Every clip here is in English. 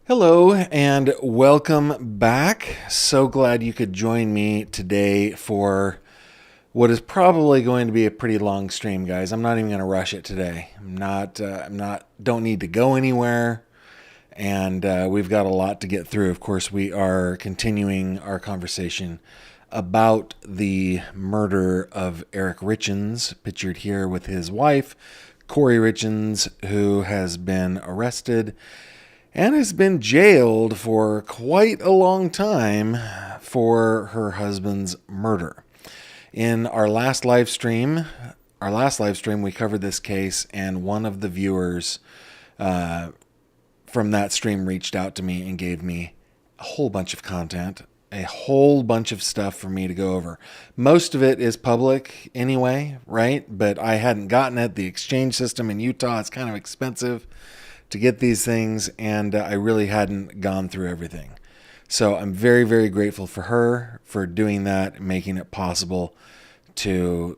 Hello and welcome back. So glad you could join me today for what is probably going to be a pretty long stream, guys. I'm not even going to rush it today. Don't need to go anywhere. And we've got a lot to get through. Of course, we are continuing our conversation about the murder of Eric Richins, pictured here with his wife, Corey Richins, who has been arrested and has been jailed for quite a long time for her husband's murder. In our last live stream, we covered this case, and one of the viewers from that stream reached out to me and gave me a whole bunch of content, a whole bunch of stuff for me to go over. Most of it is public anyway, right? But I hadn't gotten it. The exchange system in Utah is kind of expensive to get these things, and I really hadn't gone through everything. So I'm very, very grateful for her for doing that, making it possible to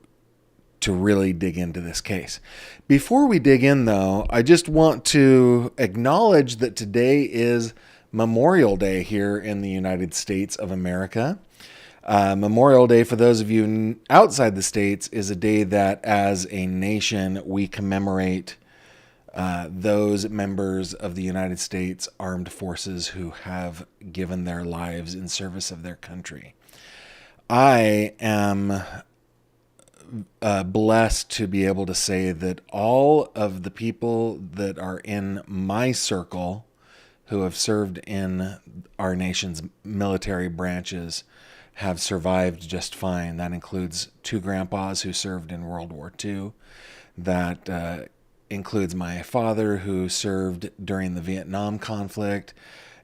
really dig into this case. Before we dig in, though, I just want to acknowledge that today is Memorial Day here in the United States of America. Memorial Day, for those of you outside the States, is a day that as a nation we commemorate those members of the United States Armed Forces who have given their lives in service of their country. I am blessed to be able to say that all of the people that are in my circle who have served in our nation's military branches have survived just fine. That includes two grandpas who served in World War II. That includes my father who served during the Vietnam conflict.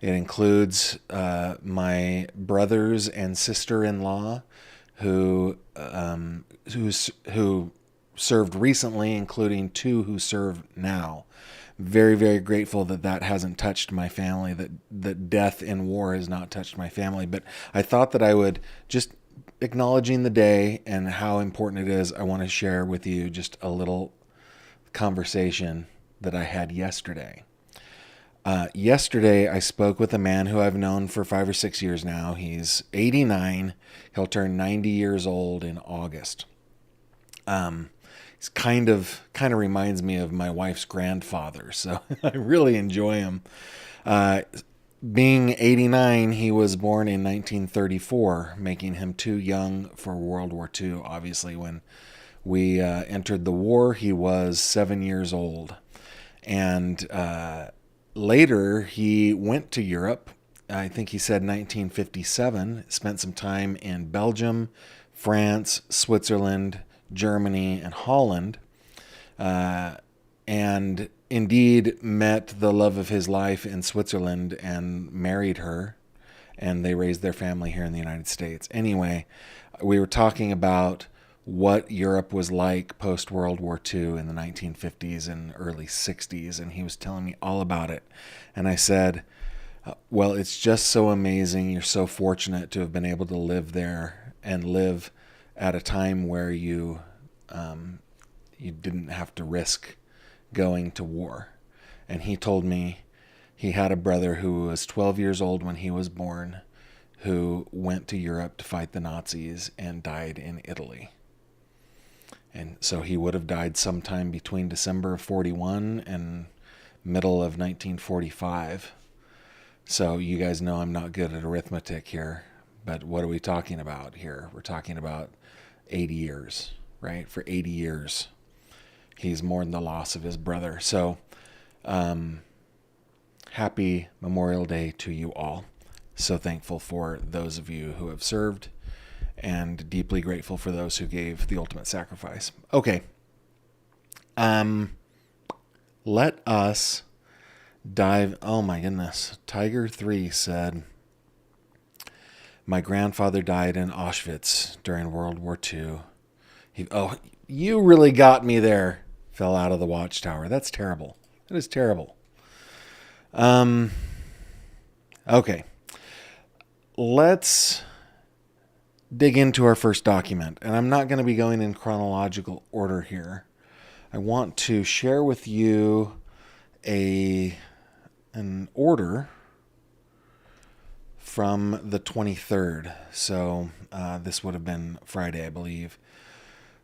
It includes my brothers and sister-in-law who served recently, including two who serve now. Very, very grateful that hasn't touched my family, that death in war has not touched my family. But I thought that I would, just acknowledging the day and how important it is, I want to share with you just a little conversation that I had yesterday. Yesterday, I spoke with a man who I've known for 5 or 6 years now. He's 89. He'll turn 90 years old in August. He's kind of reminds me of my wife's grandfather, so I really enjoy him. Being 89, he was born in 1934, making him too young for World War II. Obviously, when we entered the war, he was 7 years old. And later, he went to Europe. I think he said 1957, spent some time in Belgium, France, Switzerland, Germany, and Holland. And indeed met the love of his life in Switzerland and married her. And they raised their family here in the United States. Anyway, we were talking about what Europe was like post-World War II in the 1950s and early 60s, and he was telling me all about it. And I said, well, it's just so amazing. You're so fortunate to have been able to live there and live at a time where you didn't have to risk going to war. And he told me he had a brother who was 12 years old when he was born, who went to Europe to fight the Nazis and died in Italy. And so he would have died sometime between December of 41 and middle of 1945. So you guys know I'm not good at arithmetic here, but what are we talking about here? We're talking about 80 years, right? For 80 years, he's mourned the loss of his brother. So happy Memorial Day to you all. So thankful for those of you who have served, and deeply grateful for those who gave the ultimate sacrifice. Okay. Let us dive. Oh my goodness. Tiger 3 said, my grandfather died in Auschwitz during World War II. You really got me there. Fell out of the watchtower. That's terrible. That is terrible. Okay. Let's dig into our first document. And I'm not going to be going in chronological order here. I want to share with you an order from the 23rd. So this would have been Friday, I believe.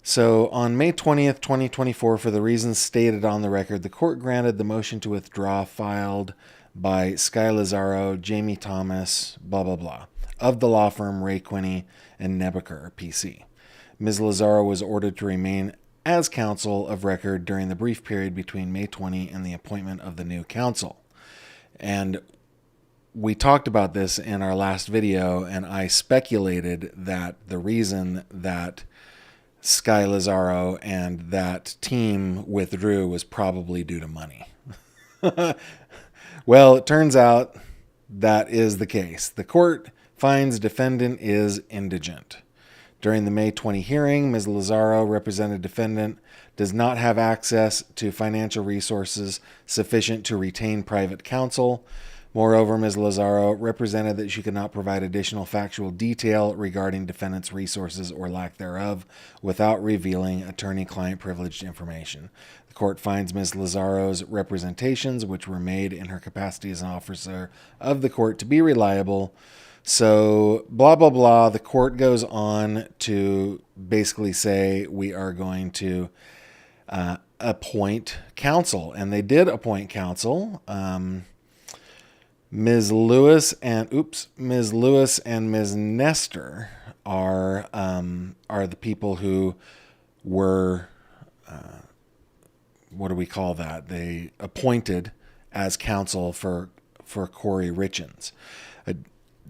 So on May 20th, 2024, for the reasons stated on the record, the court granted the motion to withdraw filed by Sky Lazaro, Jamie Thomas, blah, blah, blah, of the law firm Ray Quinney and Nebaker, PC. Ms. Lazaro was ordered to remain as counsel of record during the brief period between May 20 and the appointment of the new counsel. And we talked about this in our last video, and I speculated that the reason that Sky Lazaro and that team withdrew was probably due to money. Well, it turns out that is the case. The court finds defendant is indigent. During the May 20 hearing, Ms. Lazaro, represented defendant, does not have access to financial resources sufficient to retain private counsel. Moreover, Ms. Lazaro represented that she could not provide additional factual detail regarding defendant's resources or lack thereof without revealing attorney-client privileged information. The court finds Ms. Lazaro's representations, which were made in her capacity as an officer of the court, to be reliable. So, blah, blah, blah. The court goes on to basically say we are going to appoint counsel. And they did appoint counsel. Ms. Lewis and Ms. Nestor are the people who were, what do we call that? They appointed as counsel for Corey Richins. I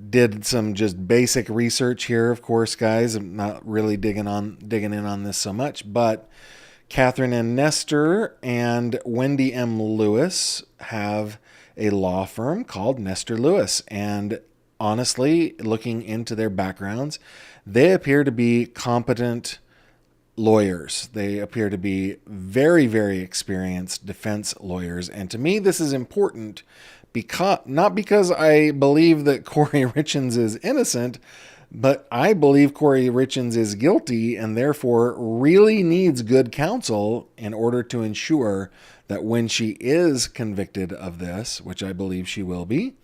did some just basic research here, of course, guys. I'm not really digging in on this so much, but Catherine N. Nestor and Wendy M. Lewis have a law firm called Nestor Lewis. And honestly, looking into their backgrounds, they appear to be competent lawyers. They appear to be very, very experienced defense lawyers. And to me, this is important because not because I believe that Corey Richins is innocent, but I believe Corey Richins is guilty and therefore really needs good counsel in order to ensure that when she is convicted of this, which I believe she will be,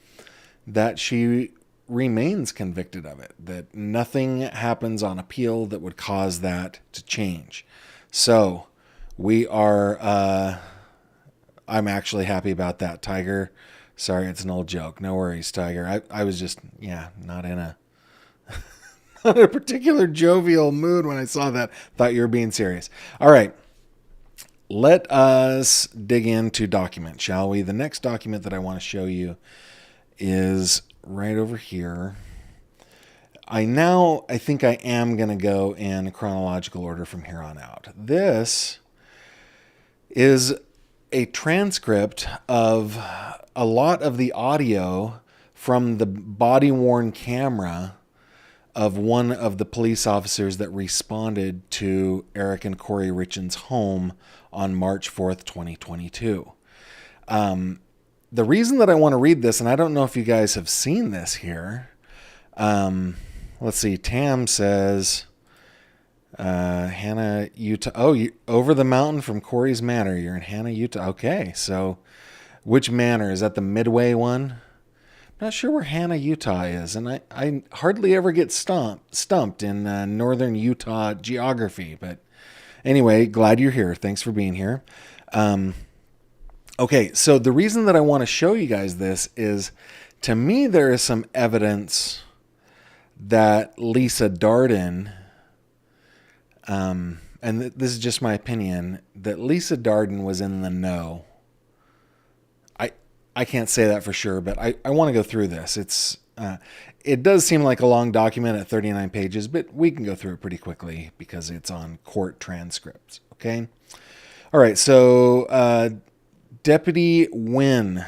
that she remains convicted of it, that nothing happens on appeal that would cause that to change. So we are, I'm actually happy about that, Tiger. Sorry, it's an old joke. No worries, Tiger. I was just, not in a particular jovial mood when I saw that. Thought you were being serious. All right. Let us dig into document, shall we? The next document that I want to show you is right over here. I think I am going to go in chronological order from here on out. This is a transcript of a lot of the audio from the body-worn camera of one of the police officers that responded to Eric and Corey Richins' home on March 4th, 2022. The reason that I want to read this, and I don't know if you guys have seen this here. Let's see. Tam says, Hannah, Utah. Oh, over the mountain from Corey's Manor. You're in Hannah, Utah. Okay. So which manor? Is that the Midway one? Not sure where Hannah, Utah is, and I hardly ever get stumped in northern Utah geography. But anyway, glad you're here. Thanks for being here. Okay, so the reason that I want to show you guys this is, to me, there is some evidence that Lisa Darden, and this is just my opinion, that Lisa Darden was in the know. I can't say that for sure, but I want to go through this. It does seem like a long document at 39 pages, but we can go through it pretty quickly because it's on court transcripts. Okay. All right. So, Deputy Wynn,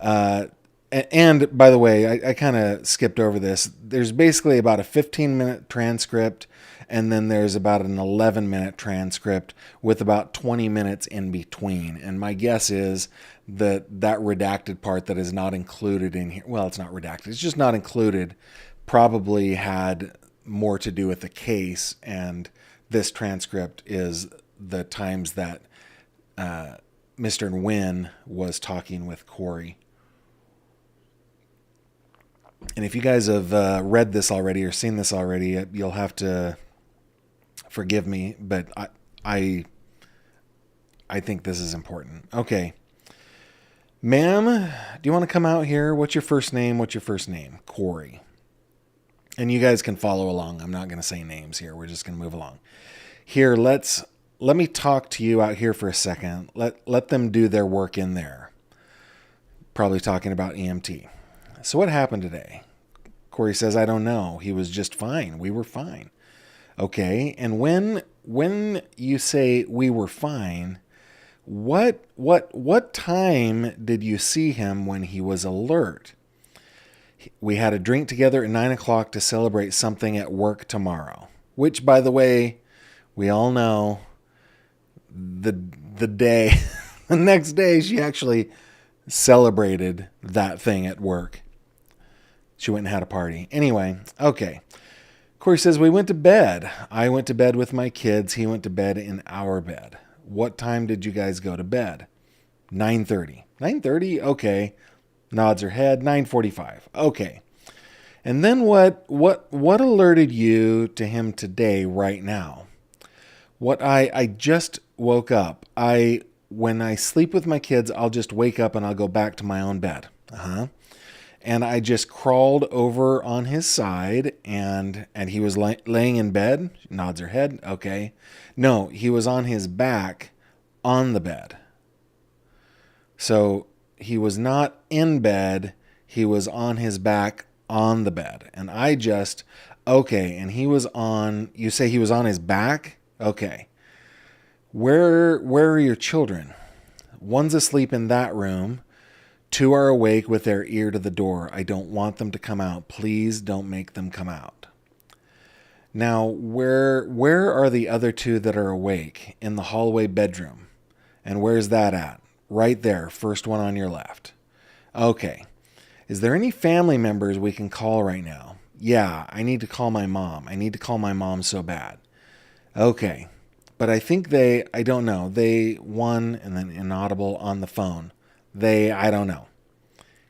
and by the way, I kind of skipped over this. There's basically about a 15-minute transcript, and then there's about an 11-minute transcript with about 20 minutes in between. And my guess is that redacted part that is not included in here, well, it's not redacted, it's just not included, probably had more to do with the case. And this transcript is the times that Mr. Wynn was talking with Corey. And if you guys have read this already or seen this already, you'll have to forgive me, but I think this is important. Okay. Ma'am, do you want to come out here? What's your first name? What's your first name? Corey. And you guys can follow along. I'm not going to say names here. We're just going to move along. Here, let me talk to you out here for a second. Let them do their work in there. Probably talking about EMT. So what happened today? Corey says, I don't know. He was just fine. We were fine. Okay. And when you say we were fine, what time did you see him when he was alert? We had a drink together at 9 o'clock to celebrate something at work tomorrow, which, by the way, we all know the day, the next day, she actually celebrated that thing at work. She went and had a party. Anyway, okay. Corey says, we went to bed. I went to bed with my kids. He went to bed in our bed. What time did you guys go to bed? 9:30. 9:30? Okay. Nods her head. 9:45. Okay. And then what alerted you to him today, right now? I just woke up. When I sleep with my kids, I'll just wake up and I'll go back to my own bed. And I just crawled over on his side and he was laying in bed. She nods her head. Okay. No, he was on his back on the bed. So he was not in bed. He was on his back on the bed. And okay. And you say he was on his back? Okay. Where are your children? One's asleep in that room. 2 are awake with their ear to the door. I don't want them to come out. Please don't make them come out. Now, where are the other 2 that are awake? In the hallway bedroom. And where's that at? Right there, first one on your left. Okay. Is there any family members we can call right now? Yeah, I need to call my mom. I need to call my mom so bad. Okay. But I think I don't know. One and then inaudible on the phone. I don't know.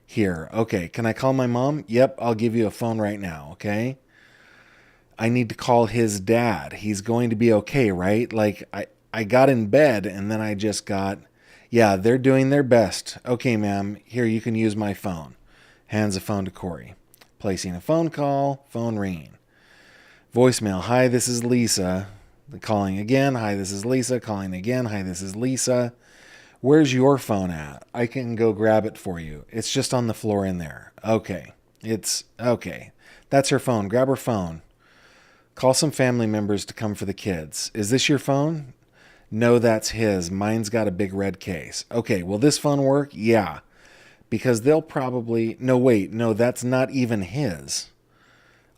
Here. Okay. Can I call my mom? Yep. I'll give you a phone right now. Okay. I need to call his dad. He's going to be okay, right? Like I got in bed and then I just yeah, they're doing their best. Okay, ma'am. Here, you can use my phone. Hands the phone to Corey. Placing a phone call. Phone ringing. Voicemail. Hi, this is Lisa. Calling again. Hi, this is Lisa. Calling again. Hi, this is Lisa. Where's your phone at? I can go grab it for you. It's just on the floor in there. Okay. It's okay. That's her phone. Grab her phone. Call some family members to come for the kids. Is this your phone? No, that's his. Mine's got a big red case. Okay. Will this phone work? Yeah. Because they'll probably... No, wait. No, that's not even his.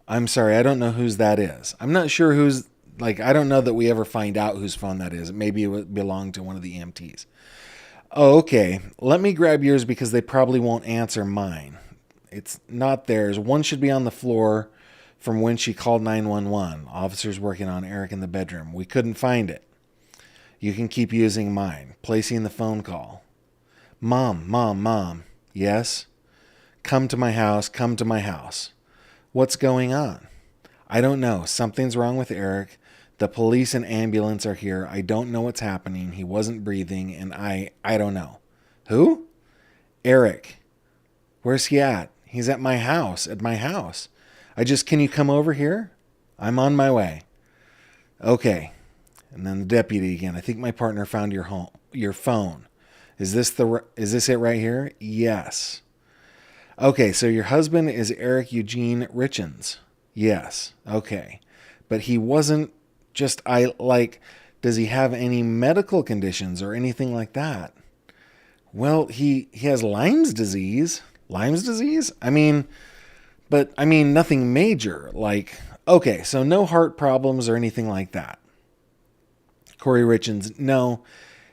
I'm sorry. I don't know whose that is. I'm not sure whose... I don't know that we ever find out whose phone that is. Maybe it would belong to one of the EMTs. Oh, okay. Let me grab yours because they probably won't answer mine. It's not theirs. One should be on the floor from when she called 911. Officers working on Eric in the bedroom. We couldn't find it. You can keep using mine. Placing the phone call. Mom. Yes? Come to my house. Come to my house. What's going on? I don't know. Something's wrong with Eric. The police and ambulance are here. I don't know what's happening. He wasn't breathing, and I don't know. Who? Eric. Where's he at? He's at my house. Can you come over here? I'm on my way. Okay. And then the deputy again. I think my partner found your phone. Is this it right here? Yes. Okay, so your husband is Eric Eugene Richens. Yes. Okay. But he wasn't does he have any medical conditions or anything like that? Well, he has Lyme's disease. Lyme's disease? Nothing major. Okay, so no heart problems or anything like that. Corey Richens, no.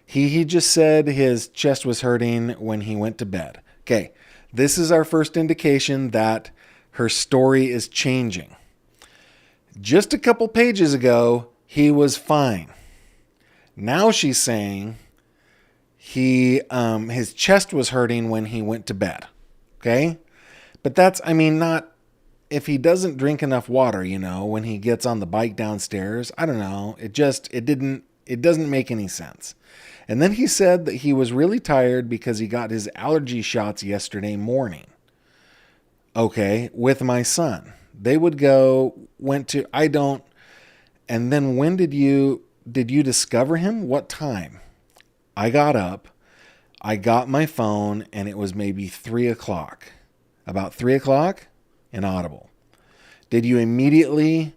He just said his chest was hurting when he went to bed. Okay, this is our first indication that her story is changing. Just a couple pages ago, he was fine. Now she's saying his chest was hurting when he went to bed. Okay? But that's, if he doesn't drink enough water, when he gets on the bike downstairs, I don't know. It doesn't make any sense. And then he said that he was really tired because he got his allergy shots yesterday morning. Okay, with my son. They went to, I don't, and then when did you discover him? What time? I got up, I got my phone, and it was maybe 3 o'clock. About 3 o'clock, inaudible. Did you immediately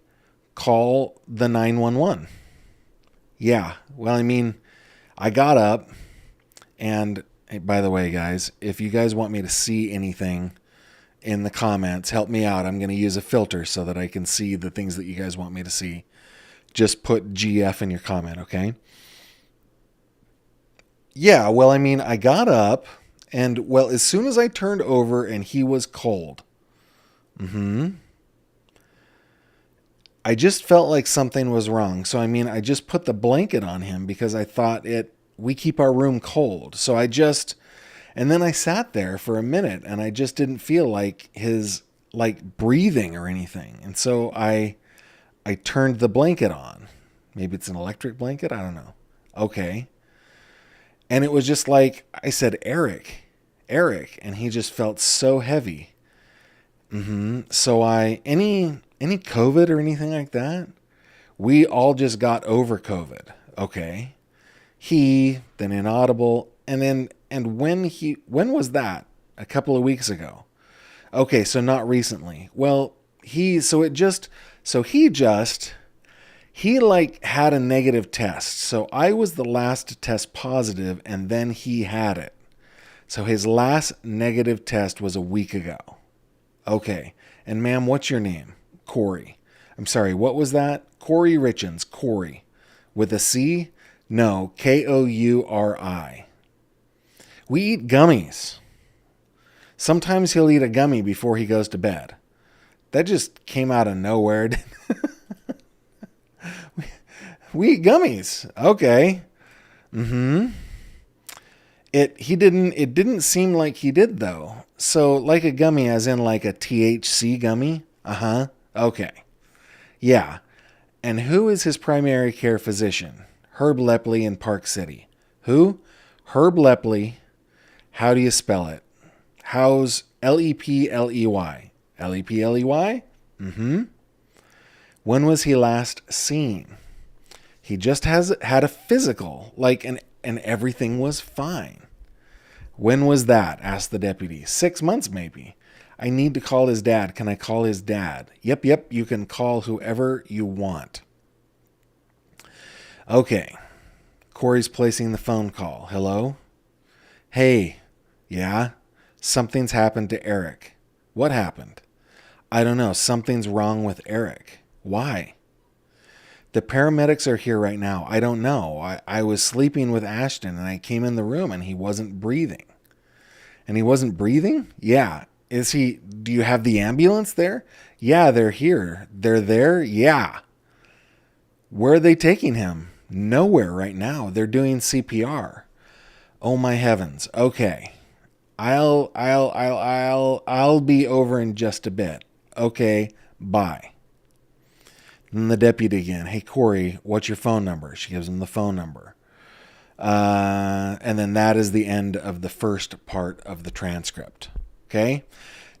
call the 911? Yeah. Well, I mean, I got up, and by the way, guys, if you guys want me to see anything in the comments, help me out. I'm going to use a filter so that I can see the things that you guys want me to see. Just put GF in your comment, okay? Yeah, well, I mean, I got up, and, well, as soon as I turned over and he was cold, I just felt like something was wrong. So, I mean, I just put the blanket on him because I thought we keep our room cold. So and then I sat there for a minute and I just didn't feel like his, breathing or anything. And so I turned the blanket on. Maybe it's an electric blanket. I don't know. Okay. And it was just like, I said, Eric, and he just felt so heavy. So any COVID or anything like that? We all just got over COVID. Okay. Then inaudible. And when was that? A couple of weeks ago. Okay. So not recently. Well, he had a negative test. So I was the last to test positive and then he had it. So his last negative test was a week ago. Okay. And ma'am, what's your name? Corey. I'm sorry, what was that? Corey Richens. Corey. With a C? No, Kouri. We eat gummies. Sometimes he'll eat a gummy before he goes to bed. That just came out of nowhere. We eat gummies. Okay. It didn't seem like he did though. So like a gummy as in like a THC gummy? Okay. Yeah. And who is his primary care physician? Herb Lepley in Park City. Who? Herb Lepley. How do you spell it? How's Lepley? Lepley? When was he last seen? He just had a physical, and everything was fine. When was that? Asked the deputy. 6 months maybe. I need to call his dad. Can I call his dad? Yep, you can call whoever you want. Okay. Corey's placing the phone call. Hello? Hey. Yeah? Something's happened to Eric. What happened? I don't know. Something's wrong with Eric. Why? The paramedics are here right now. I don't know. I was sleeping with Ashton and I came in the room and he wasn't breathing. And he wasn't breathing? Yeah. Do you have the ambulance there? Yeah, they're here. They're there? Yeah. Where are they taking him? Nowhere right now. They're doing CPR. Oh my heavens. Okay. I'll be over in just a bit. Okay. Bye. Then the deputy again. Hey, Corey, what's your phone number? She gives him the phone number. And then that is the end of the first part of the transcript. Okay.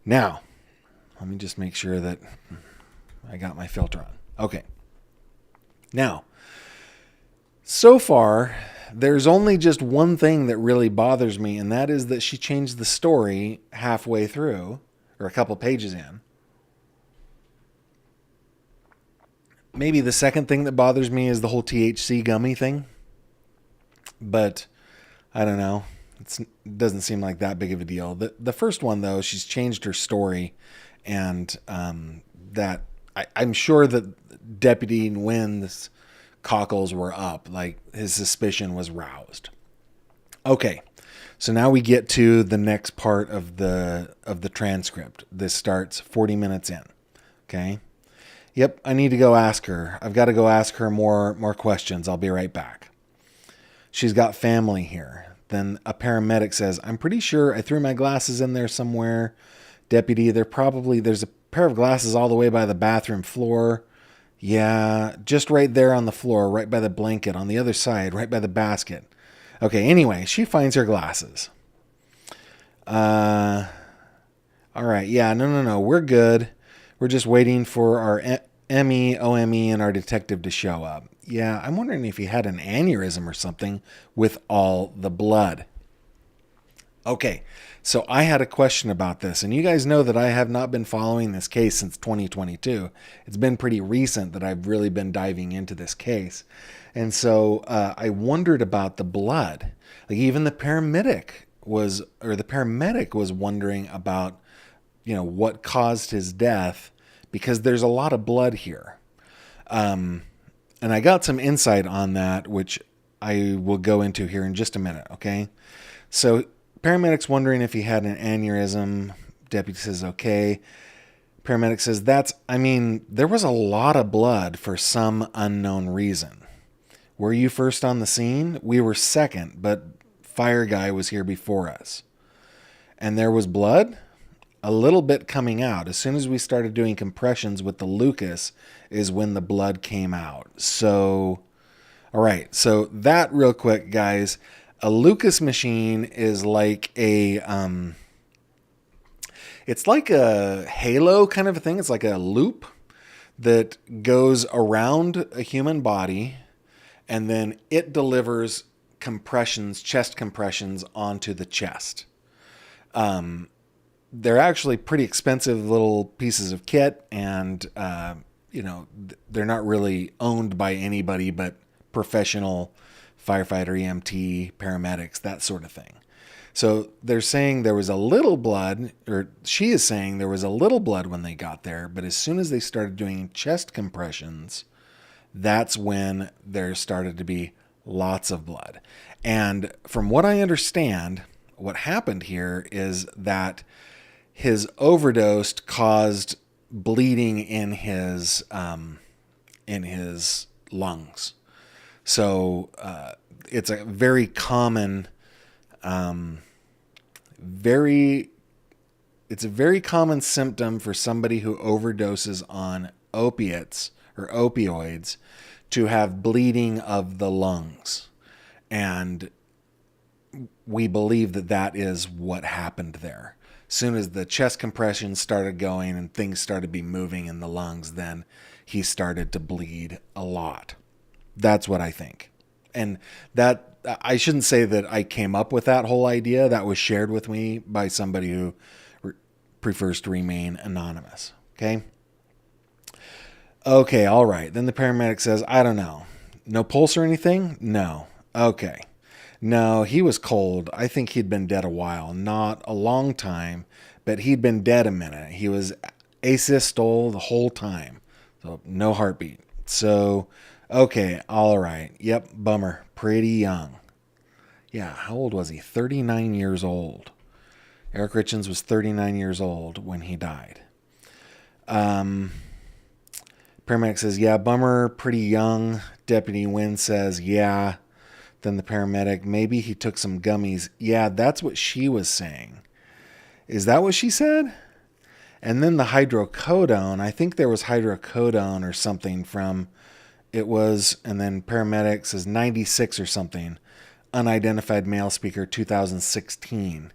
Now, let me just make sure that I got my filter on. Okay. Now, so far, there's only just one thing that really bothers me, and that is that she changed the story halfway through, or a couple pages in. Maybe the second thing that bothers me is the whole THC gummy thing. But I don't know. It doesn't seem like that big of a deal. The first one, though, she's changed her story, and that I'm sure that Deputy Nguyen's cockles were up, like his suspicion was roused. Okay, so now we get to the next part of the transcript. This starts 40 minutes in. Okay. Yep, I need to go ask her. I've got to go ask her more questions. I'll be right back. She's got family here. Then a paramedic says, I'm pretty sure I threw my glasses in there somewhere. Deputy, there's a pair of glasses all the way by the bathroom floor. Yeah, just right there on the floor, right by the blanket, on the other side, right by the basket. Okay, anyway, she finds her glasses. All right, yeah, no, we're good. We're just waiting for our ME, OME, and our detective to show up. Yeah, I'm wondering if he had an aneurysm or something with all the blood. Okay, so I had a question about this, and you guys know that I have not been following this case since 2022. It's been pretty recent that I've really been diving into this case. And so I wondered about the blood. Like even the paramedic was wondering about, what caused his death because there's a lot of blood here. And I got some insight on that, which I will go into here in just a minute, okay? So paramedic's wondering if he had an aneurysm. Deputy says, okay. Paramedic says, there was a lot of blood for some unknown reason. Were you first on the scene? We were second, but fire guy was here before us. And there was blood? A little bit coming out. As soon as we started doing compressions with the Lucas is when the blood came out. So, all right. So that real quick, guys. A Lucas machine is like it's like a halo kind of a thing. It's like a loop that goes around a human body, and then it delivers chest compressions onto the chest. They're actually pretty expensive little pieces of kit, and they're not really owned by anybody but professional firefighter, EMT, paramedics, that sort of thing. So they're saying there was a little blood, or she is saying there was a little blood when they got there, but as soon as they started doing chest compressions, that's when there started to be lots of blood. And from what I understand, what happened here is that his overdose caused bleeding in his lungs. So it's a very common, it's a very common symptom for somebody who overdoses on opiates or opioids to have bleeding of the lungs. And we believe that that is what happened there. As soon as the chest compression started going and things started to be moving in the lungs, then he started to bleed a lot. That's what I think. And that, I shouldn't say that I came up with that whole idea. That was shared with me by somebody who prefers to remain anonymous. Okay. Okay. All right. Then the paramedic says, I don't know. No pulse or anything? No. Okay. No, he was cold. I think he'd been dead a while. Not a long time, but he'd been dead a minute. He was asystole the whole time. So no heartbeat. So, okay. All right. Yep. Bummer. Pretty young. Yeah. How old was he? 39 years old. Eric Richins was 39 years old when he died. Paramedic says, yeah, bummer. Pretty young. Deputy Wynn says, yeah. Then the paramedic, maybe he took some gummies. Yeah, that's what she was saying. Is that what she said? And then the hydrocodone, I think there was hydrocodone or something from, it was, and then paramedic says 96 or something. Unidentified male speaker, 2016.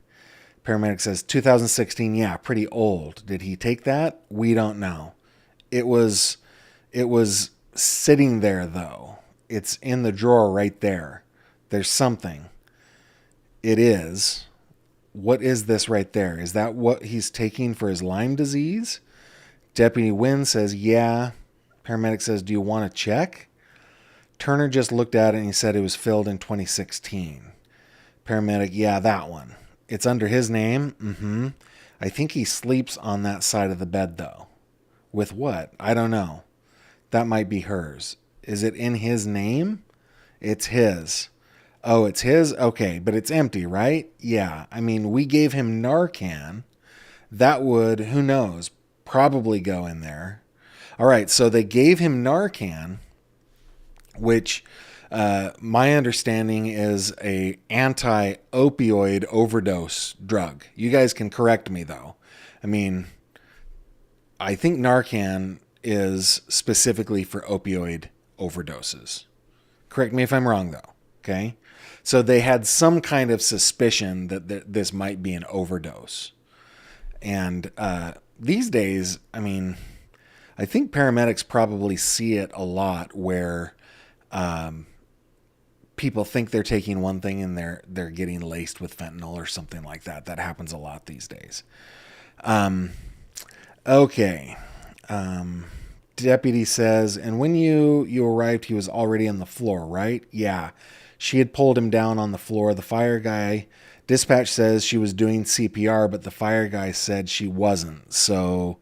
Paramedic says 2016, yeah, pretty old. Did he take that? We don't know. It was sitting there though. It's in the drawer right there. There's something. It is. What is this right there? Is that what he's taking for his Lyme disease? Deputy Wynn says, yeah. Paramedic says, do you want to check? Turner just looked at it and he said it was filled in 2016. Paramedic, yeah, that one. It's under his name? Mm-hmm. I think he sleeps on that side of the bed, though. With what? I don't know. That might be hers. Is it in his name? It's his. Oh, it's his? Okay, but it's empty, right? Yeah. I mean, we gave him Narcan. That would, who knows, probably go in there. All right, so they gave him Narcan, which my understanding is a anti-opioid overdose drug. You guys can correct me, though. I mean, I think Narcan is specifically for opioid overdoses. Correct me if I'm wrong, though. Okay. So they had some kind of suspicion that this might be an overdose. And these days, I mean, I think paramedics probably see it a lot where people think they're taking one thing and they're getting laced with fentanyl or something like that. That happens a lot these days. Okay. Deputy says, and when you arrived, he was already on the floor, right? Yeah. She had pulled him down on the floor. The fire guy, dispatch says she was doing CPR, but the fire guy said she wasn't. So,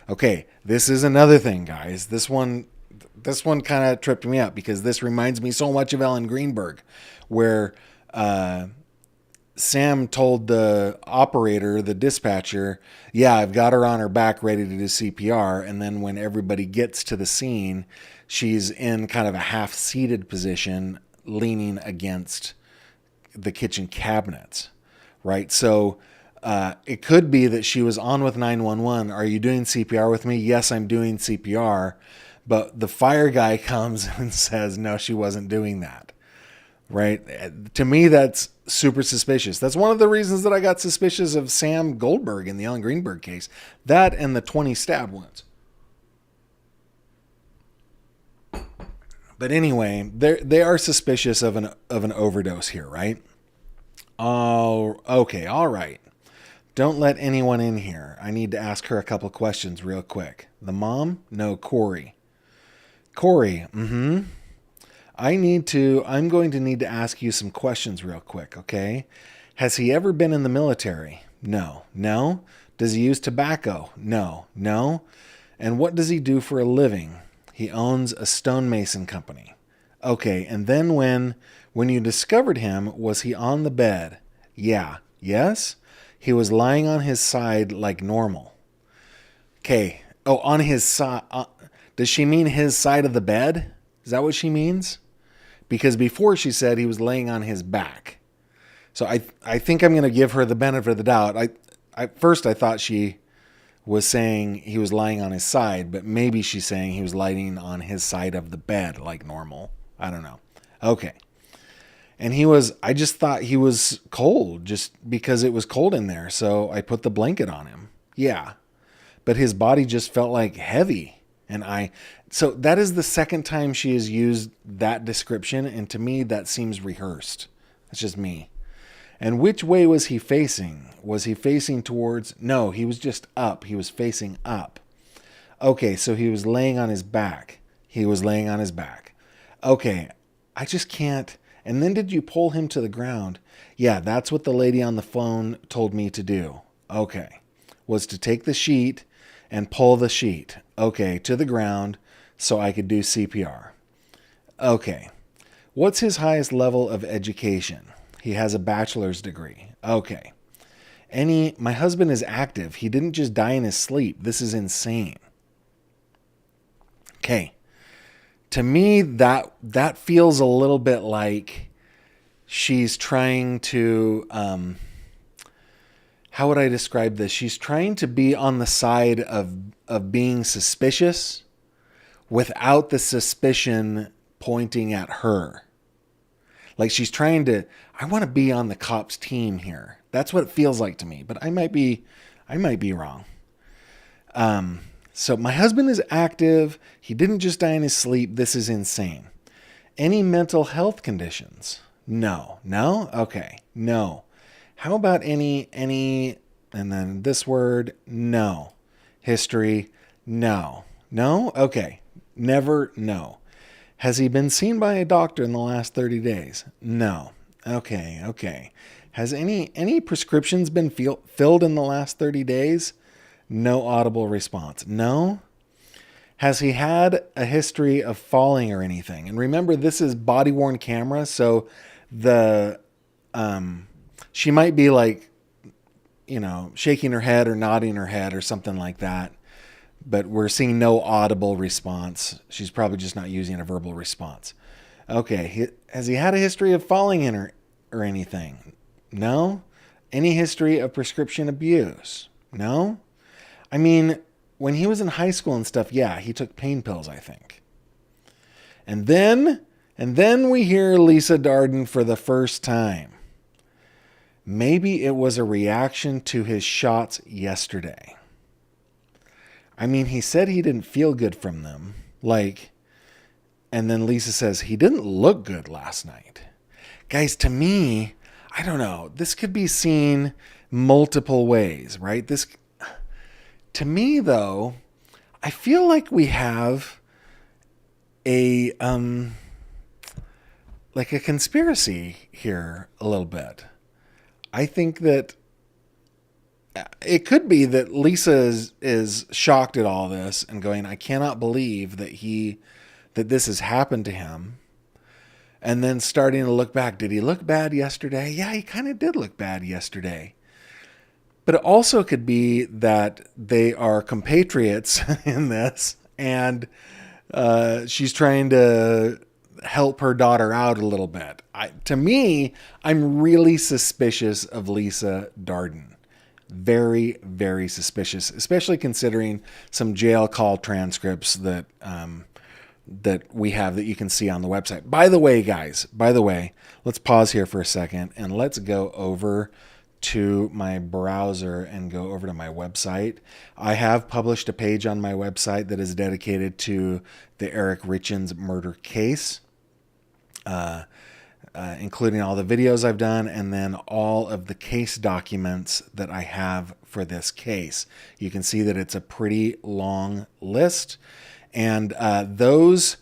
okay, this is another thing, guys. This one kind of tripped me up because this reminds me so much of Ellen Greenberg, where Sam told the operator, the dispatcher, yeah, I've got her on her back ready to do CPR. And then when everybody gets to the scene, she's in kind of a half-seated position, leaning against the kitchen cabinets, right? So it could be that she was on with 911. Are you doing CPR with me? Yes, I'm doing CPR. But the fire guy comes and says, no, she wasn't doing that. Right? To me, that's super suspicious. That's one of the reasons that I got suspicious of Sam Goldberg in the Ellen Greenberg case. That and the 20 stab wounds. But anyway, they are suspicious of an overdose here, right? Oh, okay, all right. Don't let anyone in here. I need to ask her a couple questions real quick. The mom? No, Corey. Corey, I'm going to need to ask you some questions real quick, okay? Has he ever been in the military? No. No? Does he use tobacco? No. No? And what does he do for a living? He owns a stonemason company. Okay, and then when you discovered him, was he on the bed? Yeah. Yes? He was lying on his side like normal. Okay. Oh, on his side. Does she mean his side of the bed? Is that what she means? Because before she said he was laying on his back. So I think I'm going to give her the benefit of the doubt. First I thought she was saying he was lying on his side, but maybe she's saying he was lying on his side of the bed like normal. I don't know. Okay. And I just thought he was cold just because it was cold in there. So I put the blanket on him. Yeah. But his body just felt like heavy. So that is the second time she has used that description. And to me, that seems rehearsed. That's just me. And which way was he facing? Was he facing towards? No, he was just up. He was facing up. Okay, so he was laying on his back. He was laying on his back. Okay, I just can't. And then did you pull him to the ground? Yeah, that's what the lady on the phone told me to do. Okay, was to take the sheet and pull the sheet. Okay, to the ground so I could do CPR. Okay, what's his highest level of education? He has a bachelor's degree. Okay. My husband is active. He didn't just die in his sleep. This is insane. Okay. To me, that feels a little bit like she's trying to, how would I describe this? She's trying to be on the side of being suspicious without the suspicion pointing at her. Like she's trying to, I want to be on the cops' team here. That's what it feels like to me, but I might be wrong. So my husband is active. He didn't just die in his sleep. This is insane. Any mental health conditions? No. No? Okay. No. How about any, and then this word? No. History? No. No? Okay. Never? No. Has he been seen by a doctor in the last 30 days? No. Okay. Has any prescriptions been filled in the last 30 days? No audible response. No. Has he had a history of falling or anything? And remember, this is body-worn camera, so she might be like, shaking her head or nodding her head or something like that. But we're seeing no audible response. She's probably just not using a verbal response. Okay. Has he had a history of falling in or anything? No. Any history of prescription abuse? No? I mean, when he was in high school and stuff, yeah, he took pain pills, I think. And then we hear Lisa Darden for the first time. Maybe it was a reaction to his shots yesterday. I mean, he said he didn't feel good from them. And then Lisa says he didn't look good last night. Guys, to me, I don't know. This could be seen multiple ways, right? To me, though, I feel like we have a like a conspiracy here a little bit. I think that it could be that Lisa is shocked at all this and going, I cannot believe that this has happened to him. And then starting to look back. Did he look bad yesterday? Yeah, he kind of did look bad yesterday. But it also could be that they are compatriots in this, and she's trying to help her daughter out a little bit. To me, I'm really suspicious of Lisa Darden. Very, very suspicious, especially considering some jail call transcripts that we have that you can see on the website. By the way, guys, let's pause here for a second and let's go over to my browser and go over to my website. I have published a page on my website that is dedicated to the Eric Richins murder case, including all the videos I've done and then all of the case documents that I have for this case. You can see that it's a pretty long list. And those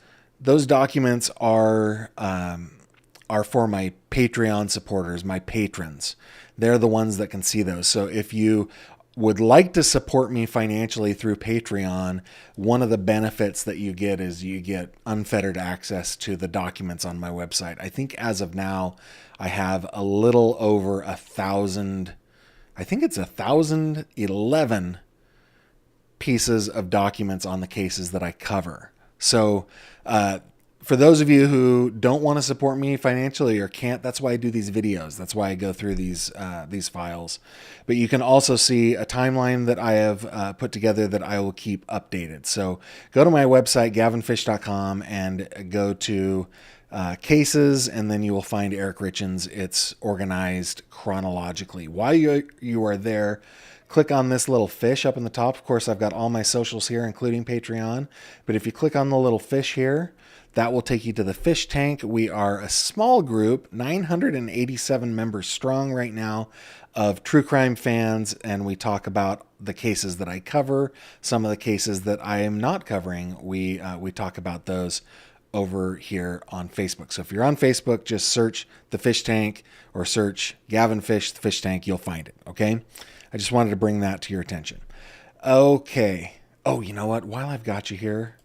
documents are for my Patreon supporters, my patrons. They're the ones that can see those. So if you would like to support me financially through Patreon, one of the benefits that you get is you get unfettered access to the documents on my website. I think as of now, I have a little over 1,000. I think it's 1,011 pieces of documents on the cases that I cover. So for those of you who don't want to support me financially or can't, that's why I do these videos. That's why I go through these files. But you can also see a timeline that I have put together that I will keep updated. So go to my website, gavinfish.com, and go to cases, and then you will find Eric Richins. It's organized chronologically. While you are there, click on this little fish up in the top. Of course, I've got all my socials here, including Patreon. But if you click on the little fish here, that will take you to the fish tank. We are a small group, 987 members strong right now, of true crime fans, and we talk about the cases that I cover. Some of the cases that I am not covering, we talk about those over here on Facebook. So if you're on Facebook, just search the fish tank or search Gavin Fish, the fish tank, you'll find it. Okay. I just wanted to bring that to your attention. Okay. Oh, you know what? While I've got you here,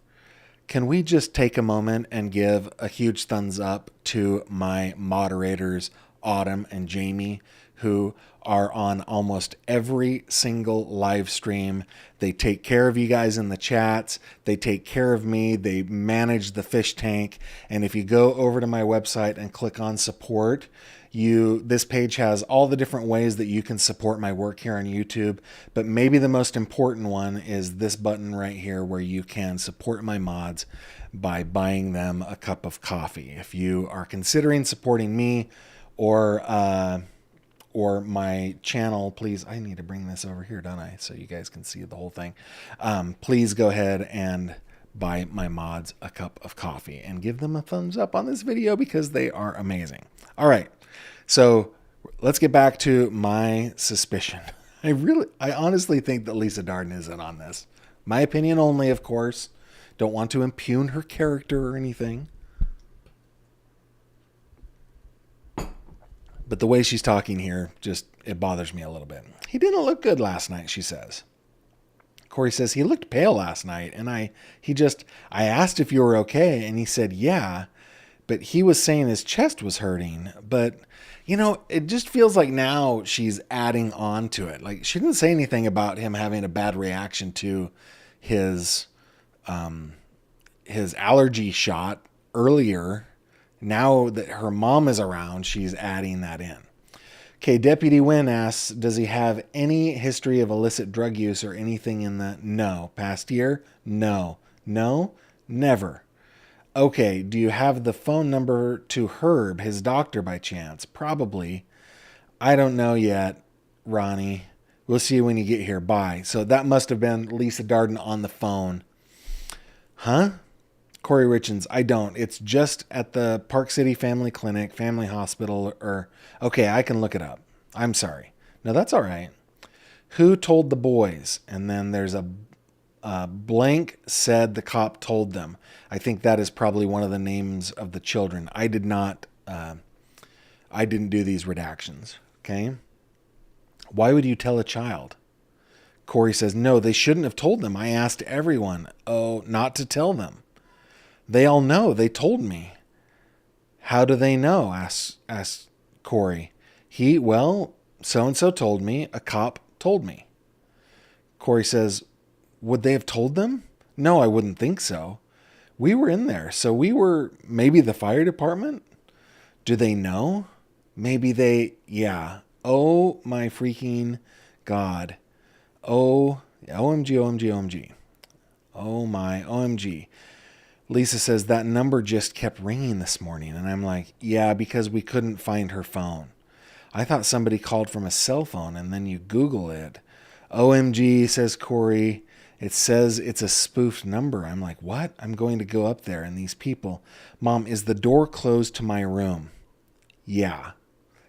can we just take a moment and give a huge thumbs up to my moderators, Autumn and Jamie, who are on almost every single live stream. They take care of you guys in the chats. They take care of me. They manage the fish tank. And if you go over to my website and click on support, this page has all the different ways that you can support my work here on YouTube. But maybe the most important one is this button right here where you can support my mods by buying them a cup of coffee. If you are considering supporting me or my channel, please, I need to bring this over here, don't I? So you guys can see the whole thing. Please go ahead and buy my mods a cup of coffee and give them a thumbs up on this video because they are amazing. All right. So let's get back to my suspicion. I honestly think that Lisa Darden is in on this. My opinion only, of course. Don't want to impugn her character or anything. But the way she's talking here, it bothers me a little bit. He didn't look good last night, she says. Corey says he looked pale last night. And I asked if you were okay. And he said, yeah. But he was saying his chest was hurting. But, it just feels like now she's adding on to it. Like, she didn't say anything about him having a bad reaction to his allergy shot earlier. Now that her mom is around, she's adding that in. Okay, Deputy Wynn asks, does he have any history of illicit drug use or anything in the... No. Past year? No. No? Never. Okay, do you have the phone number to Herb, his doctor, by chance? Probably. I don't know yet, Ronnie. We'll see you when you get here. Bye. So that must have been Lisa Darden on the phone. Huh? Corey Richens, I don't. It's just at the Park City Family Clinic, Family Hospital, or... Okay, I can look it up. I'm sorry. No, that's all right. Who told the boys? And then there's a blank said the cop told them. I think that is probably one of the names of the children. I didn't do these redactions. Okay. Why would you tell a child? Corey says, no, they shouldn't have told them. I asked everyone. Oh, not to tell them. They all know. They told me. How do they know? Asked Corey. Well, so-and-so told me. A cop told me. Corey says, would they have told them? No, I wouldn't think so. We were in there. So we were maybe the fire department? Do they know? Maybe they, yeah. Oh my freaking God. Oh, OMG, OMG, OMG. Oh my, OMG. Lisa says that number just kept ringing this morning. And I'm like, yeah, because we couldn't find her phone. I thought somebody called from a cell phone and then you Google it. OMG, says Corey. It says it's a spoofed number. I'm like, what? I'm going to go up there and these people. Mom, is the door closed to my room? Yeah.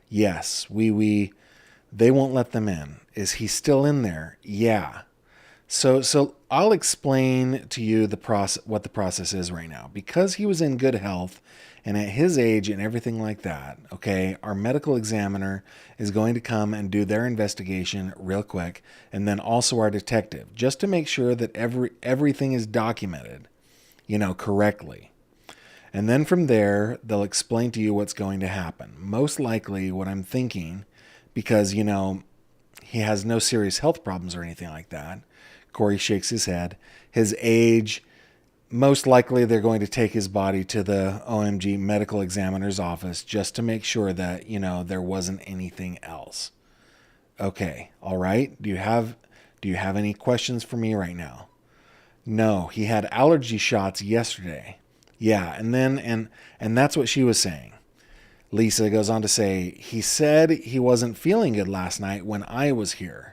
Yes. They won't let them in. Is he still in there? Yeah. So I'll explain to you what the process is right now. Because he was in good health and at his age and everything like that, okay, our medical examiner is going to come and do their investigation real quick, and then also our detective, just to make sure that everything is documented, correctly. And then from there, they'll explain to you what's going to happen. Most likely what I'm thinking, because, he has no serious health problems or anything like that. Corey shakes his head. His age, most likely they're going to take his body to the OMG medical examiner's office just to make sure that, there wasn't anything else. Okay. All right. Do you have any questions for me right now? No, he had allergy shots yesterday. Yeah. And then, and that's what she was saying. Lisa goes on to say, he said he wasn't feeling good last night when I was here.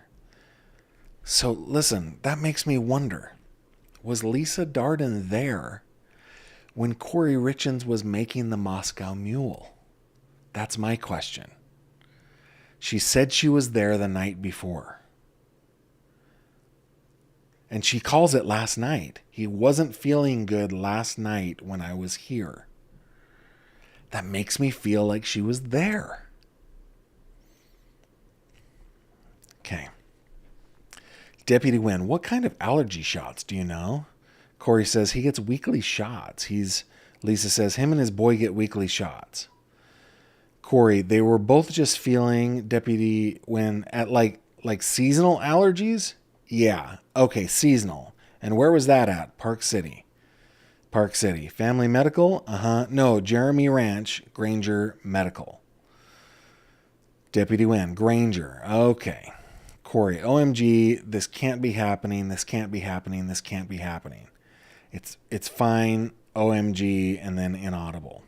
So listen, that makes me wonder, was Lisa Darden there when Corey Richens was making the Moscow Mule? That's my question. She said she was there the night before. And she calls it last night. He wasn't feeling good last night when I was here. That makes me feel like she was there. Okay. Deputy Wynn, what kind of allergy shots do you know? Corey says he gets weekly shots. Lisa says him and his boy get weekly shots. Corey, they were both just feeling, Deputy Wynn, at like seasonal allergies? Yeah. Okay, seasonal. And where was that at? Park City. Park City. Family Medical? No, Jeremy Ranch, Granger Medical. Deputy Wynn, Granger. Okay. Corey, OMG, this can't be happening. This can't be happening. This can't be happening. It's fine. OMG, and then inaudible.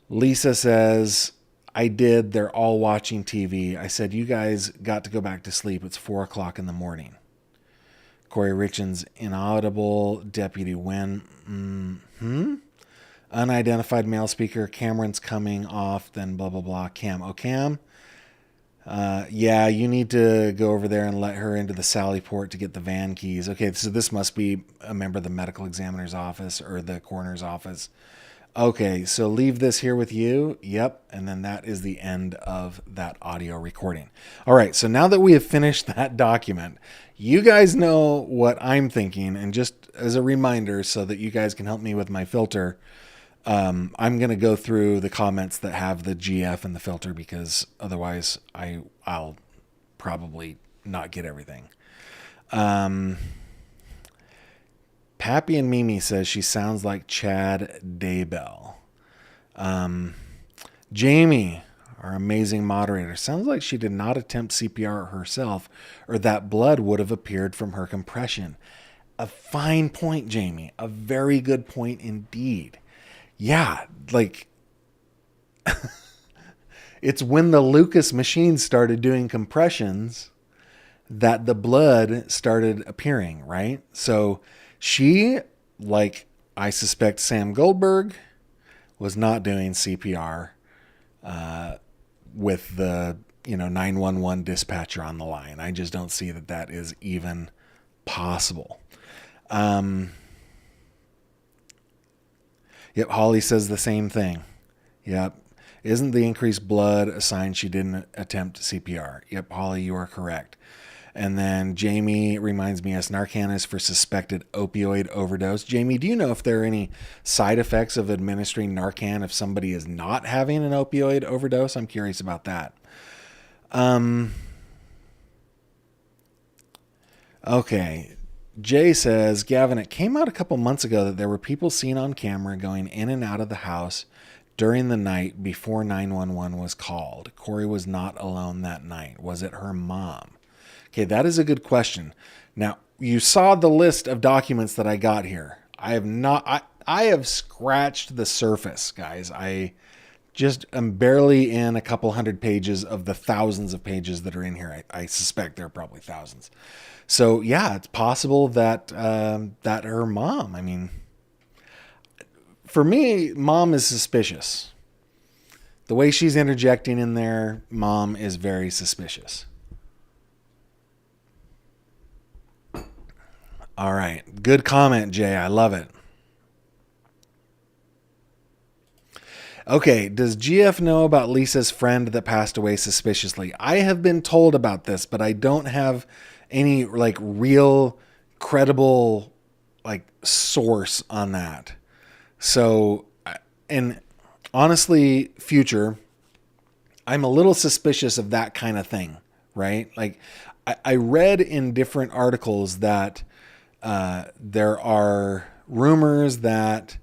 Lisa says, I did. They're all watching TV. I said, you guys got to go back to sleep. It's 4:00 in the morning. Corey Richens, inaudible. Deputy Wynn, unidentified male speaker. Cameron's coming off. Then blah, blah, blah. Cam. Oh, Cam? Yeah, you need to go over there and let her into the Sallyport to get the van keys. Okay, so this must be a member of the medical examiner's office or the coroner's office. Okay, so leave this here with you. Yep, and then that is the end of that audio recording. All right, so now that we have finished that document, you guys know what I'm thinking. And just as a reminder so that you guys can help me with my filter, I'm going to go through the comments that have the GF and the filter because otherwise I'll probably not get everything. Pappy and Mimi says she sounds like Chad Daybell. Jamie, our amazing moderator. Sounds like she did not attempt CPR herself, or that blood would have appeared from her compression. A fine point, Jamie. A very good point indeed. Yeah, like it's when the Lucas machine started doing compressions that the blood started appearing, right? So she, like I suspect Sam Goldberg, was not doing CPR with the 911 dispatcher on the line. I just don't see that is even possible. Yep, Holly says the same thing. Yep. Isn't the increased blood a sign she didn't attempt CPR? Yep, Holly, you are correct. And then Jamie reminds me, as Narcan is for suspected opioid overdose. Jamie, do you know if there are any side effects of administering Narcan if somebody is not having an opioid overdose? I'm curious about that. Okay. Jay says, Gavin, it came out a couple months ago that there were people seen on camera going in and out of the house during the night before 911 was called. Corey was not alone that night. Was it her mom? Okay, that is a good question. Now, you saw the list of documents that I got here. I have scratched the surface, guys. I just am barely in a couple hundred pages of the thousands of pages that are in here. I suspect there are probably thousands. So yeah, it's possible that that her mom. I mean, for me, mom is suspicious. The way she's interjecting in there, mom is very suspicious. All right. Good comment, Jay. I love it. Okay. Does GF know about Lisa's friend that passed away suspiciously? I have been told about this, but I don't have any like real credible like source on that. So, and honestly, future, I'm a little suspicious of that kind of thing, right? Like I read in different articles that there are rumors that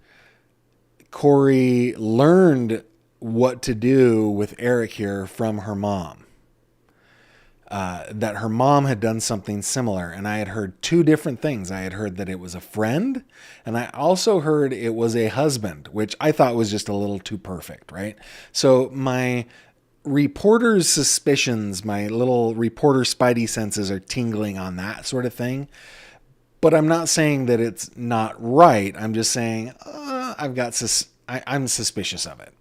Corey learned what to do with Eric here from her mom. That her mom had done something similar. And I had heard two different things. I had heard that it was a friend, and I also heard it was a husband, which I thought was just a little too perfect, right? So my reporter's suspicions, my little reporter spidey senses are tingling on that sort of thing. But I'm not saying that it's not right. I'm just saying I'm suspicious of it.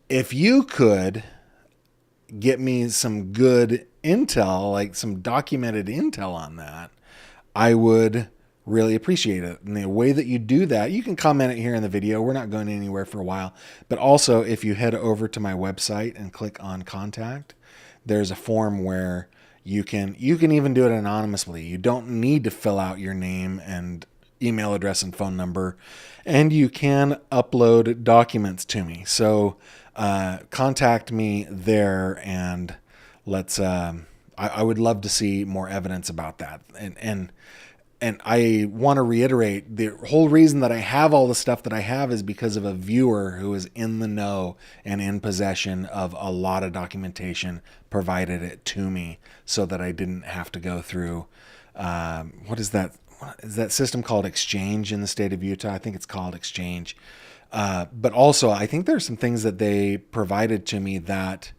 If you could get me some good intel, like some documented intel on that, I would really appreciate it. And the way that you do that, you can comment it here in the video. We're not going anywhere for a while. But also, if you head over to my website and click on contact, there's a form where you can even do it anonymously. You don't need to fill out your name and email address and phone number, and you can upload documents to me. So contact me there, and let's. I would love to see more evidence about that. And I want to reiterate, the whole reason that I have all the stuff that I have is because of a viewer who is in the know and in possession of a lot of documentation, provided it to me so that I didn't have to go through, what is that system called Exchange in the state of Utah? I think it's called Exchange. But also, I think there's some things that they provided to me that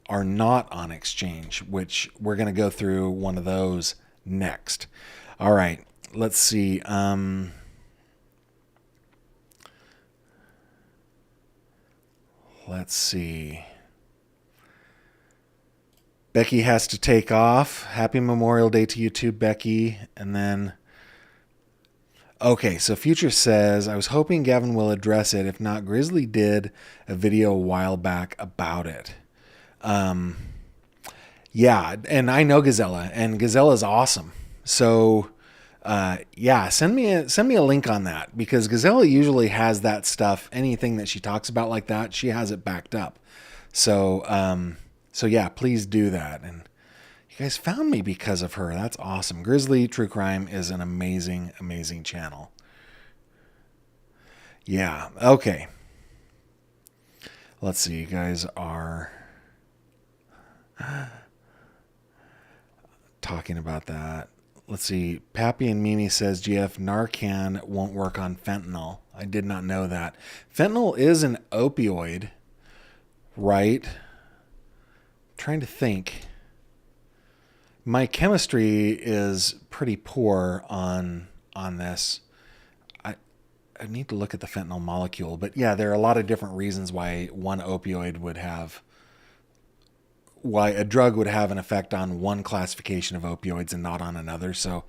are not on Exchange, which we're going to go through one of those next. All right. Let's see. Let's see. Becky has to take off. Happy Memorial Day to you too, Becky. And then, okay, so Future says, I was hoping Gavin will address it. If not, Grizzly did a video a while back about it. Yeah, and I know Gazella, and Gazella's awesome. So yeah, send me a link on that, because Gazella usually has that stuff. Anything that she talks about like that, she has it backed up. So so yeah, please do that. And you guys found me because of her. That's awesome. Grizzly True Crime is an amazing, amazing channel. Yeah. Okay. Let's see, you guys are talking about that. Let's see. Pappy and Mimi says, GF, Narcan won't work on fentanyl. I did not know that. Fentanyl is an opioid, right? I'm trying to think. My chemistry is pretty poor on this. I need to look at the fentanyl molecule, but yeah, there are a lot of different reasons why one opioid would have, why a drug would have an effect on one classification of opioids and not on another. So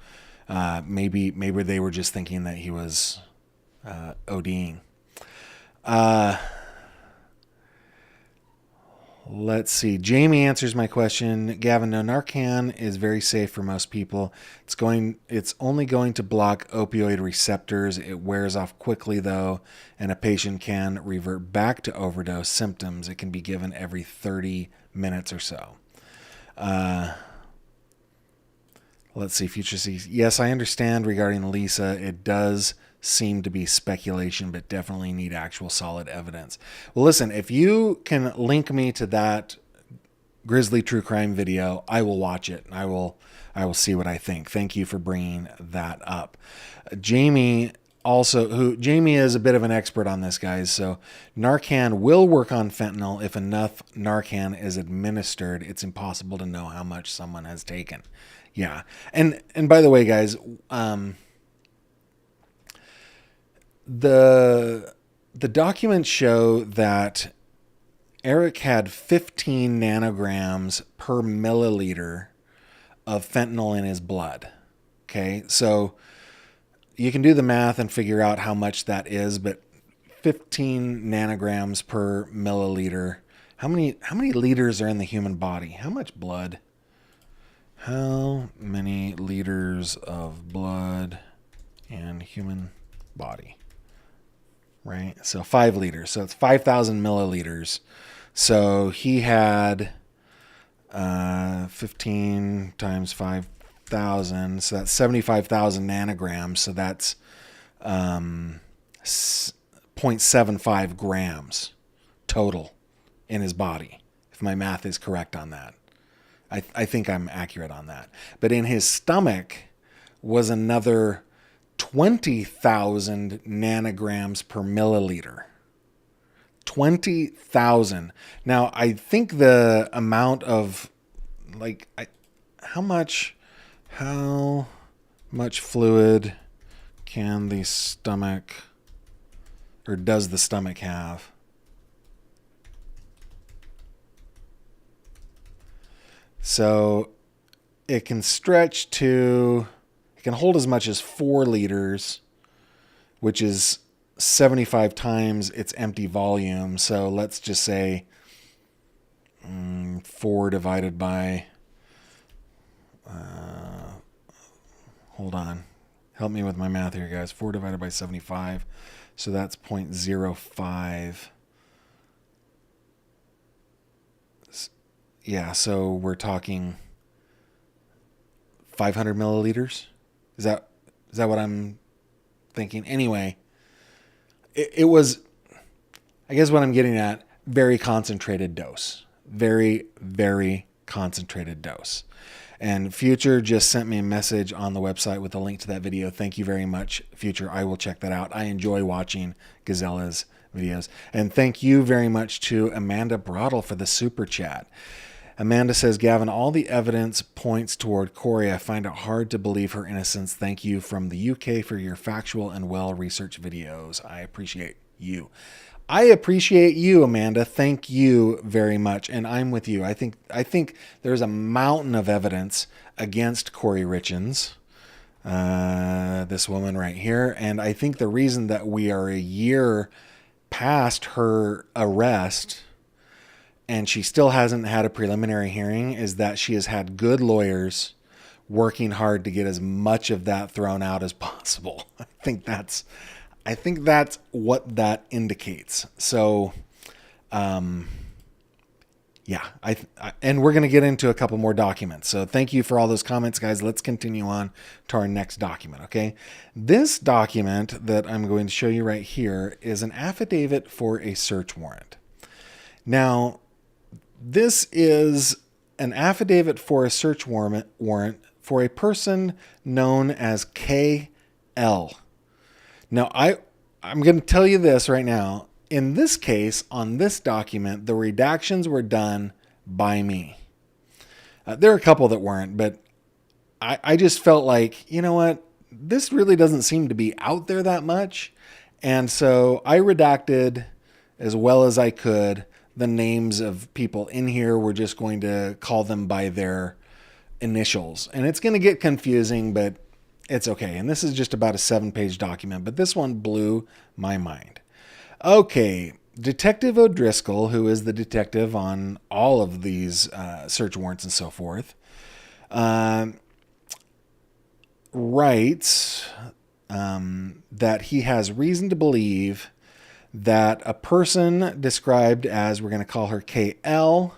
maybe they were just thinking that he was ODing. Let's see. Jamie answers my question. Gavin, no, Narcan is very safe for most people. It's only going to block opioid receptors. It wears off quickly though, and a patient can revert back to overdose symptoms. It can be given every 30 minutes or so. Let's see. Future sees. Yes, I understand regarding Lisa. It does seem to be speculation, but definitely need actual solid evidence. Well, listen, if you can link me to that Grizzly True Crime video, I will watch it. I will see what I think. Thank you for bringing that up. Jamie Jamie is a bit of an expert on this, guys. So Narcan will work on fentanyl if enough Narcan is administered. It's impossible to know how much someone has taken. Yeah. And by the way, guys, the documents show that Eric had 15 nanograms per milliliter of fentanyl in his blood. Okay, so you can do the math and figure out how much that is, but 15 nanograms per milliliter. How many liters are in the human body? How much blood? How many liters of blood in human body? Right? So 5 liters. So it's 5,000 milliliters. So he had 15 times 5,000. So that's 75,000 nanograms. So that's 0.75 grams total in his body, if my math is correct on that. I think I'm accurate on that. But in his stomach was another 20,000 nanograms per milliliter. 20,000. Now, I think the amount of, how much fluid can the stomach, or does the stomach have? So it can stretch to, it can hold as much as 4 liters, which is 75 times its empty volume. So let's just say 4 divided by, hold on. Help me with my math here, guys. 4 divided by 75. So that's 0.05. Yeah, so we're talking 500 milliliters. Is that what I'm thinking? Anyway, it was, I guess what I'm getting at, very concentrated dose. Very, very concentrated dose. And Future just sent me a message on the website with a link to that video. Thank you very much, Future. I will check that out. I enjoy watching Gazella's videos. And thank you very much to Amanda Brattle for the super chat. Amanda says, Gavin, all the evidence points toward Corey. I find it hard to believe her innocence. Thank you from the UK for your factual and well-researched videos. I appreciate you. I appreciate you, Amanda. Thank you very much. And I'm with you. I think there's a mountain of evidence against Corey Richins, this woman right here. And I think the reason that we are a year past her arrest and she still hasn't had a preliminary hearing is that she has had good lawyers working hard to get as much of that thrown out as possible. I think that's what that indicates. So, yeah, and we're going to get into a couple more documents. So thank you for all those comments, guys. Let's continue on to our next document. Okay. This document that I'm going to show you right here is an affidavit for a search warrant. Now, this is an affidavit for a search warrant for a person known as KL. Now, I'm going to tell you this right now. In this case, on this document, the redactions were done by me. There are a couple that weren't, but I just felt like, you know what? This really doesn't seem to be out there that much. And so I redacted as well as I could the names of people in here. We're just going to call them by their initials. And it's going to get confusing, but it's okay. And this is just about a 7-page document, but this one blew my mind. Okay, Detective O'Driscoll, who is the detective on all of these search warrants and so forth, writes that he has reason to believe that a person described as, we're going to call her KL,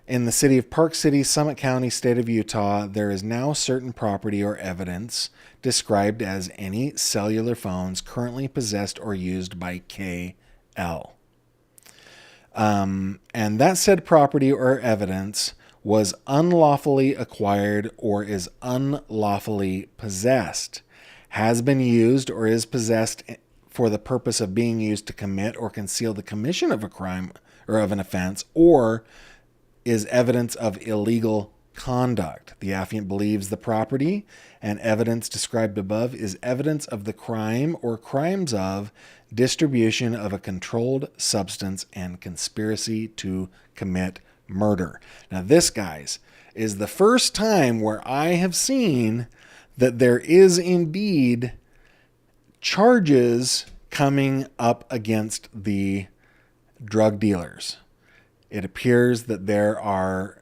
in the city of Park City, Summit County, state of Utah, there is now certain property or evidence described as any cellular phones currently possessed or used by KL. And that said property or evidence was unlawfully acquired or is unlawfully possessed, has been used or is possessed for the purpose of being used to commit or conceal the commission of a crime or of an offense, or is evidence of illegal conduct. The affiant believes the property and evidence described above is evidence of the crime or crimes of distribution of a controlled substance and conspiracy to commit murder. Now, this, guys, is the first time where I have seen that there is indeed charges coming up against the drug dealers. It appears that there are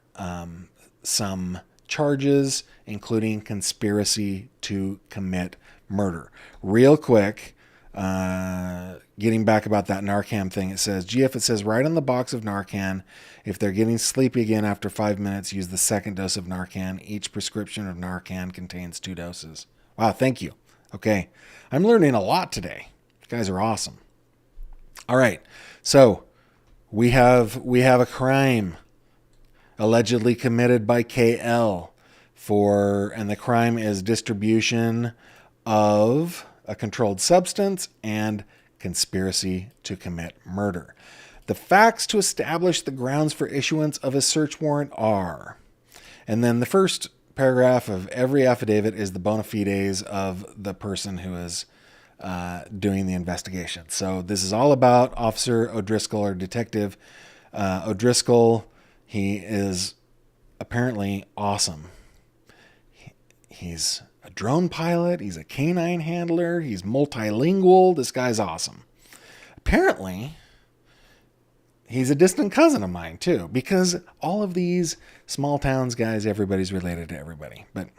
some charges, including conspiracy to commit murder. Real quick, getting back about that Narcan thing, it says, GF, it says right on the box of Narcan, if they're getting sleepy again after 5 minutes, use the second dose of Narcan. Each prescription of Narcan contains 2 doses. Wow, thank you. Okay, I'm learning a lot today. You guys are awesome. All right, so we have a crime allegedly committed by KL and the crime is distribution of a controlled substance and conspiracy to commit murder. The facts to establish the grounds for issuance of a search warrant are, and then the first paragraph of every affidavit is the bona fides of the person who is doing the investigation. So this is all about Officer O'Driscoll, or Detective O'Driscoll. He is apparently awesome. He's a drone pilot. He's a canine handler. He's multilingual. This guy's awesome. Apparently, he's a distant cousin of mine too, because all of these small towns, guys, everybody's related to everybody. But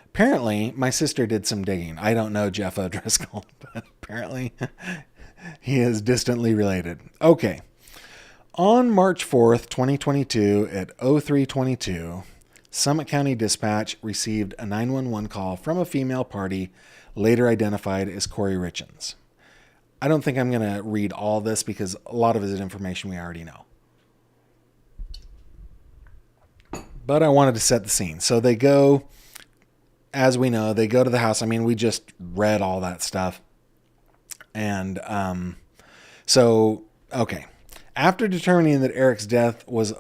apparently, my sister did some digging. I don't know Jeff O'Driscoll, but apparently he is distantly related. Okay. On March 4th, 2022 at 03:22, Summit County Dispatch received a 911 call from a female party, later identified as Corey Richens. I don't think I'm going to read all this because a lot of it is information we already know. But I wanted to set the scene. So they go, as we know, they go to the house. I mean, we just read all that stuff. And okay. After determining that Eric's death was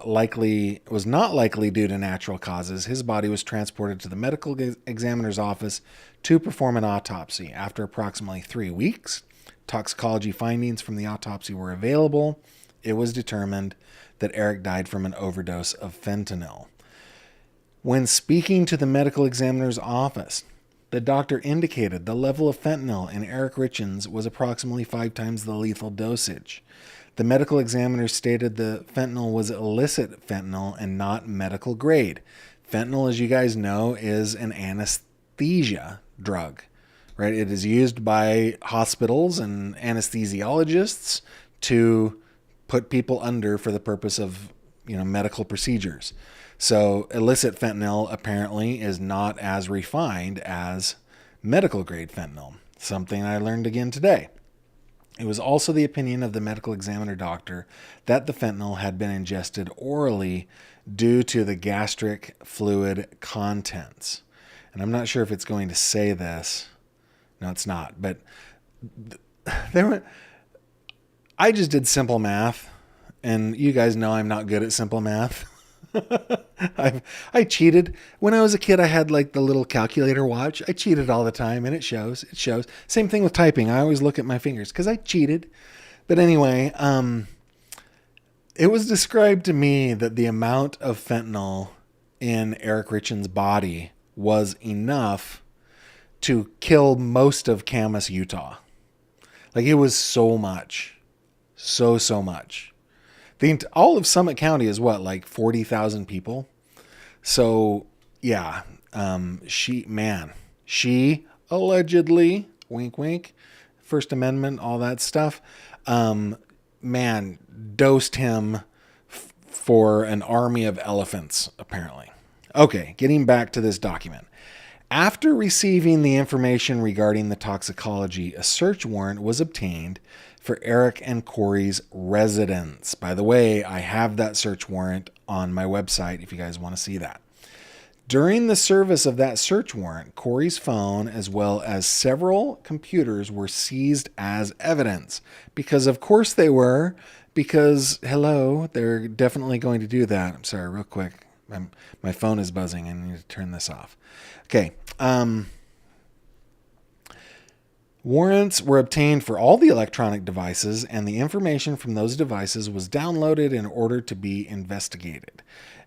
not likely due to natural causes, his body was transported to the medical examiner's office to perform an autopsy. After approximately 3 weeks, toxicology findings from the autopsy were available. It was determined that Eric died from an overdose of fentanyl. When speaking to the medical examiner's office, the doctor indicated the level of fentanyl in Eric Richens was approximately 5 times the lethal dosage. The medical examiner stated the fentanyl was illicit fentanyl and not medical grade. Fentanyl, as you guys know, is an anesthesia drug, right? It is used by hospitals and anesthesiologists to put people under for the purpose of, medical procedures. So illicit fentanyl apparently is not as refined as medical grade fentanyl, something I learned again today. It was also the opinion of the medical examiner doctor that the fentanyl had been ingested orally due to the gastric fluid contents. And I'm not sure if it's going to say this. No, it's not. But there were, I just did simple math, and you guys know I'm not good at simple math. I cheated. When I was a kid, I had like the little calculator watch. I cheated all the time, and it shows. It shows. Same thing with typing. I always look at my fingers because I cheated. But anyway, it was described to me that the amount of fentanyl in Eric Richins' body was enough to kill most of Camas, Utah. Like, it was so much. So much. All of Summit County is what, like 40,000 people? So, yeah, she allegedly, wink, wink, First Amendment, all that stuff, dosed him for an army of elephants, apparently. Okay, getting back to this document. After receiving the information regarding the toxicology, a search warrant was obtained for Eric and Corey's residence. By the way, I have that search warrant on my website if you guys want to see that. During the service of that search warrant, Corey's phone as well as several computers were seized as evidence. Because of course they were, because hello, they're definitely going to do that. I'm sorry, real quick. My phone is buzzing. I need to turn this off. Okay. Warrants were obtained for all the electronic devices, and the information from those devices was downloaded in order to be investigated.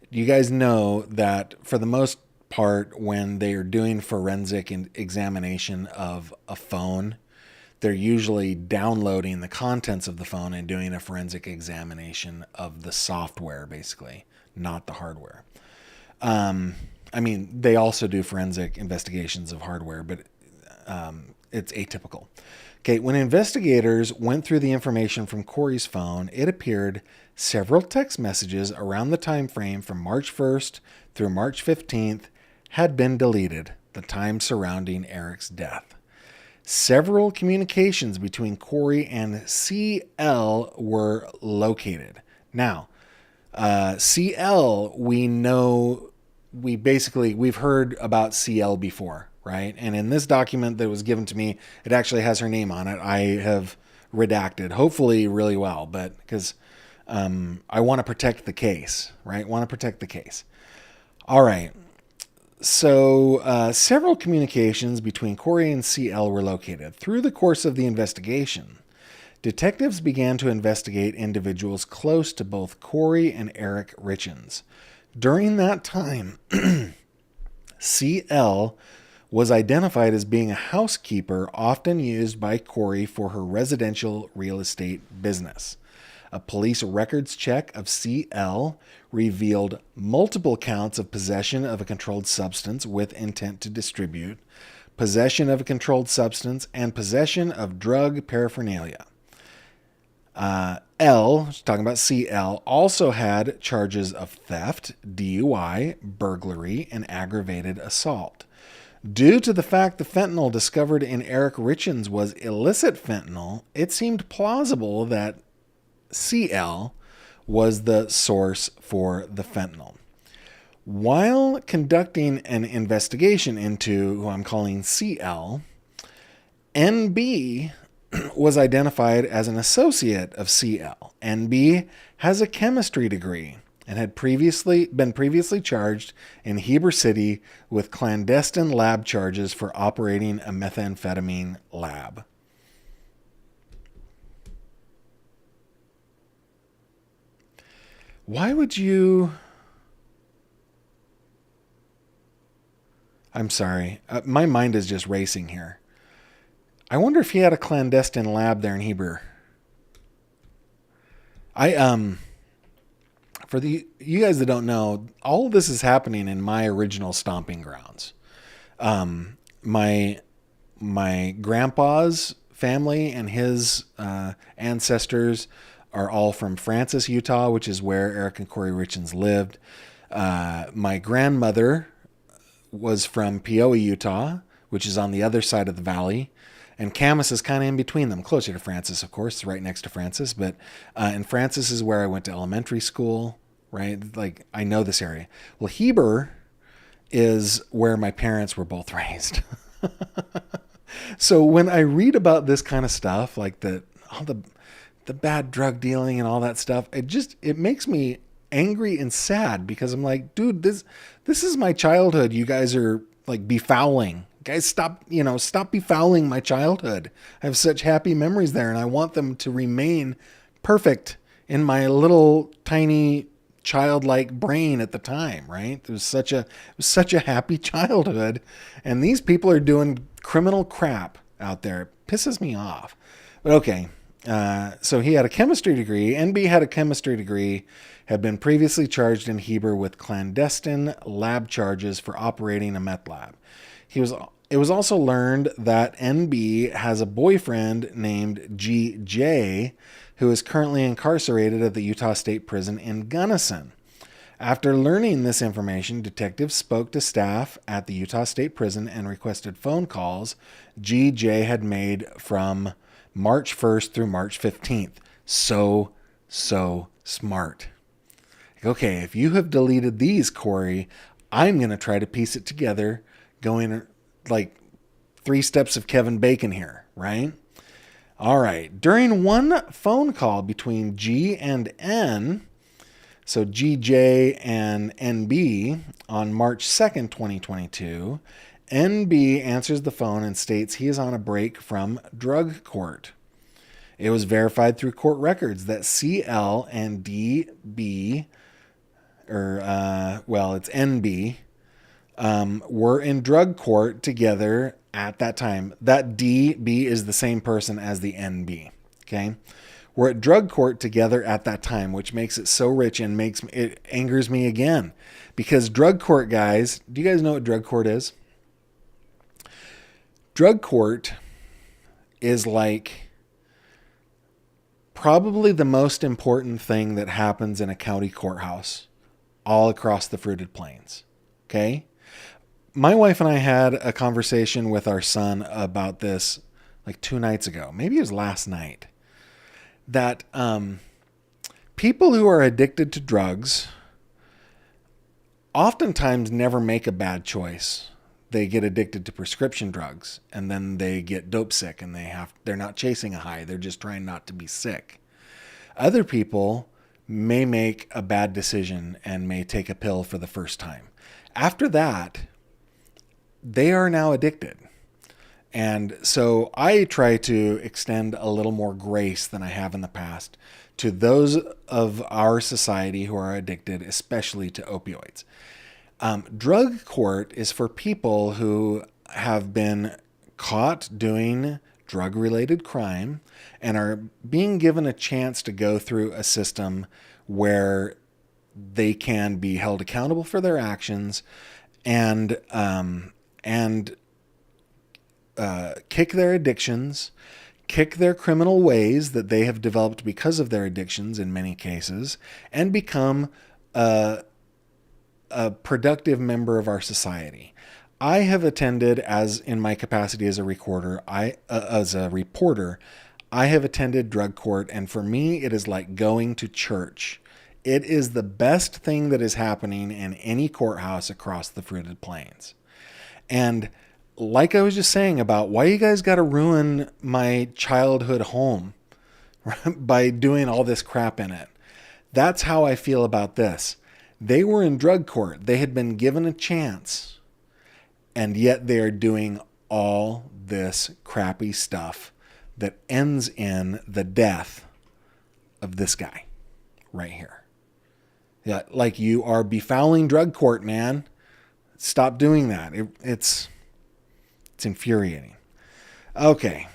You guys know that for the most part, when they are doing forensic examination of a phone, they're usually downloading the contents of the phone and doing a forensic examination of the software, basically, not the hardware. I mean, they also do forensic investigations of hardware, but it's atypical. Okay, when investigators went through the information from Corey's phone, it appeared several text messages around the time frame from March 1st through March 15th had been deleted, the time surrounding Eric's death. Several communications between Corey and CL were located. Now, CL, we've heard about CL before, right? And in this document that was given to me, it actually has her name on it. I have redacted, hopefully really well, but because I want to protect the case, right? Want to protect the case. All right. So several communications between Corey and CL were located. Through the course of the investigation, detectives began to investigate individuals close to both Corey and Eric Richins. During that time, CL was identified as being a housekeeper often used by Corey for her residential real estate business. A police records check of CL revealed multiple counts of possession of a controlled substance with intent to distribute, possession of a controlled substance, and possession of drug paraphernalia. Talking about CL, also had charges of theft, DUI, burglary, and aggravated assault. Due to the fact the fentanyl discovered in Eric Richins was illicit fentanyl, it seemed plausible that CL was the source for the fentanyl. While conducting an investigation into who I'm calling CL, NB was identified as an associate of CL. NB has a chemistry degree and had been previously charged in Heber City with clandestine lab charges for operating a methamphetamine lab. Why would you... I'm sorry. My mind is just racing here. I wonder if he had a clandestine lab there in Heber. For you guys that don't know, all of this is happening in my original stomping grounds. My grandpa's family and his ancestors are all from Francis, Utah, which is where Eric and Corey Richins lived. My grandmother was from Peoria, Utah, which is on the other side of the valley. And Camas is kind of in between them, closer to Francis, of course, right next to Francis. But and Francis is where I went to elementary school, right? Like, I know this area. Well, Heber is where my parents were both raised. So when I read about this kind of stuff, like all the bad drug dealing and all that stuff, it makes me angry and sad, because I'm like, dude, this is my childhood. You guys are like befouling. Guys, stop befouling my childhood. I have such happy memories there, and I want them to remain perfect in my little tiny childlike brain at the time, right? It was such a happy childhood, and these people are doing criminal crap out there. It pisses me off. But okay, so he had a chemistry degree. NB had a chemistry degree, had been previously charged in Heber with clandestine lab charges for operating a meth lab. It was also learned that NB has a boyfriend named GJ, who is currently incarcerated at the Utah State Prison in Gunnison. After learning this information, detectives spoke to staff at the Utah State Prison and requested phone calls GJ had made from March 1st through March 15th. So smart. Okay, if you have deleted these, Corey, I'm going to try to piece it together, going like 3 steps of Kevin Bacon here, right? All right. During one phone call between G and N, so GJ and NB, on March 2nd, 2022, NB answers the phone and states he is on a break from drug court. It was verified through court records that CL and DB, it's NB, were in drug court together at that time. That DB is the same person as the NB. Okay. We're at drug court together at that time, which makes it so rich and it angers me again, because drug court, guys, do you guys know what drug court is? Drug court is like probably the most important thing that happens in a county courthouse all across the Fruited Plains. Okay. My wife and I had a conversation with our son about this like 2 nights ago. Maybe it was last night. That people who are addicted to drugs oftentimes never make a bad choice. They get addicted to prescription drugs, and then they get dope sick, and they're not chasing a high. They're just trying not to be sick. Other people may make a bad decision and may take a pill for the first time. After that, they are now addicted. And so I try to extend a little more grace than I have in the past to those of our society who are addicted, especially to opioids. Drug court is for people who have been caught doing drug-related crime and are being given a chance to go through a system where they can be held accountable for their actions and kick their addictions, kick their criminal ways that they have developed because of their addictions in many cases, and become a productive member of our society. I have attended, as in my capacity as a reporter, I have attended drug court, and for me, it is like going to church. It is the best thing that is happening in any courthouse across the Fruited Plains. And like I was just saying about why you guys got to ruin my childhood home by doing all this crap in it. That's how I feel about this. They were in drug court. They had been given a chance, and yet they are doing all this crappy stuff that ends in the death of this guy right here. Yeah, like, you are befouling drug court, man. Stop doing that. It's infuriating. Okay.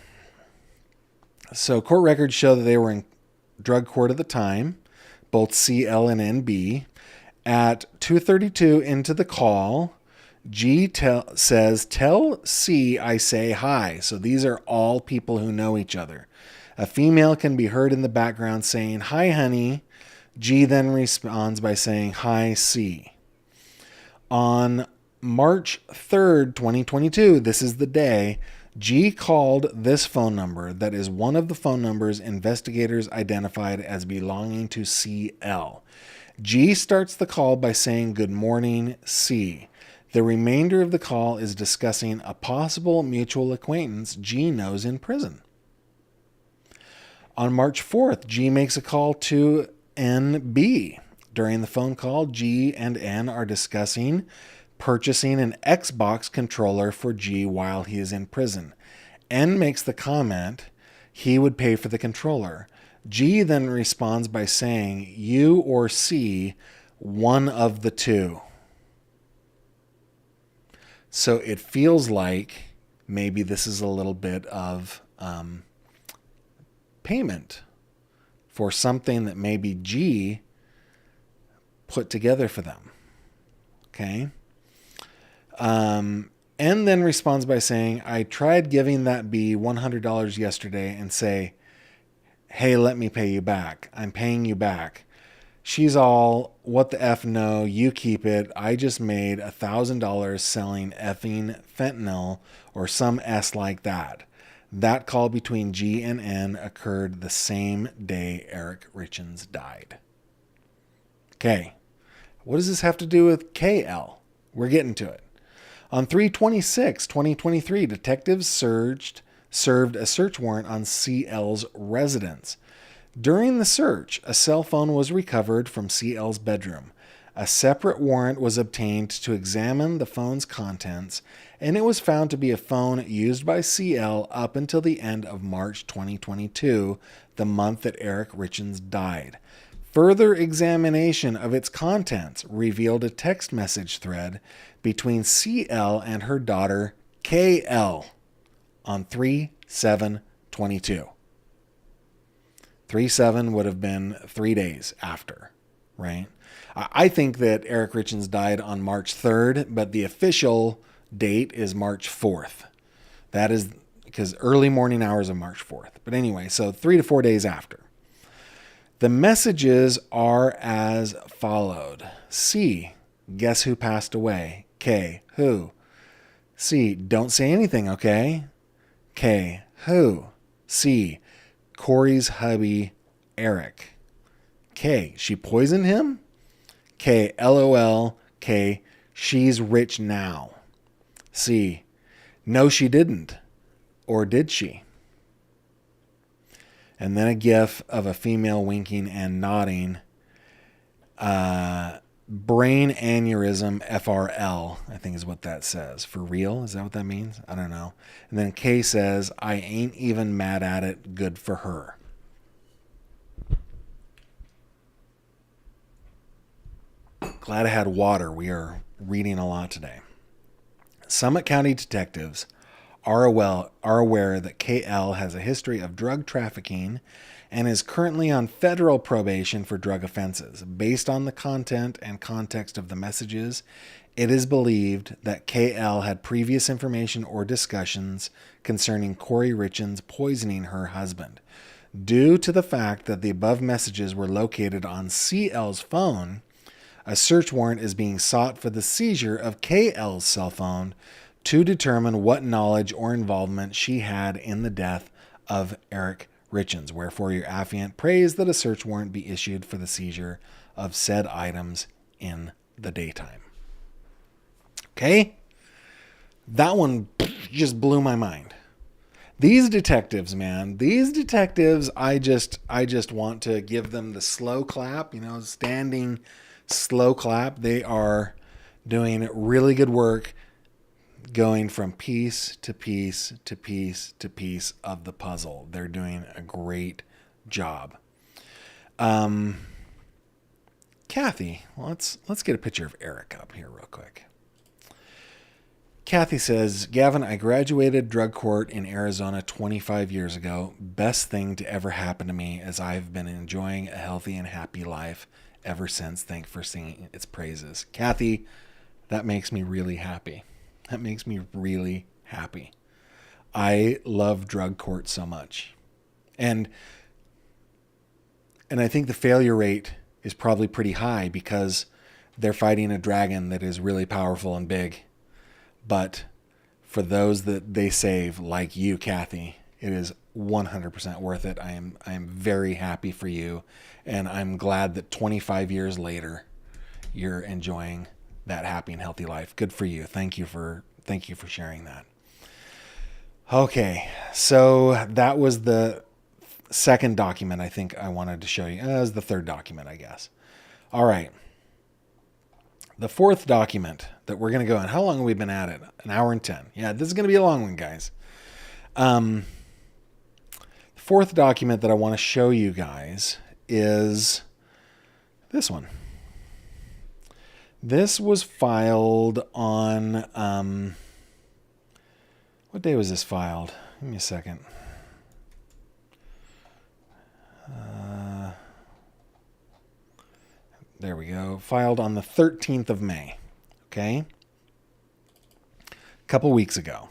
So court records show that they were in drug court at the time, both CL and NB. At 2:32 into the call, G says, "Tell C I say hi." So these are all people who know each other. A female can be heard in the background saying, "Hi, honey." G then responds by saying, "Hi, C." On March 3rd, 2022, this is the day, G called this phone number that is one of the phone numbers investigators identified as belonging to CL. G starts the call by saying, "Good morning, C." The remainder of the call is discussing a possible mutual acquaintance G knows in prison. On March 4th, G makes a call to NB. During the phone call, G and N are discussing purchasing an Xbox controller for G while he is in prison. N makes the comment he would pay for the controller. G then responds by saying, "You or C, one of the two." So it feels like maybe this is a little bit of payment for something that maybe G put together for them. Okay. N then responds by saying, "I tried giving that B $100 yesterday and say, hey, let me pay you back. I'm paying you back." She's all, "What the F, no, you keep it. I just made $1,000 selling effing fentanyl," or some S like that. That call between G and N occurred the same day Eric Richins died. Okay. What does this have to do with KL? We're getting to it. On 3/26/2023, detectives served a search warrant on CL's residence. During the search, a cell phone was recovered from CL's bedroom. A separate warrant was obtained to examine the phone's contents, and it was found to be a phone used by CL up until the end of March 2022, the month that Eric Richins died. Further examination of its contents revealed a text message thread between CL and her daughter KL on 3/7/22. 3/7 would have been 3 days after, right? I think that Eric Richins died on March 3rd, but the official date is March 4th. That is because early morning hours of March 4th. But anyway, so 3 to 4 days after. The messages are as followed. C, guess who passed away? K, who? C, don't say anything, okay? K, who? C, Corey's hubby, Eric. K, she poisoned him? K, LOL. K, she's rich now. C, no, she didn't. Or did she? And then a gif of a female winking and nodding. Brain aneurysm FRL, I think is what that says. For real? Is that what that means? I don't know. And then K says, I ain't even mad at it. Good for her. Glad I had water. We are reading a lot today. Summit County detectives are aware that KL has a history of drug trafficking and is currently on federal probation for drug offenses. Based on the content and context of the messages, it is believed that KL had previous information or discussions concerning Corey Richins poisoning her husband. Due to the fact that the above messages were located on CL's phone, a search warrant is being sought for the seizure of KL's cell phone to determine what knowledge or involvement she had in the death of Eric Richins. Wherefore, your affiant prays that a search warrant be issued for the seizure of said items in the daytime. Okay? That one just blew my mind. These detectives, man, I just want to give them the slow clap, standing slow clap. They are doing really good work going from piece to piece to piece to piece of the puzzle. They're doing a great job. Kathy, let's get a picture of Eric up here real quick. Kathy says, Gavin, I graduated drug court in Arizona 25 years ago. Best thing to ever happen to me, as I've been enjoying a healthy and happy life ever since. Thanks for singing its praises. Kathy, that makes me really happy. That makes me really happy. I love drug court so much. And I think the failure rate is probably pretty high because they're fighting a dragon that is really powerful and big. But for those that they save, like you, Kathy. It is 100% worth it. I am very happy for you, and I'm glad that 25 years later, you're enjoying that happy and healthy life. Good for you. Thank you for sharing that. Okay, so that was the second document I think I wanted to show you. That was the third document, I guess. All right. The fourth document that we're going to go on. How long have we been at it? An hour and 10. Yeah, this is going to be a long one, guys. The fourth document that I want to show you guys is this one. This was filed on, what day was this filed? Give me a second. There we go. Filed on the 13th of May. Okay. A couple weeks ago.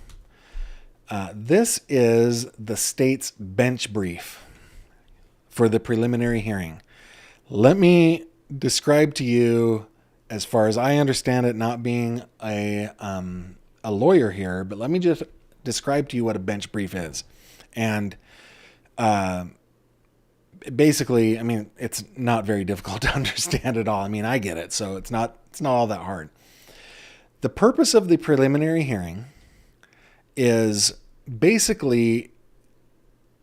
This is the state's bench brief for the preliminary hearing. Let me describe to you, as far as I understand it, not being a lawyer here, but let me just describe to you what a bench brief is. And basically, I mean, it's not very difficult to understand at all. I mean, I get it, so it's not all that hard. The purpose of the preliminary hearing is basically,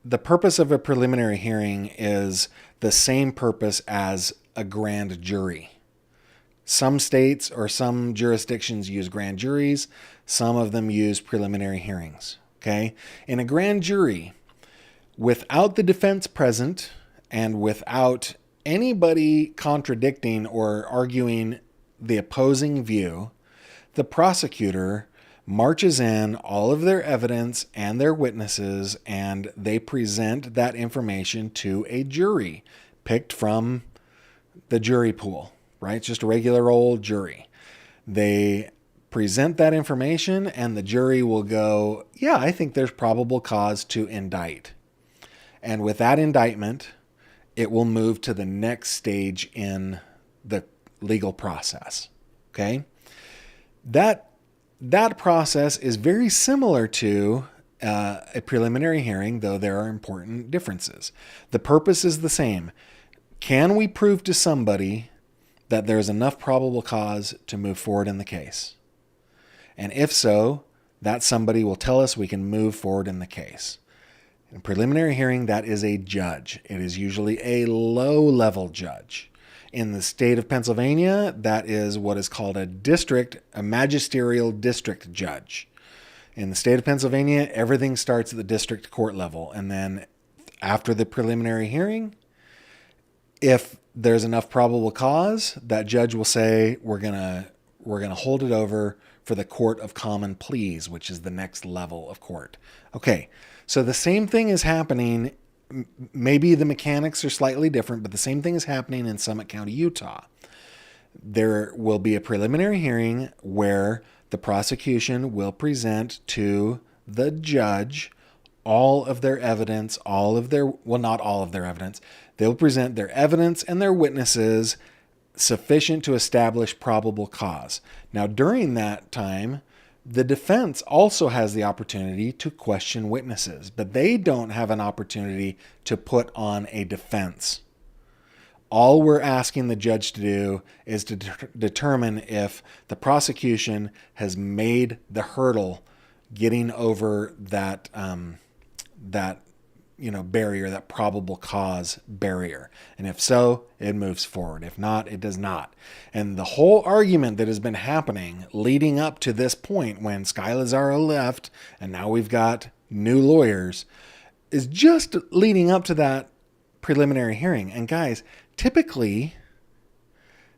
the purpose of a preliminary hearing is the same purpose as a grand jury. Some states or some jurisdictions use grand juries. Some of them use preliminary hearings. Okay? In a grand jury, without the defense present and without anybody contradicting or arguing the opposing view, the prosecutor marches in all of their evidence and their witnesses, and they present that information to a jury picked from the jury pool, right? It's just a regular old jury. They present that information, and the jury will go, yeah, I think there's probable cause to indict. And with that indictment, it will move to the next stage in the legal process. Okay? That process is very similar to a preliminary hearing, though there are important differences. The purpose is the same. Can we prove to somebody that there's enough probable cause to move forward in the case? And if so, that somebody will tell us we can move forward in the case. In a preliminary hearing, that is a judge. It is usually a low-level judge. In the state of Pennsylvania, that is what is called a magisterial district judge. In the state of Pennsylvania, everything starts at the district court level. And then after the preliminary hearing, if there's enough probable cause, that judge will say, we're gonna hold it over for the Court of Common Pleas, which is the next level of court. Okay, so the same thing is happening. Maybe the mechanics are slightly different, but the same thing is happening in Summit County, Utah. There will be a preliminary hearing where the prosecution will present to the judge all of their evidence, not all of their evidence. They'll present their evidence and their witnesses sufficient to establish probable cause. Now, during that time, the defense also has the opportunity to question witnesses, but they don't have an opportunity to put on a defense. All we're asking the judge to do is to determine if the prosecution has made the hurdle getting over that barrier, that probable cause barrier. And if so, it moves forward. If not, it does not. And the whole argument that has been happening leading up to this point when Sky Lazzaro left, and now we've got new lawyers, is just leading up to that preliminary hearing. And guys, typically,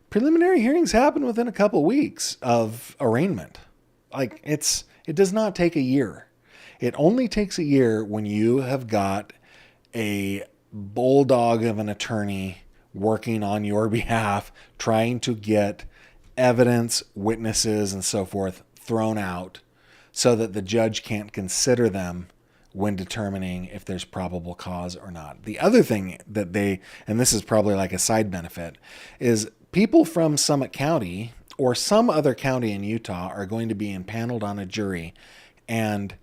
preliminary hearings happen within a couple weeks of arraignment. Like, it does not take a year. It only takes a year when you have got a bulldog of an attorney working on your behalf, trying to get evidence, witnesses, and so forth thrown out so that the judge can't consider them when determining if there's probable cause or not. The other thing that and this is probably like a side benefit, is people from Summit County or some other county in Utah are going to be impaneled on a jury, And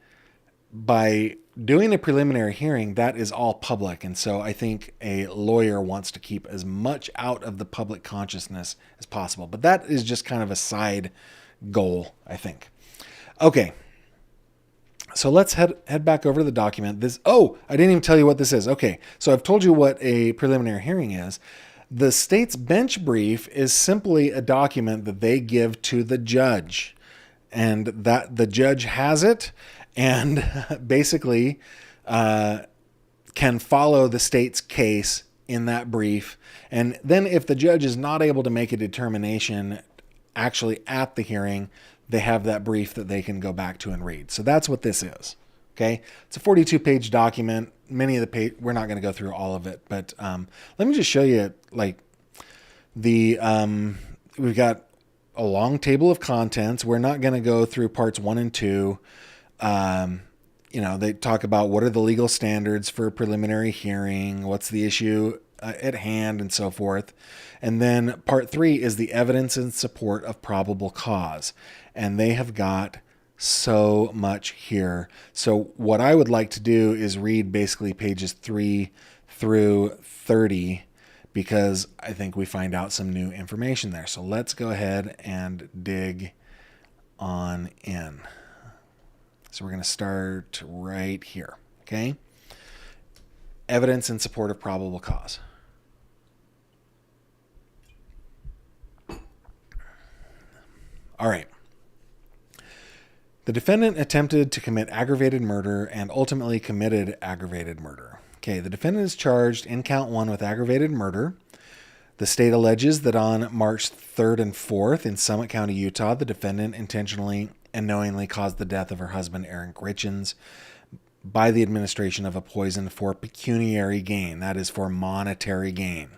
by doing a preliminary hearing, that is all public. And so I think a lawyer wants to keep as much out of the public consciousness as possible. But that is just kind of a side goal, I think. Okay. So let's head back over to the document. I didn't even tell you what this is. Okay. So I've told you what a preliminary hearing is. The state's bench brief is simply a document that they give to the judge, and that the judge has it and basically can follow the state's case in that brief. And then if the judge is not able to make a determination actually at the hearing, they have that brief that they can go back to and read. So that's what this is. Okay. It's a 42-page document. Many of the page, we're not going to go through all of it, but let me just show you like we've got a long table of contents. We're not going to go through parts 1 and 2. They talk about what are the legal standards for a preliminary hearing, what's the issue at hand, and so forth. And then part 3 is the evidence in support of probable cause. And they have got so much here. So what I would like to do is read basically pages 3 through 30, because I think we find out some new information there. So let's go ahead and dig on in. So we're going to start right here. Okay. Evidence in support of probable cause. All right. The defendant attempted to commit aggravated murder and ultimately committed aggravated murder. Okay, the defendant is charged in count 1 with aggravated murder. The state alleges that on March 3rd and 4th in Summit County, Utah, the defendant intentionally and knowingly caused the death of her husband, Eric Richens, by the administration of a poison for pecuniary gain. That is for monetary gain.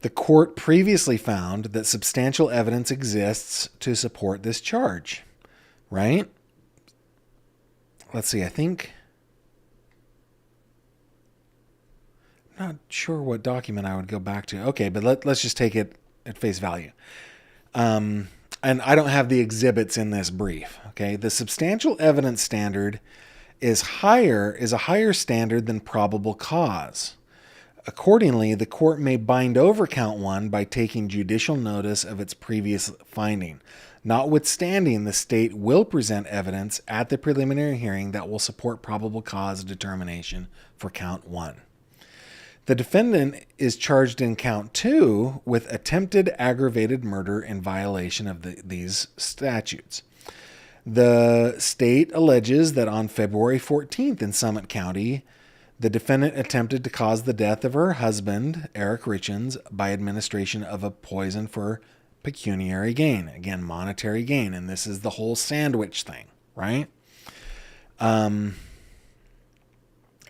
The court previously found that substantial evidence exists to support this charge, right? Let's see, I'm not sure what document I would go back to. Okay, but let's just take it at face value. And I don't have the exhibits in this brief, okay? The substantial evidence standard is a higher standard than probable cause. Accordingly, the court may bind over count 1 by taking judicial notice of its previous finding. Notwithstanding, the state will present evidence at the preliminary hearing that will support probable cause determination for count 1. The defendant is charged in count 2 with attempted aggravated murder in violation of these statutes. The state alleges that on February 14th in Summit County, the defendant attempted to cause the death of her husband, Eric Richens, by administration of a poison for pecuniary gain. Again, monetary gain. And this is the whole sandwich thing, right?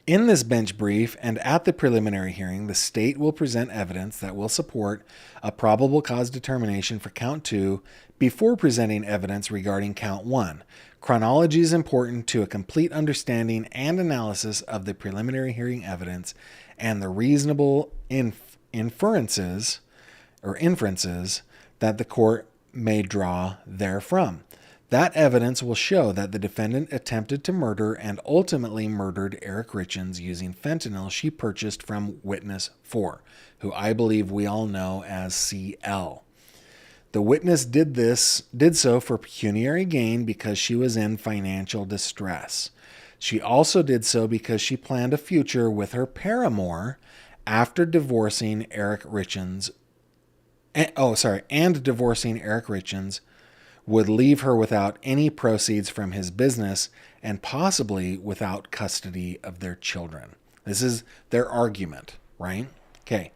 In this bench brief and at the preliminary hearing, the state will present evidence that will support a probable cause determination for count 2 before presenting evidence regarding count 1. Chronology is important to a complete understanding and analysis of the preliminary hearing evidence and the reasonable inferences that the court may draw therefrom. That evidence will show that the defendant attempted to murder and ultimately murdered Eric Richens using fentanyl she purchased from witness 4, who I believe we all know as CL. The witness did so for pecuniary gain because she was in financial distress. She also did so because she planned a future with her paramour after divorcing Eric Richens. And divorcing Eric Richens would leave her without any proceeds from his business and possibly without custody of their children. This is their argument, right? Okay.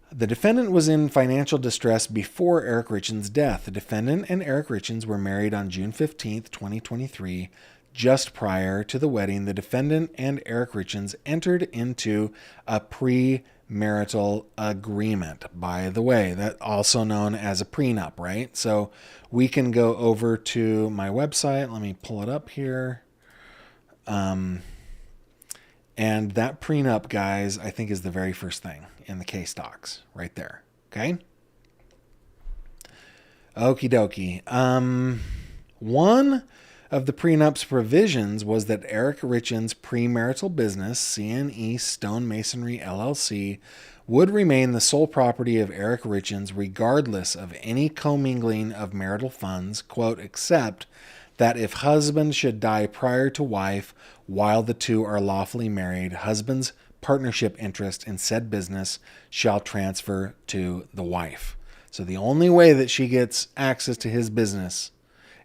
The defendant was in financial distress before Eric Richens' death. The defendant and Eric Richens were married on June 15th, 2023. Just prior to the wedding, the defendant and Eric Richens entered into a premarital agreement. By the way, that also known as a prenup, right? So we can go over to my website. Let me pull it up here. And that prenup, guys, I think is the very first thing in the case docs right there. Okay. Okie dokie. One of the prenup's provisions was that Eric Richins' premarital business, CNE Stonemasonry LLC, would remain the sole property of Eric Richins regardless of any commingling of marital funds, quote, except that if husband should die prior to wife while the two are lawfully married, husband's partnership interest in said business shall transfer to the wife. So the only way that she gets access to his business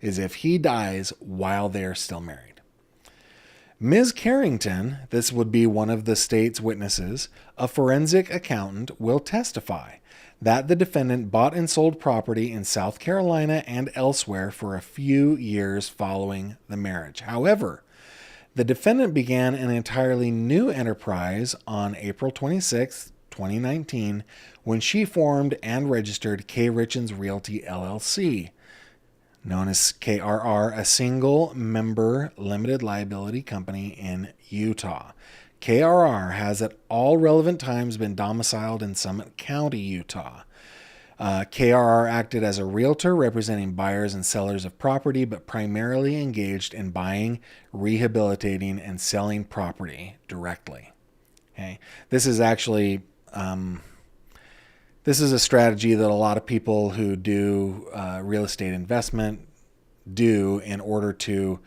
is if he dies while they're still married. Ms. Carrington, this would be one of the state's witnesses, a forensic accountant, will testify that the defendant bought and sold property in South Carolina and elsewhere for a few years following the marriage. However, the defendant began an entirely new enterprise on April 26, 2019, when she formed and registered K. Richins Realty LLC, known as KRR, a single member limited liability company in Utah. KRR has at all relevant times been domiciled in Summit County, Utah. KRR acted as a realtor representing buyers and sellers of property, but primarily engaged in buying, rehabilitating, and selling property directly. Okay, this is actually this is a strategy that a lot of people who do real estate investment do in order to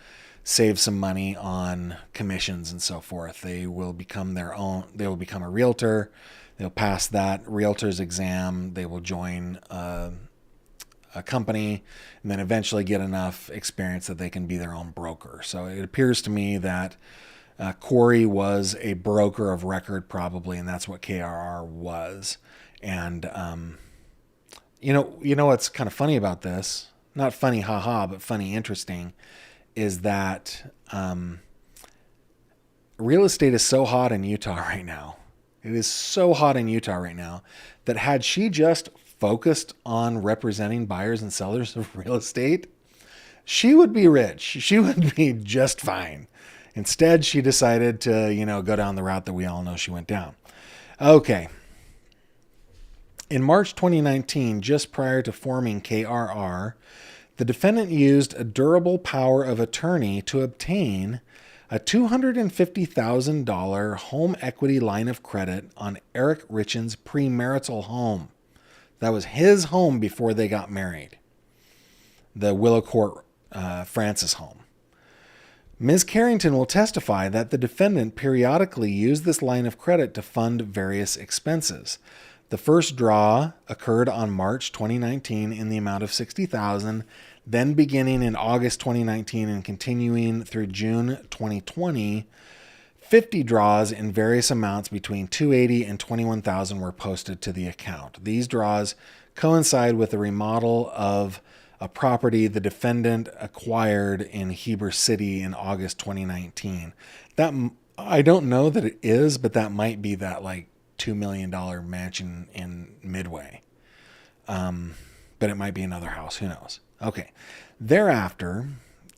save some money on commissions and so forth. They will become they will become a realtor. They'll pass that realtor's exam. They will join a company and then eventually get enough experience that they can be their own broker. So it appears to me that Corey was a broker of record probably, and that's what KRR was. And, you know what's kind of funny about this? Not funny, haha, but funny, interesting, is that real estate is so hot in Utah right now. It is so hot in Utah right now that had she just focused on representing buyers and sellers of real estate, she would be rich. She would be just fine. Instead, she decided to, go down the route that we all know she went down. Okay. In March 2019, just prior to forming KRR, the defendant used a durable power of attorney to obtain a $250,000 home equity line of credit on Eric Richins' premarital home. That was his home before they got married. The Willow Court Francis home. Ms. Carrington will testify that the defendant periodically used this line of credit to fund various expenses. The first draw occurred on March 2019 in the amount of $60,000, then beginning in August 2019 and continuing through June 2020, 50 draws in various amounts between $280,000 and $21,000 were posted to the account. These draws coincide with the remodel of a property the defendant acquired in Heber City in August 2019. That, I don't know that it is, but that might be that like $2 million mansion in Midway. But it might be another house. Who knows? Okay. Thereafter,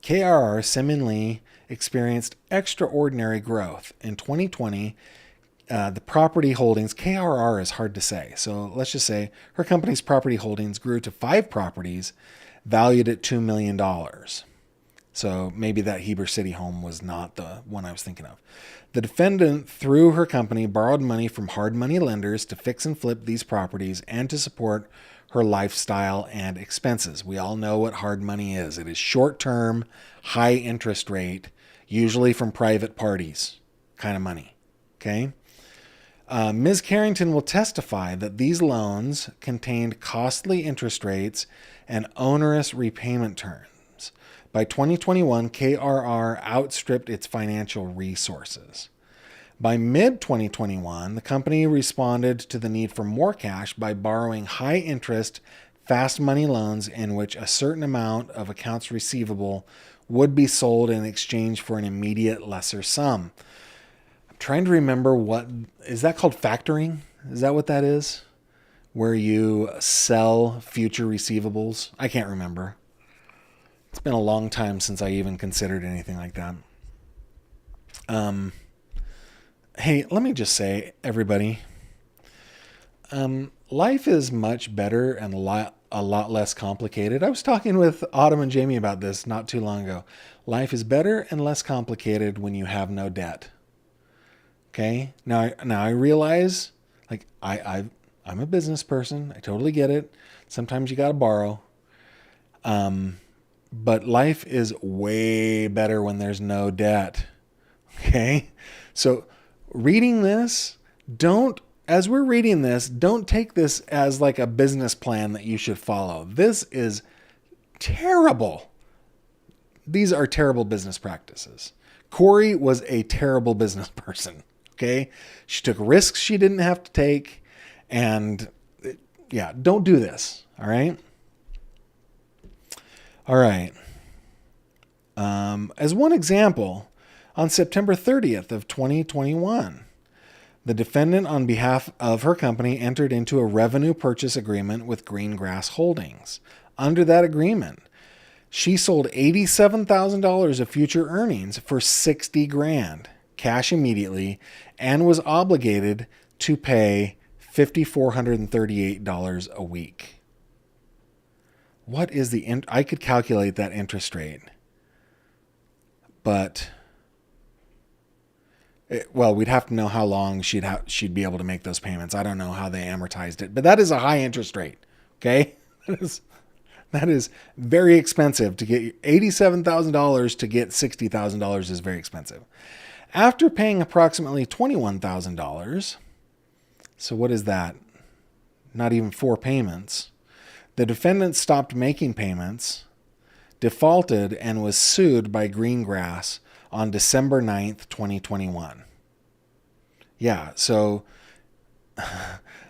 KRR seemingly experienced extraordinary growth. In 2020, the property holdings, KRR is hard to say. So let's just say her company's property holdings grew to 5 properties valued at $2 million. So maybe that Heber City home was not the one I was thinking of. The defendant, through her company, borrowed money from hard money lenders to fix and flip these properties and to support her lifestyle and expenses. We all know what hard money is. It is short-term, high interest rate, usually from private parties kind of money. Okay? Ms. Carrington will testify that these loans contained costly interest rates and onerous repayment terms. By 2021, KRR outstripped its financial resources. By mid-2021, the company responded to the need for more cash by borrowing high-interest, fast money loans in which a certain amount of accounts receivable would be sold in exchange for an immediate lesser sum. I'm trying to remember is that called factoring? Is that what that is? Where you sell future receivables? I can't remember. It's been a long time since I even considered anything like that. Hey, let me just say, everybody, life is much better and a lot a lot less complicated. I was talking with Autumn and Jamie about this not too long ago. Life is better and less complicated when you have no debt. Okay. Now I realize, like, I'm a business person. I totally get it. Sometimes you got to borrow. But life is way better when there's no debt. Okay. So reading this, as we're reading this, don't take this as like a business plan that you should follow. This is terrible. These are terrible business practices. Corey was a terrible business person. Okay. She took risks she didn't have to take. And yeah, don't do this. All right. All right. As one example, on September 30th of 2021, the defendant on behalf of her company entered into a revenue purchase agreement with Greengrass Holdings. Under that agreement, she sold $87,000 of future earnings for $60,000 cash immediately and was obligated to pay $5,438 a week. What is I could calculate that interest rate, but we'd have to know how long she'd be able to make those payments. I don't know how they amortized it, but that is a high interest rate. Okay. That is very expensive to get $87,000 to get $60,000 is very expensive. After paying approximately $21,000, so what is that? Not even 4 payments. The defendant stopped making payments, defaulted, and was sued by Greengrass on December 9th, 2021. Yeah, so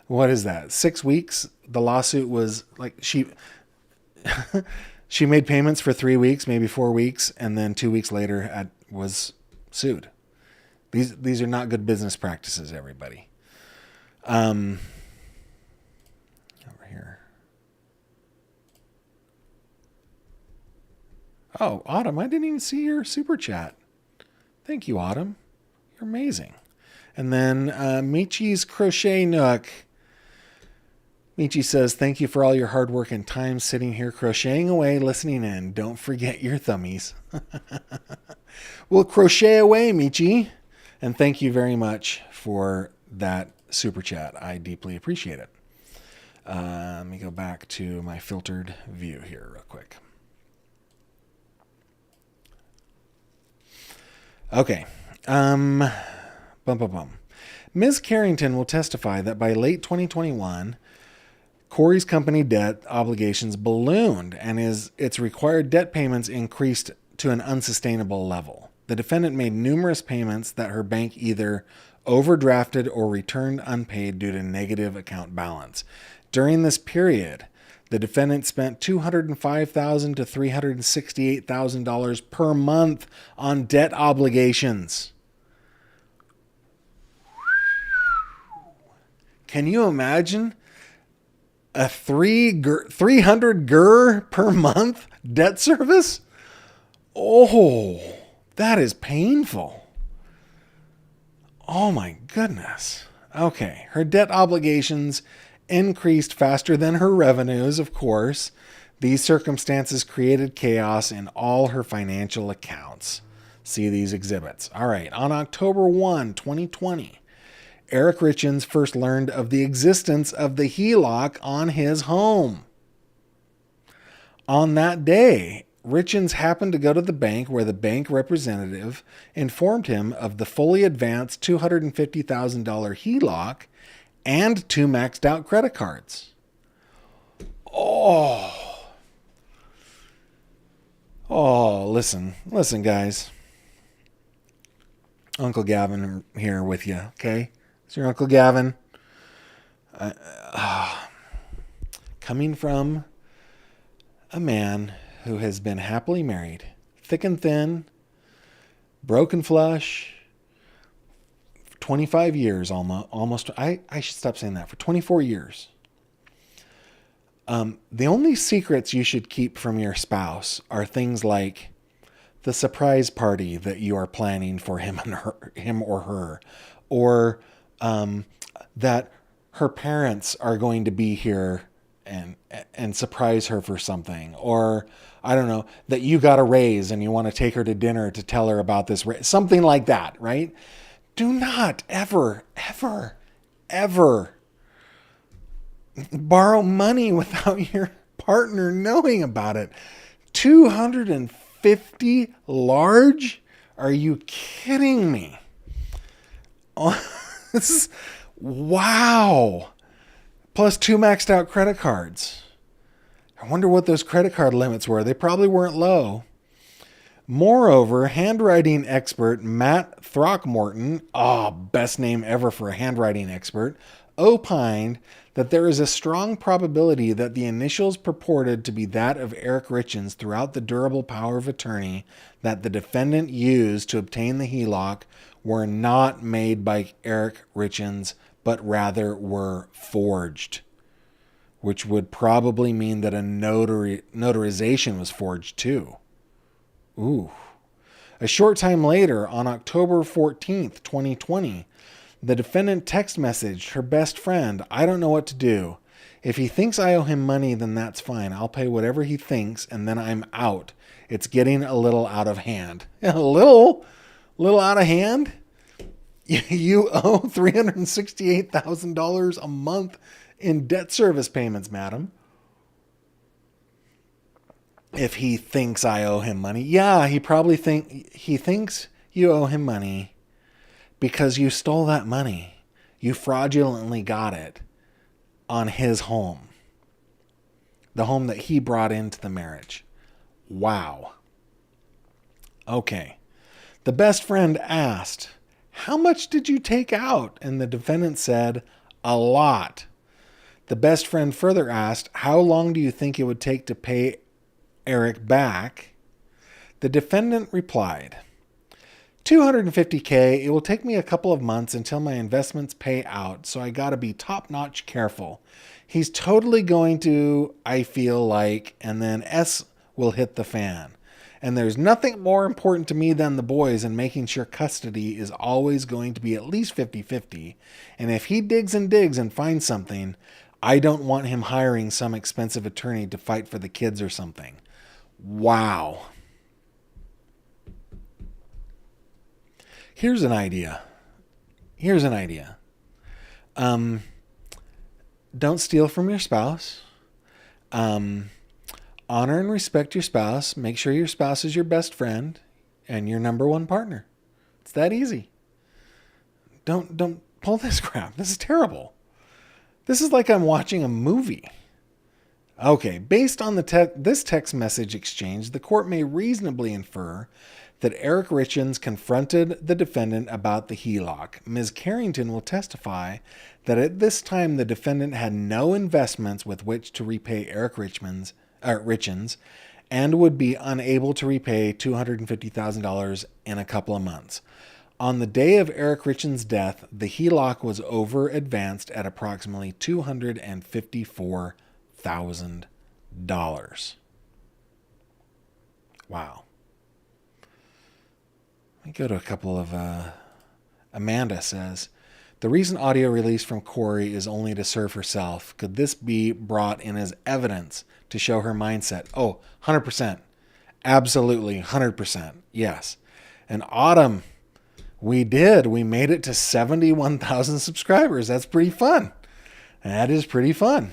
what is that? 6 weeks? The lawsuit was like she made payments for 3 weeks, maybe 4 weeks, and then 2 weeks later was sued. These are not good business practices, everybody. Over here. Oh, Autumn, I didn't even see your super chat. Thank you, Autumn. You're amazing. And then Michi's Crochet Nook. Michi says, thank you for all your hard work and time sitting here crocheting away, listening in. Don't forget your thummies. Well, crochet away, Michi. And thank you very much for that super chat. I deeply appreciate it. Let me go back to my filtered view here real quick. Okay. Ms. Carrington will testify that by late 2021, Corey's company debt obligations ballooned and its required debt payments increased to an unsustainable level. The defendant made numerous payments that her bank either overdrafted or returned unpaid due to negative account balance. During this period, the defendant spent $205,000 to $368,000 per month on debt obligations. Can you imagine a 300 GER per month debt service? Oh, that is painful. Oh my goodness. Okay, her debt obligations increased faster than her revenues, of course. These circumstances created chaos in all her financial accounts. See these exhibits. All right, on October 1, 2020, Eric Richins first learned of the existence of the HELOC on his home. On that day, Richins happened to go to the bank where the bank representative informed him of the fully advanced $250,000 HELOC and 2 maxed out credit cards. Oh, listen, guys. Uncle Gavin here with you, okay? It's your Uncle Gavin. Coming from a man who has been happily married, thick and thin, broken flush, 25 years almost. I should stop saying that. For 24 years. The only secrets you should keep from your spouse are things like the surprise party that you are planning for him or her, or that her parents are going to be here and surprise her for something, or I don't know, that you got a raise and you want to take her to dinner to tell her about this something like that, right? Do not ever, ever, ever borrow money without your partner knowing about it. 250 large? Are you kidding me? Oh, this is wow. Plus 2 maxed out credit cards. I wonder what those credit card limits were. They probably weren't low. Moreover, handwriting expert Matt Throckmorton, best name ever for a handwriting expert, opined that there is a strong probability that the initials purported to be that of Eric Richins throughout the durable power of attorney that the defendant used to obtain the HELOC were not made by Eric Richins, but rather were forged, which would probably mean that a notarization was forged too. Ooh. A short time later, on October 14th, 2020, the defendant text messaged her best friend, "I don't know what to do. If he thinks I owe him money, then that's fine. I'll pay whatever he thinks, and then I'm out. It's getting a little out of hand." A little out of hand? You owe $368,000 a month in debt service payments, madam. If he thinks I owe him money. Yeah, he probably thinks you owe him money because you stole that money. You fraudulently got it on his home. The home that he brought into the marriage. Wow. Okay. The best friend asked, "How much did you take out?" And the defendant said, "A lot." The best friend further asked, "How long do you think it would take to pay Eric back?" The defendant replied, $250K. It will take me a couple of months until my investments pay out, so I gotta be top-notch careful. He's totally going to, I feel like, and then S will hit the fan. And there's nothing more important to me than the boys and making sure custody is always going to be at least 50-50. And if he digs and finds something, I don't want him hiring some expensive attorney to fight for the kids or something. Wow. Here's an idea. Don't steal from your spouse. Honor and respect your spouse. Make sure your spouse is your best friend and your number one partner. It's that easy. Don't pull this crap. This is terrible. This is like I'm watching a movie. Okay, based on this text message exchange, the court may reasonably infer that Eric Richins confronted the defendant about the HELOC. Ms. Carrington will testify that at this time the defendant had no investments with which to repay Eric Richins and would be unable to repay $250,000 in a couple of months. On the day of Eric Richins' death, the HELOC was over advanced at approximately $254,000. Wow. Let me go to a couple of... Amanda says, the recent audio release from Corey is only to serve herself. Could this be brought in as evidence to show her mindset? Oh, 100%. Absolutely, 100%. Yes. And Autumn, we did. We made it to 71,000 subscribers. That's pretty fun. That is pretty fun.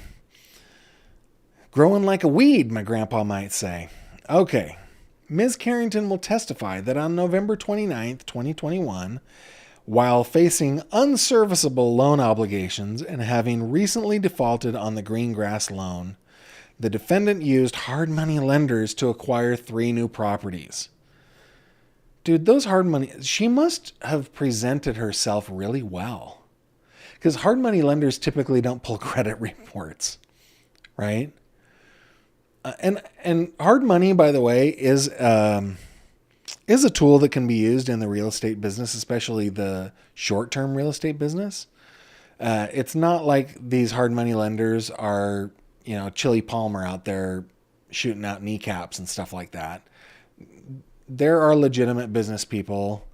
Growing like a weed, my grandpa might say. Okay. Ms. Carrington will testify that on November 29th, 2021, while facing unserviceable loan obligations and having recently defaulted on the Greengrass loan, the defendant used hard money lenders to acquire 3 new properties. Dude, those hard money... She must have presented herself really well. Because hard money lenders typically don't pull credit reports, right? And hard money, by the way, is a tool that can be used in the real estate business, especially the short-term real estate business. It's not like these hard money lenders are, Chili Palmer out there shooting out kneecaps and stuff like that. There are legitimate business people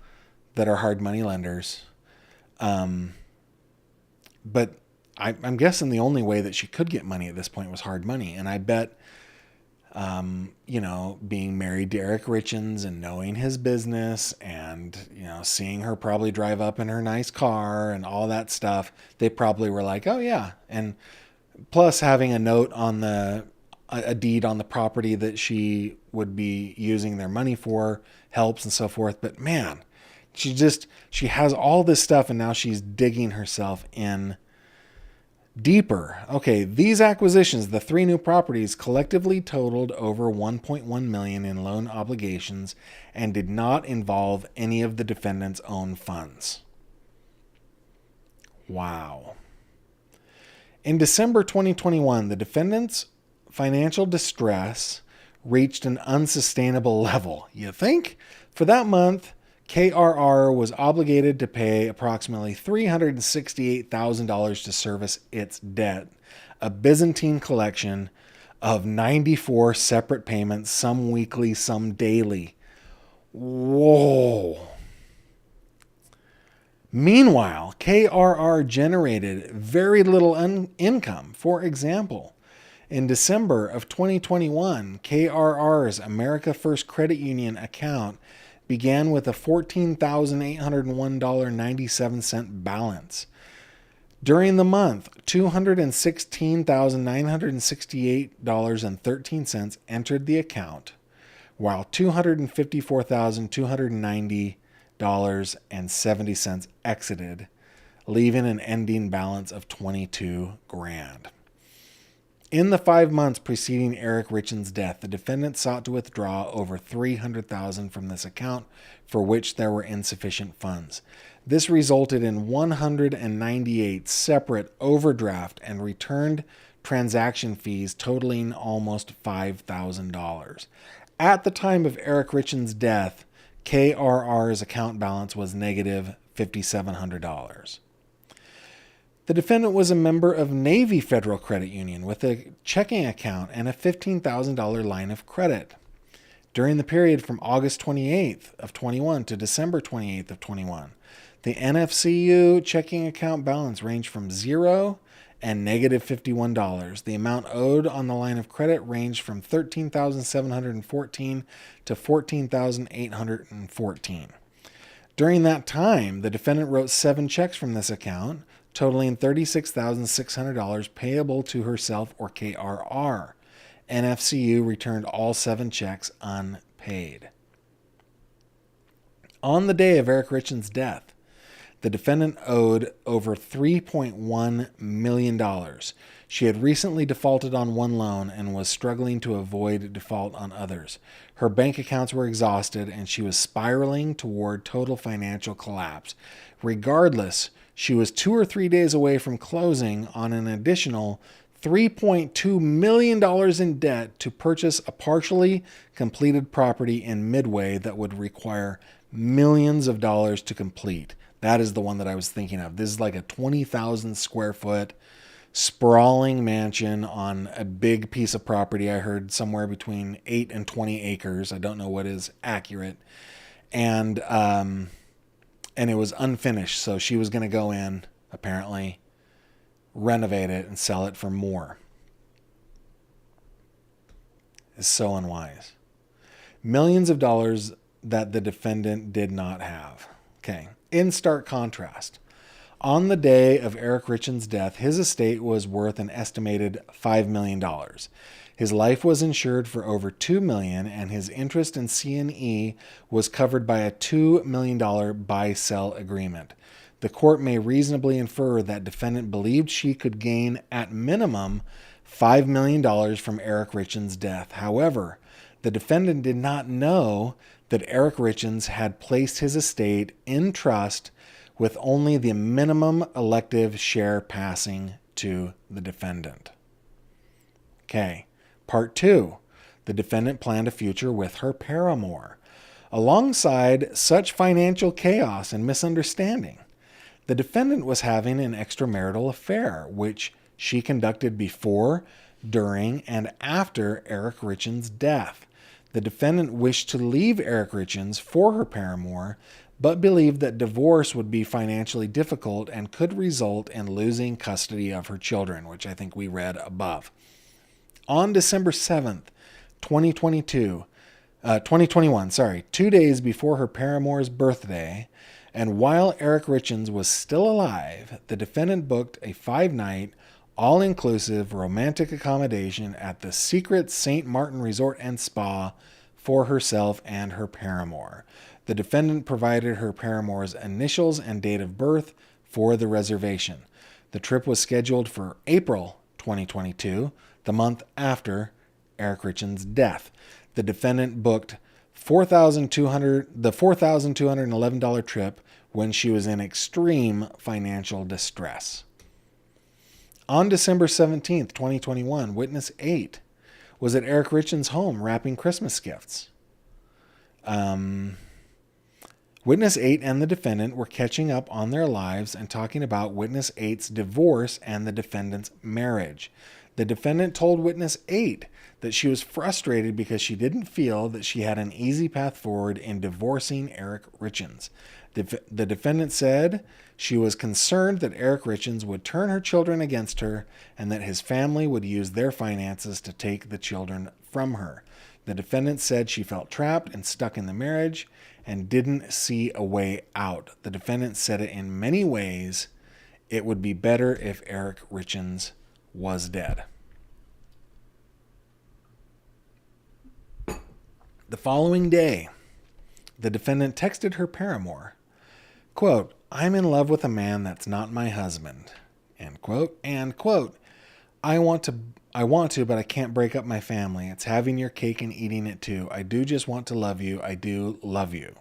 that are hard money lenders. But I'm guessing the only way that she could get money at this point was hard money. And I bet, being married to Eric Richins and knowing his business and, seeing her probably drive up in her nice car and all that stuff, they probably were like, oh yeah. And plus having a note on a deed on the property that she would be using their money for helps and so forth. But man, she has all this stuff and now she's digging herself in deeper. Okay, these acquisitions, the 3 new properties, collectively totaled over $1.1 million in loan obligations and did not involve any of the defendant's own funds. Wow. In December 2021, the defendant's financial distress reached an unsustainable level. You think? For that month, KRR was obligated to pay approximately $368,000 to service its debt, a Byzantine collection of 94 separate payments, some weekly, some daily. Whoa. Meanwhile, KRR generated very little income. For example, in December of 2021, KRR's America First Credit Union account began with a $14,801.97 balance. During the month, $216,968.13 entered the account, while $254,290.70 exited, leaving an ending balance of $22,000. In the 5 months preceding Eric Richins' death, the defendant sought to withdraw over $300,000 from this account, for which there were insufficient funds. This resulted in 198 separate overdraft and returned transaction fees totaling almost $5,000. At the time of Eric Richins' death, KRR's account balance was negative $5,700. The defendant was a member of Navy Federal Credit Union with a checking account and a $15,000 line of credit. During the period from August 28th of 21 to December 28th of 21, the NFCU checking account balance ranged from $0 and negative $51. The amount owed on the line of credit ranged from $13,714 to $14,814. During that time, the defendant wrote 7 checks from this account, totaling $36,600 payable to herself or KRR. NFCU returned all 7 checks unpaid. On the day of Eric Richins' death, the defendant owed over $3.1 million. She had recently defaulted on one loan and was struggling to avoid default on others. Her bank accounts were exhausted and she was spiraling toward total financial collapse. Regardless, she was 2 or 3 days away from closing on an additional $3.2 million in debt to purchase a partially completed property in Midway that would require millions of dollars to complete. That is the one that I was thinking of. This is like a 20,000 square foot sprawling mansion on a big piece of property. I heard somewhere between 8 and 20 acres. I don't know what is accurate. And it was unfinished. So she was going to go in, apparently, renovate it and sell it for more. It's so unwise. Millions of dollars that the defendant did not have. Okay. In stark contrast, on the day of Eric Richins' death, his estate was worth an estimated $5 million. His life was insured for over $2 million, and his interest in C&E was covered by a $2 million buy-sell agreement. The court may reasonably infer that defendant believed she could gain, at minimum, $5 million from Eric Richins' death. However, the defendant did not know that Eric Richins had placed his estate in trust with only the minimum elective share passing to the defendant. Okay, part 2. The defendant planned a future with her paramour. Alongside such financial chaos and misunderstanding, the defendant was having an extramarital affair, which she conducted before, during, and after Eric Richins' death. The defendant wished to leave Eric Richins for her paramour, but believed that divorce would be financially difficult and could result in losing custody of her children, which I think we read above. On December 7th, 2021, 2 days before her paramour's birthday, and while Eric Richins was still alive, the defendant booked a 5-night, all-inclusive romantic accommodation at the secret St. Martin Resort and Spa for herself and her paramour. The defendant provided her paramour's initials and date of birth for the reservation. The trip was scheduled for April 2022, the month after Eric Richins' death. The defendant booked the $4,211 trip when she was in extreme financial distress. On December 17th, 2021, Witness 8 was at Eric Richins' home wrapping Christmas gifts. Witness 8 and the defendant were catching up on their lives and talking about Witness 8's divorce and the defendant's marriage. The defendant told Witness 8 that she was frustrated because she didn't feel that she had an easy path forward in divorcing Eric Richins. The defendant said she was concerned that Eric Richins would turn her children against her and that his family would use their finances to take the children from her. The defendant said she felt trapped and stuck in the marriage and didn't see a way out. The defendant said it in many ways. It would be better if Eric Richins was dead. The following day, the defendant texted her paramour, quote, "I'm in love with a man that's not my husband," end quote, and quote, I want to, but I can't break up my family. It's having your cake and eating it too. I do just want to love you. I do love you.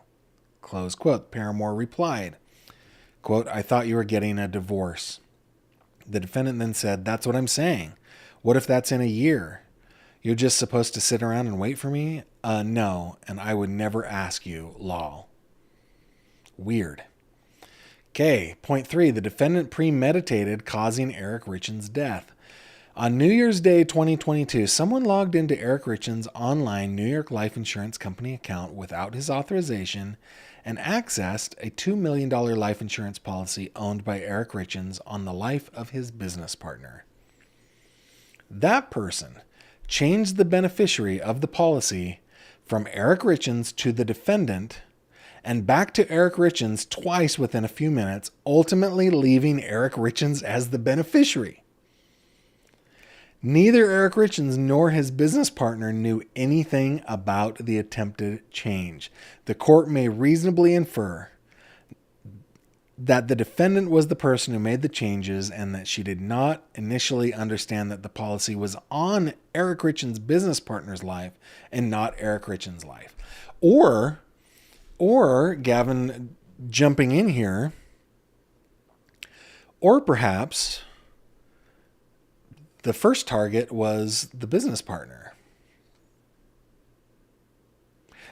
Close quote. Paramour replied, quote, "I thought you were getting a divorce." The defendant then said, "That's what I'm saying. What if that's in a year? You're just supposed to sit around and wait for me? No, and I would never ask you, lol." Weird. Okay, point 3. The defendant premeditated causing Eric Richins' death. On New Year's Day 2022, someone logged into Eric Richins' online New York Life Insurance Company account without his authorization and accessed a $2 million life insurance policy owned by Eric Richins on the life of his business partner. That person changed the beneficiary of the policy from Eric Richins to the defendant and back to Eric Richins twice within a few minutes, ultimately leaving Eric Richins as the beneficiary. Neither Eric Richins nor his business partner knew anything about the attempted change. The court may reasonably infer that the defendant was the person who made the changes and that she did not initially understand that the policy was on Eric Richins' business partner's life and not Eric Richins' life. Or Gavin jumping in here, or perhaps the first target was the business partner.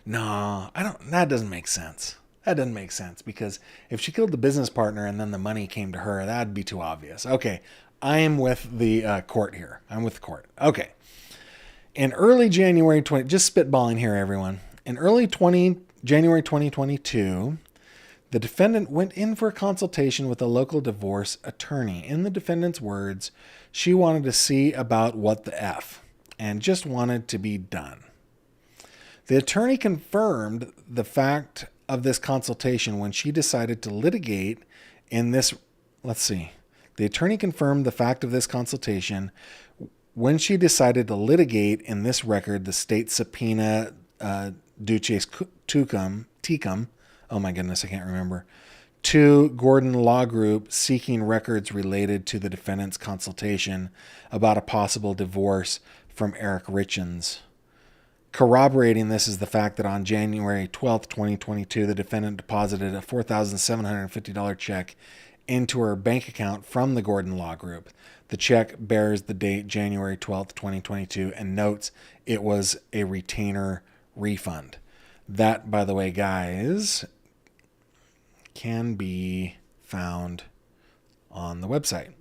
No, that doesn't make sense. That doesn't make sense because if she killed the business partner and then the money came to her, that'd be too obvious. Okay, I am with the court here. I'm with the court. Okay. In early January just spitballing here, everyone. In January 2022, the defendant went in for a consultation with a local divorce attorney. In the defendant's words, she wanted to see about what the F and just wanted to be done. The attorney confirmed the fact of this consultation when she decided to litigate in this. The attorney confirmed the fact of this consultation when she decided to litigate in this record the state subpoena duces tecum. Oh my goodness, I can't remember. To Gordon Law Group seeking records related to the defendant's consultation about a possible divorce from Eric Richins. Corroborating this is the fact that on January 12th, 2022, the defendant deposited a $4,750 check into her bank account from the Gordon Law Group. The check bears the date January 12th, 2022, and notes it was a retainer refund. That, by the way, guys, can be found on the website.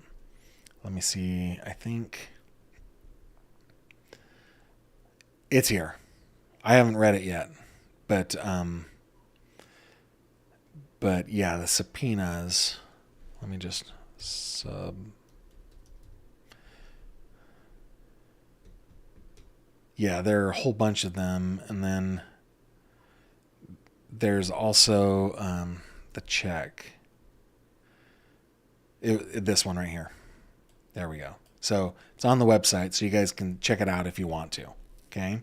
Let me see. I think it's here. I haven't read it yet, but But yeah, the subpoenas. Let me just Yeah, there are a whole bunch of them, and then there's also the check. This one right here. There we go. So it's on the website, so you guys can check it out if you want to. Okay.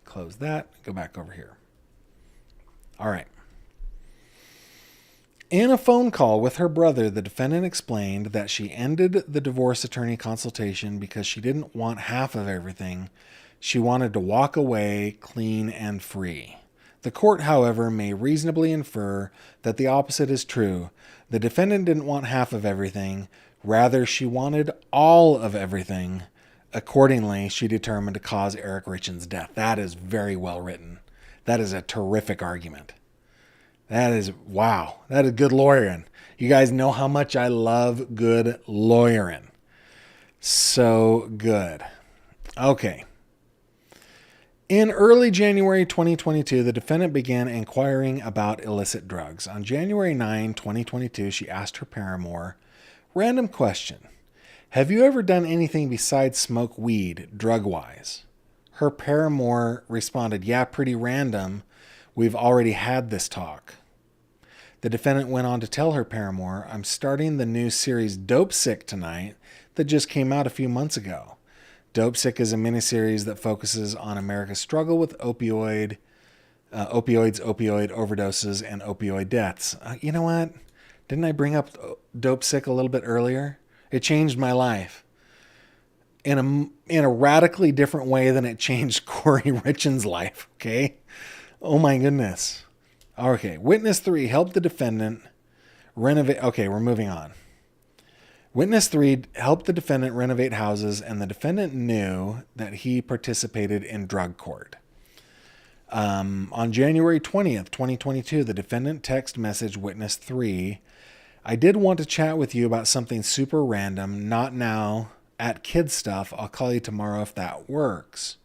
Close that. Go back over here. All right. In a phone call with her brother, the defendant explained that she ended the divorce attorney consultation because she didn't want half of everything. She wanted to walk away clean and free. The court, however, may reasonably infer that the opposite is true. The defendant didn't want half of everything. Rather, she wanted all of everything. Accordingly, she determined to cause Eric Richins' death. That is very well written. That is a terrific argument. That is, wow. That is good lawyering. You guys know how much I love good lawyering. So good. Okay. In early January 2022, the defendant began inquiring about illicit drugs. On January 9, 2022, she asked her paramour, random question, have you ever done anything besides smoke weed, drug-wise? Her paramour responded, yeah, pretty random. We've already had this talk. The defendant went on to tell her paramour, I'm starting the new series Dopesick tonight that just came out a few months ago. Dopesick is a miniseries that focuses on America's struggle with opioid overdoses, and opioid deaths. You know what? Didn't I bring up Dopesick a little bit earlier? It changed my life in a radically different way than it changed Corey Richins' life. Okay. Oh my goodness. Okay. Witness 3 helped the defendant renovate. Okay. We're moving on. Witness 3 helped the defendant renovate houses, and the defendant knew that he participated in drug court. On January 20th, 2022, the defendant text messaged Witness 3, I did want to chat with you about something super random, not now, at kid stuff. I'll call you tomorrow if that works.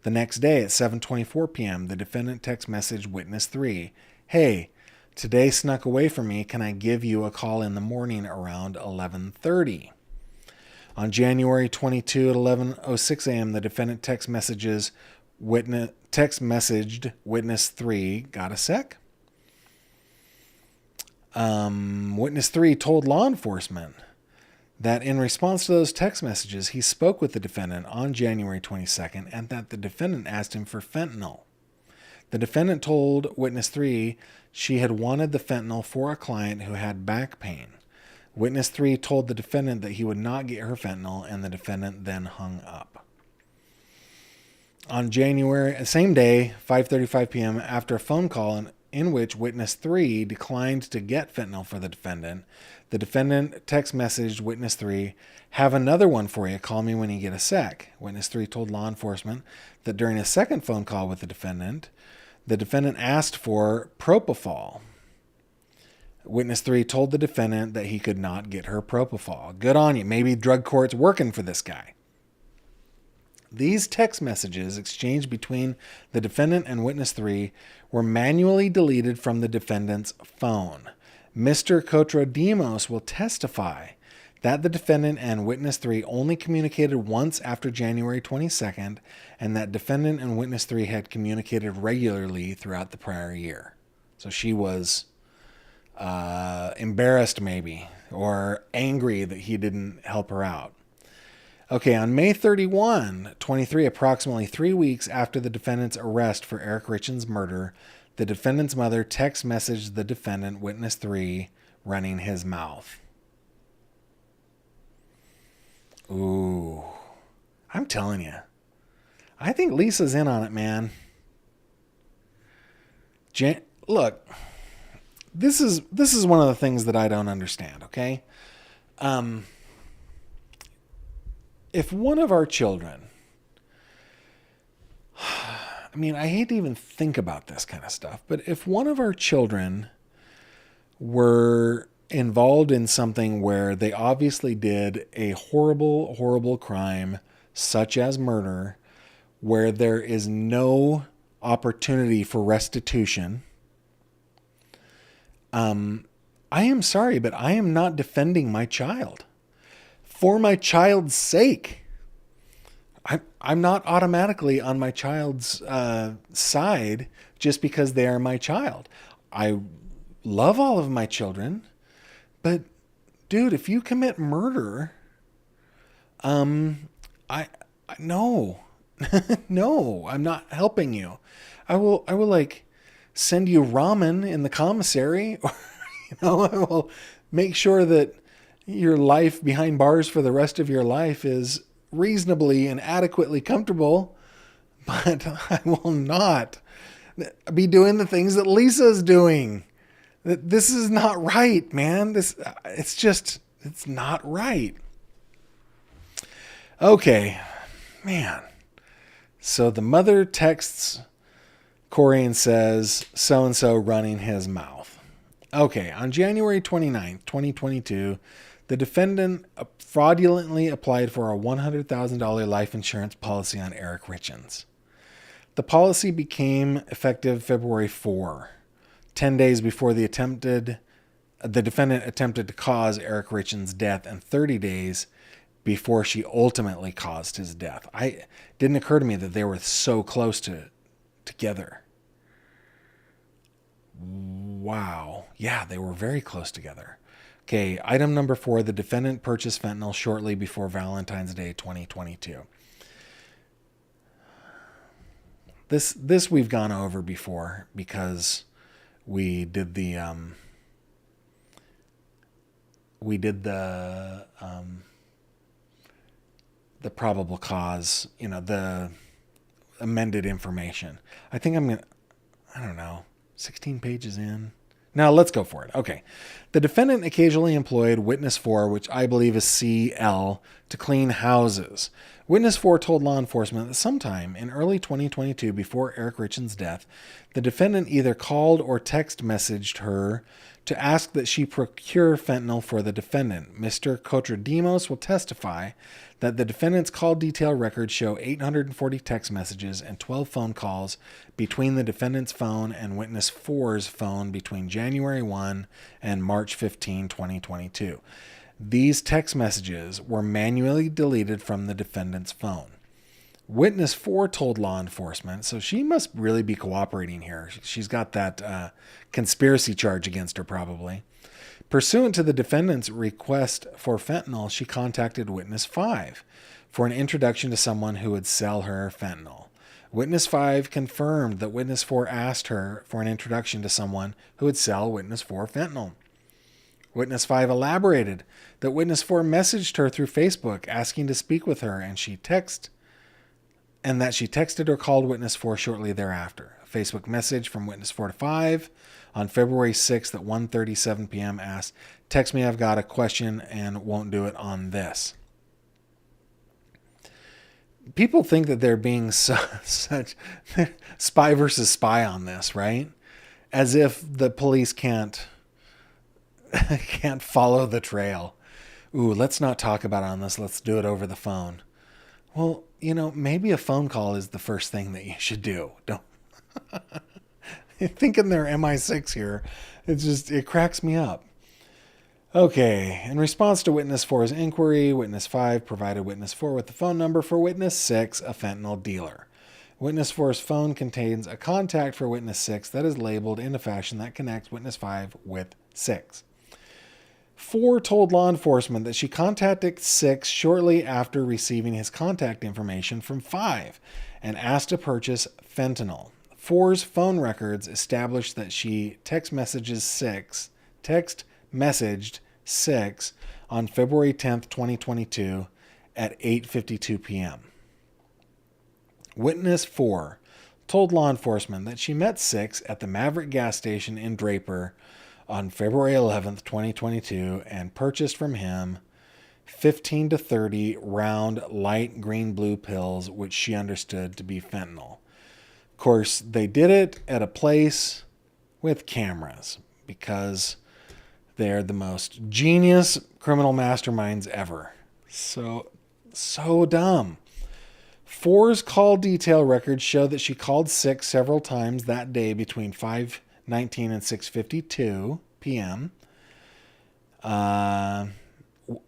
The next day at 7:24 p.m., the defendant text messaged Witness 3, hey, today snuck away from me. Can I give you a call in the morning around 11:30? On January 22 at 11:06 a.m., the defendant text messaged Witness 3. Got a sec? Witness 3 told law enforcement that in response to those text messages, he spoke with the defendant on January 22nd and that the defendant asked him for fentanyl. The defendant told Witness 3 she had wanted the fentanyl for a client who had back pain. Witness 3 told the defendant that he would not get her fentanyl, and the defendant then hung up. On same day, 5:35 p.m., after a phone call in which Witness 3 declined to get fentanyl for the defendant text messaged Witness 3, have another one for you. Call me when you get a sec. Witness 3 told law enforcement that during a second phone call with the defendant asked for propofol. Witness 3 told the defendant that he could not get her propofol. Good on you. Maybe drug court's working for this guy. These text messages exchanged between the defendant and Witness 3 were manually deleted from the defendant's phone. Mr. Kotrodimos will testify that the defendant and Witness 3 only communicated once after January 22nd, and that defendant and Witness 3 had communicated regularly throughout the prior year. So she was embarrassed maybe, or angry that he didn't help her out. Okay, on May 31, 23, approximately 3 weeks after the defendant's arrest for Eric Richins' murder, the defendant's mother text messaged the defendant, Witness 3, running his mouth. Ooh, I'm telling you. I think Lisa's in on it, man. Look, this is one of the things that I don't understand, okay? If one of our children, I mean, I hate to even think about this kind of stuff, but if one of our children were involved in something where they obviously did a horrible, horrible crime, such as murder, where there is no opportunity for restitution, I am sorry, but I am not defending my child. For my child's sake, I'm not automatically on my child's side just because they are my child. I love all of my children, but dude, if you commit murder, I no, no, I'm not helping you. I will like send you ramen in the commissary, or I will make sure that your life behind bars for the rest of your life is reasonably and adequately comfortable, but I will not be doing the things that Lisa's doing. This is not right, man. It's not right. Okay, man. So the mother texts Corey and says, so-and-so running his mouth. Okay, on January 29th, 2022, the defendant fraudulently applied for a $100,000 life insurance policy on Eric Richins. The policy became effective February 4, 10 days before the defendant attempted to cause Eric Richins' death and 30 days before she ultimately caused his death. It didn't occur to me that they were so close together. Wow. Yeah, they were very close together. Okay, item number 4, the defendant purchased fentanyl shortly before Valentine's Day 2022. This we've gone over before because we did the probable cause, the amended information. I think I don't know, 16 pages in. Now let's go for it. Okay. The defendant occasionally employed Witness 4, which I believe is CL, to clean houses. Witness 4 told law enforcement that sometime in early 2022, before Eric Richins' death, the defendant either called or text messaged her to ask that she procure fentanyl for the defendant. Mr. Kotradimos will testify that the defendant's call detail records show 840 text messages and 12 phone calls between the defendant's phone and Witness 4's phone between January 1 and March 15, 2022. These text messages were manually deleted from the defendant's phone. Witness 4 told law enforcement, so she must really be cooperating here. She's got that conspiracy charge against her probably. Pursuant to the defendant's request for fentanyl, she contacted Witness 5 for an introduction to someone who would sell her fentanyl. Witness 5 confirmed that Witness 4 asked her for an introduction to someone who would sell Witness 4 fentanyl. Witness 5 elaborated that Witness 4 messaged her through Facebook asking to speak with her, and that she texted or called Witness 4 shortly thereafter. A Facebook message from Witness 4 to 5 on February 6th at 1:37 p.m. asked, "Text me, I've got a question and won't do it on this." People think that they're being such spy versus spy on this, right? As if the police can't follow the trail. Ooh, let's not talk about it on this. Let's do it over the phone. Well, maybe a phone call is the first thing that you should do. Don't thinking they're MI6 here. It cracks me up. Okay, in response to Witness 4's inquiry, Witness 5 provided Witness 4 with the phone number for Witness 6, a fentanyl dealer. Witness 4's phone contains a contact for Witness 6 that is labeled in a fashion that connects Witness 5 with 6. 4 told law enforcement that she contacted 6 shortly after receiving his contact information from 5 and asked to purchase fentanyl. 4's phone records established that she text messaged 6 on February 10th, 2022 at 8:52 p.m. Witness 4 told law enforcement that she met 6 at the Maverick gas station in Draper on February 11th, 2022 and purchased from him 15 to 30 round light green-blue pills, which she understood to be fentanyl. Of course, they did it at a place with cameras because they're the most genius criminal masterminds ever. So dumb. 4's call detail records show that she called 6 several times that day between 5:19 and 6:52 p.m.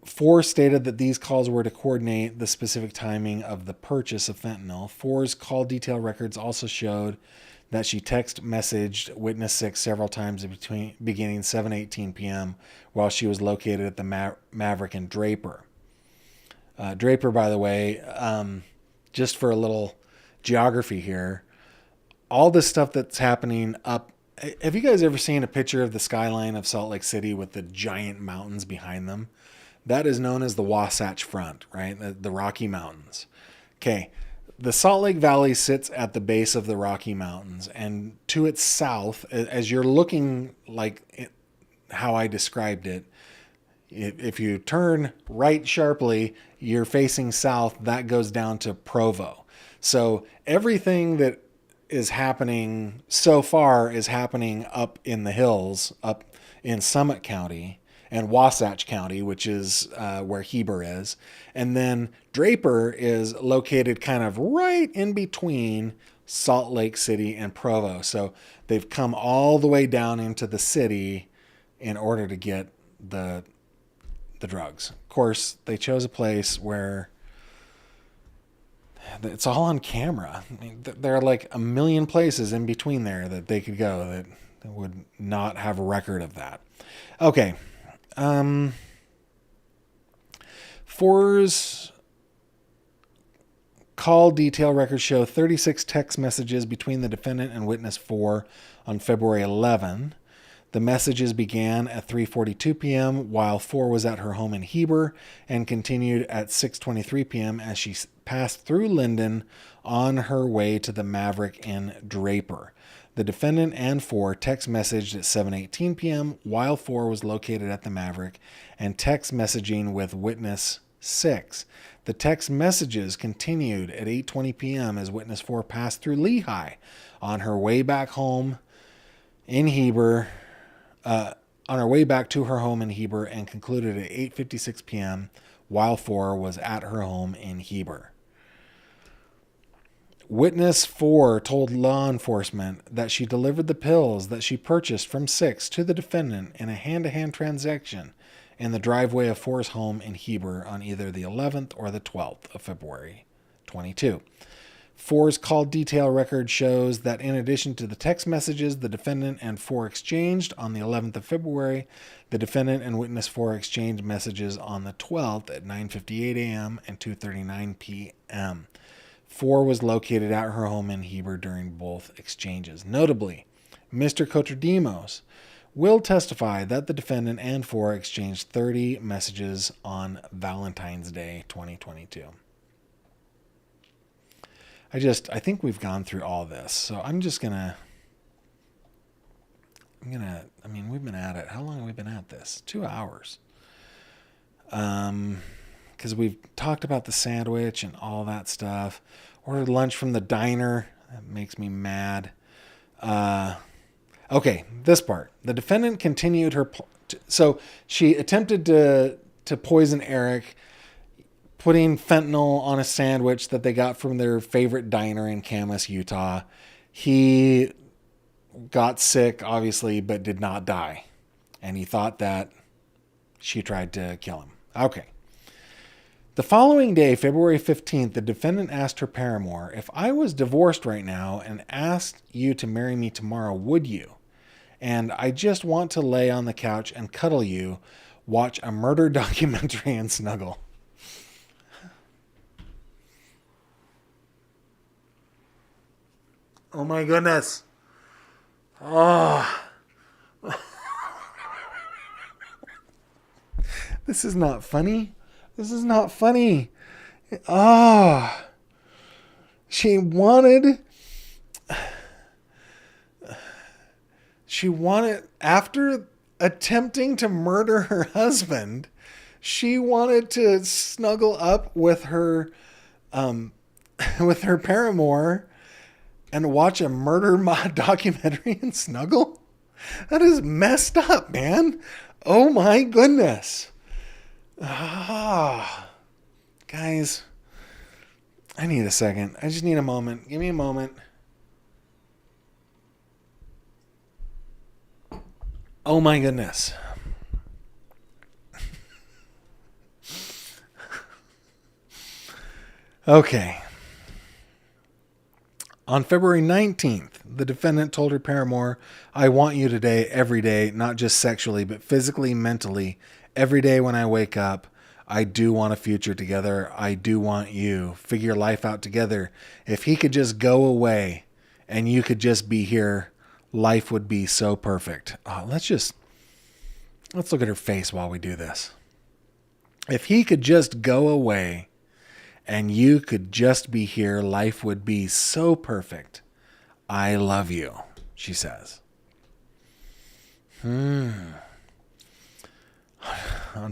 Four stated that these calls were to coordinate the specific timing of the purchase of fentanyl. Four's call detail records also showed that she text messaged witness 6 several times beginning 7:18 p.m. while she was located at the Maverick and Draper. Draper, by the way, just for a little geography here, all this stuff that's happening up. Have you guys ever seen a picture of the skyline of Salt Lake City with the giant mountains behind them? That is known as the Wasatch Front, right? The Rocky Mountains. Okay. The Salt Lake Valley sits at the base of the Rocky Mountains, and to its south, as you're looking like how I described it, if you turn right sharply, you're facing south, that goes down to Provo. So everything that is happening so far is happening up in the hills, up in Summit County and Wasatch County, which is where Heber is. And then Draper is located kind of right in between Salt Lake City and Provo. So they've come all the way down into the city in order to get the drugs. Of course, they chose a place where it's all on camera. I mean, there are like a million places in between there that they could go that would not have a record of that. Okay. Four's call detail records show 36 text messages between the defendant and witness 4 on February 11. The messages began at 3:42 p.m. while 4 was at her home in Heber and continued at 6:23 p.m. as she passed through Linden on her way to the Maverick in Draper. The defendant and 4 text messaged at 7:18 p.m. while 4 was located at the Maverick and text messaging with witness 6. The text messages continued at 8:20 p.m. as witness 4 passed through Lehigh on her way back home in Heber. On her way back to her home in Heber and concluded at 8:56 p.m. while 4 was at her home in Heber. Witness 4 told law enforcement that she delivered the pills that she purchased from 6 to the defendant in a hand-to-hand transaction in the driveway of 4's home in Heber on either the 11th or the 12th of February 22. 4's call detail record shows that in addition to the text messages the defendant and 4 exchanged on the 11th of February, the defendant and witness 4 exchanged messages on the 12th at 9:58 a.m. and 2:39 p.m. 4 was located at her home in Heber during both exchanges. Notably, Mr. Cotradimos will testify that the defendant and 4 exchanged 30 messages on Valentine's Day 2022. I think we've gone through all this. So we've been at it. How long have we been at this? 2 hours. Because we've talked about the sandwich and all that stuff. Ordered lunch from the diner. That makes me mad. Okay, this part. The defendant continued her... So she attempted to poison Eric, putting fentanyl on a sandwich that they got from their favorite diner in Camas, Utah. He got sick, obviously, but did not die. And he thought that she tried to kill him. Okay. The following day, February 15th, the defendant asked her paramour, "If I was divorced right now and asked you to marry me tomorrow, would you? And I just want to lay on the couch and cuddle you, watch a murder documentary and snuggle." Oh my goodness. Oh. This is not funny. This is not funny. Oh. She wanted, after attempting to murder her husband, she wanted to snuggle up with her paramour and watch a murder documentary and snuggle? That is messed up, man. Oh my goodness. Guys, I need a second. I just need a moment. Give me a moment. Oh my goodness. Okay. On February 19th, the defendant told her paramour, I want you today, every day, not just sexually, but physically, mentally. Every day when I wake up, I do want a future together. I do want you. Figure life out together. If he could just go away and you could just be here, life would be so perfect. Let's look at her face while we do this. If he could just go away and you could just be here, life would be so perfect. I love you, she says. On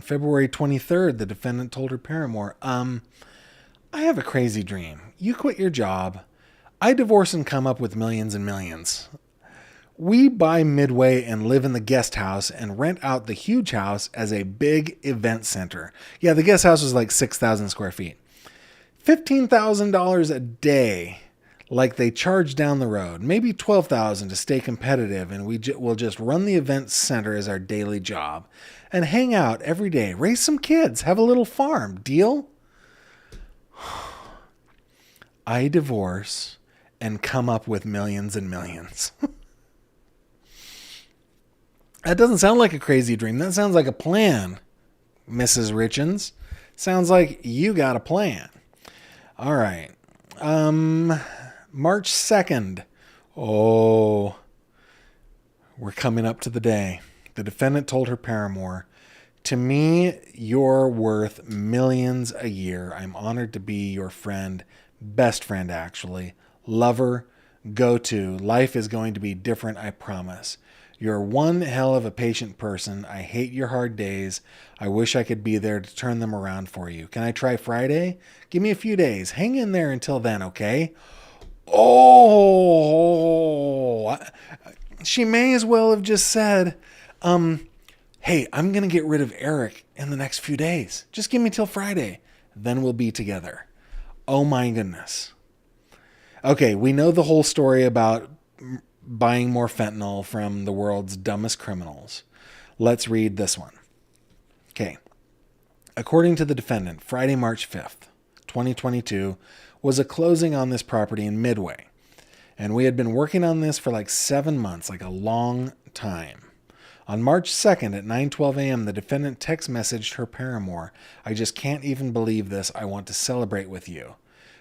February 23rd, the defendant told her paramour, I have a crazy dream. You quit your job. I divorce and come up with millions and millions. We buy Midway and live in the guest house and rent out the huge house as a big event center. Yeah, the guest house was like 6,000 square feet. $15,000 a day, like they charge down the road. Maybe $12,000 to stay competitive, and we'll just run the event center as our daily job and hang out every day, raise some kids, have a little farm. Deal? I divorce and come up with millions and millions. That doesn't sound like a crazy dream. That sounds like a plan, Mrs. Richens. Sounds like you got a plan. All right. March 2nd. Oh, we're coming up to the day. The defendant told her paramour, to me, you're worth millions a year. I'm honored to be your friend, best friend actually, lover, go-to. Life is going to be different, I promise. You're one hell of a patient person. I hate your hard days. I wish I could be there to turn them around for you. Can I try Friday? Give me a few days. Hang in there until then, okay? Oh, she may as well have just said, hey, I'm going to get rid of Eric in the next few days. Just give me till Friday. Then we'll be together. Oh my goodness. Okay, we know the whole story about buying more fentanyl from the world's dumbest criminals. Let's read this one. Okay. According to the defendant, Friday, March 5th, 2022, was a closing on this property in Midway. And we had been working on this for like 7 months, like a long time. On March 2nd at 9:12 a.m., the defendant text messaged her paramour, I just can't even believe this. I want to celebrate with you.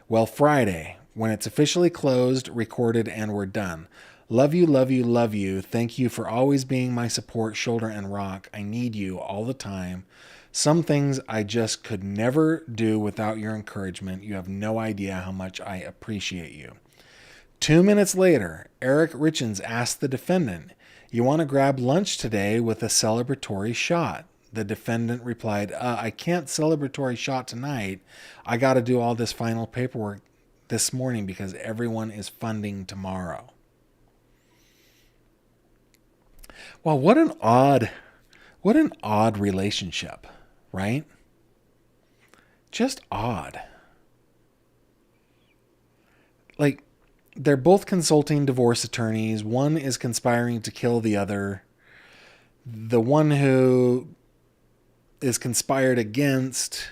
Well, Friday, when it's officially closed, recorded, and we're done. Love you, love you, love you. Thank you for always being my support, shoulder, and rock. I need you all the time. Some things I just could never do without your encouragement. You have no idea how much I appreciate you. 2 minutes later, Eric Richens asked the defendant, you want to grab lunch today with a celebratory shot? The defendant replied, I can't celebratory shot tonight. I got to do all this final paperwork this morning because everyone is funding tomorrow. Well, what an odd relationship, right? Just odd. Like, they're both consulting divorce attorneys. One is conspiring to kill the other. The one who is conspired against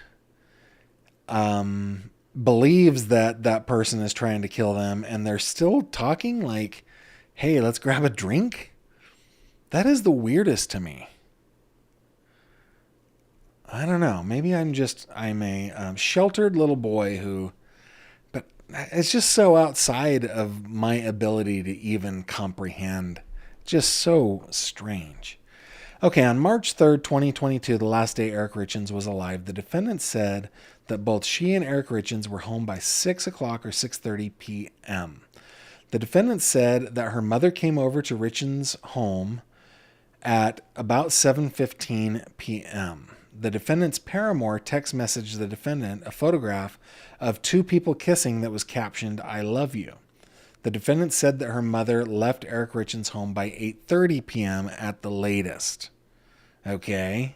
believes that that person is trying to kill them, and they're still talking like, hey, let's grab a drink. That is the weirdest to me. I don't know. Maybe I'm a sheltered little boy but it's just so outside of my ability to even comprehend. Just so strange. Okay, on March 3rd, 2022, the last day Eric Richens was alive, the defendant said that both she and Eric Richens were home by 6 o'clock or 6:30 p.m. The defendant said that her mother came over to Richens' home at about 7:15 p.m. The defendant's paramour text messaged the defendant a photograph of two people kissing that was captioned, I love you. The defendant said that her mother left Eric Richens' home by 8:30 p.m. at the latest. Okay.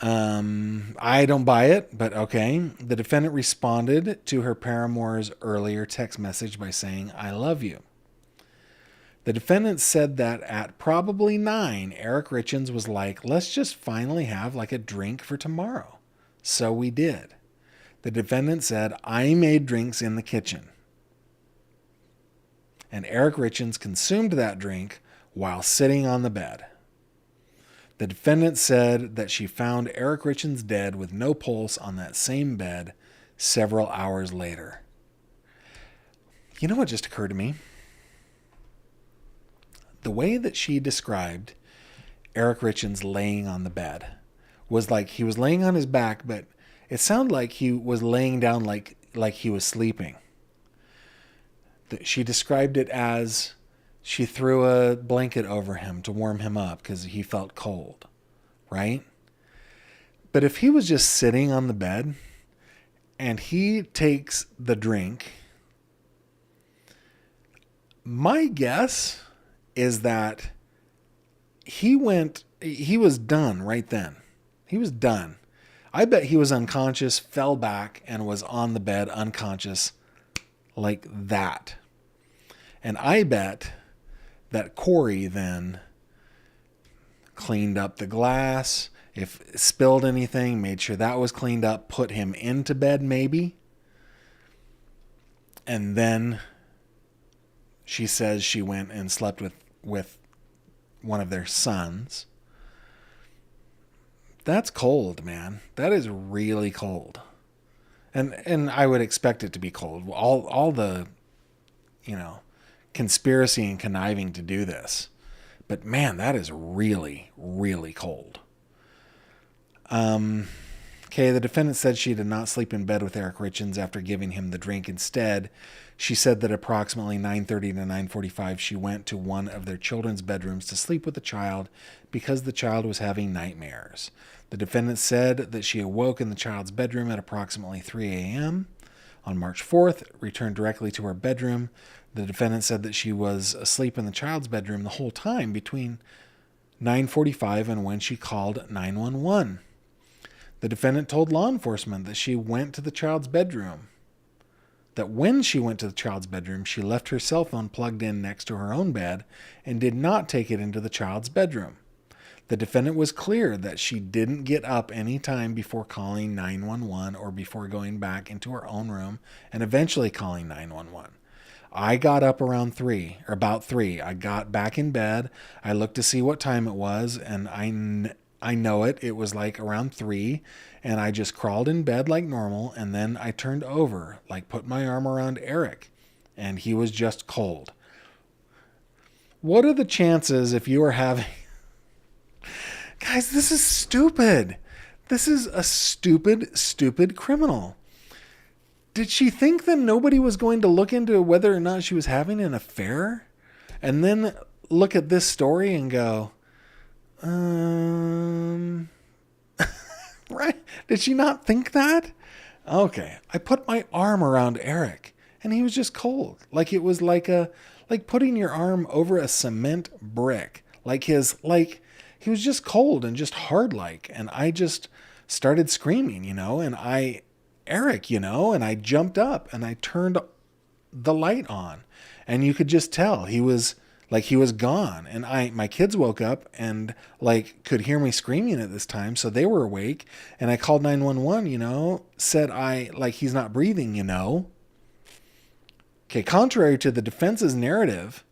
I don't buy it, but okay. The defendant responded to her paramour's earlier text message by saying, I love you. The defendant said that at probably 9, Eric Richins was like, let's just finally have like a drink for tomorrow. So we did. The defendant said, I made drinks in the kitchen. And Eric Richins consumed that drink while sitting on the bed. The defendant said that she found Eric Richins dead with no pulse on that same bed several hours later. You know what just occurred to me? The way that she described Eric Richins laying on the bed was like he was laying on his back, but it sounded like he was laying down like he was sleeping. She described it as she threw a blanket over him to warm him up because he felt cold, right? But if he was just sitting on the bed and he takes the drink, my guess is that he was done right then. He was done. I bet he was unconscious, fell back, and was on the bed unconscious like that. And I bet that Corey then cleaned up the glass, if spilled anything, made sure that was cleaned up, put him into bed maybe. And then she says she went and slept with one of their sons. That's cold, man. That is really cold. And I would expect it to be cold. All the, conspiracy and conniving to do this. But man, that is really, really cold. Okay, the defendant said she did not sleep in bed with Eric Richins after giving him the drink. Instead, she said that approximately 9:30 to 9:45, she went to one of their children's bedrooms to sleep with the child because the child was having nightmares. The defendant said that she awoke in the child's bedroom at approximately 3 a.m. On March 4th, returned directly to her bedroom. The defendant said that she was asleep in the child's bedroom the whole time between 9:45 and when she called 911. The defendant told law enforcement that she went to the child's bedroom. That when she went to the child's bedroom, she left her cell phone plugged in next to her own bed and did not take it into the child's bedroom. The defendant was clear that she didn't get up any time before calling 911 or before going back into her own room and eventually calling 911. I got up around about 3. I got back in bed. I looked to see what time it was, and I know it was like around 3, and I just crawled in bed like normal, and then I turned over, like put my arm around Eric, and he was just cold. What are the chances if you are having... Guys, this is stupid. This is a stupid criminal. Did she think that nobody was going to look into whether or not she was having an affair? And then look at this story and go, right? Did she not think that? Okay. I put my arm around Eric and he was just cold. Like it was like putting your arm over a cement brick. He was just cold and just hard and I just started screaming, and Eric, and I jumped up and I turned the light on and you could just tell he was gone. And my kids woke up and could hear me screaming at this time. So they were awake and I called 911, said he's not breathing, Okay. Contrary to the defense's narrative,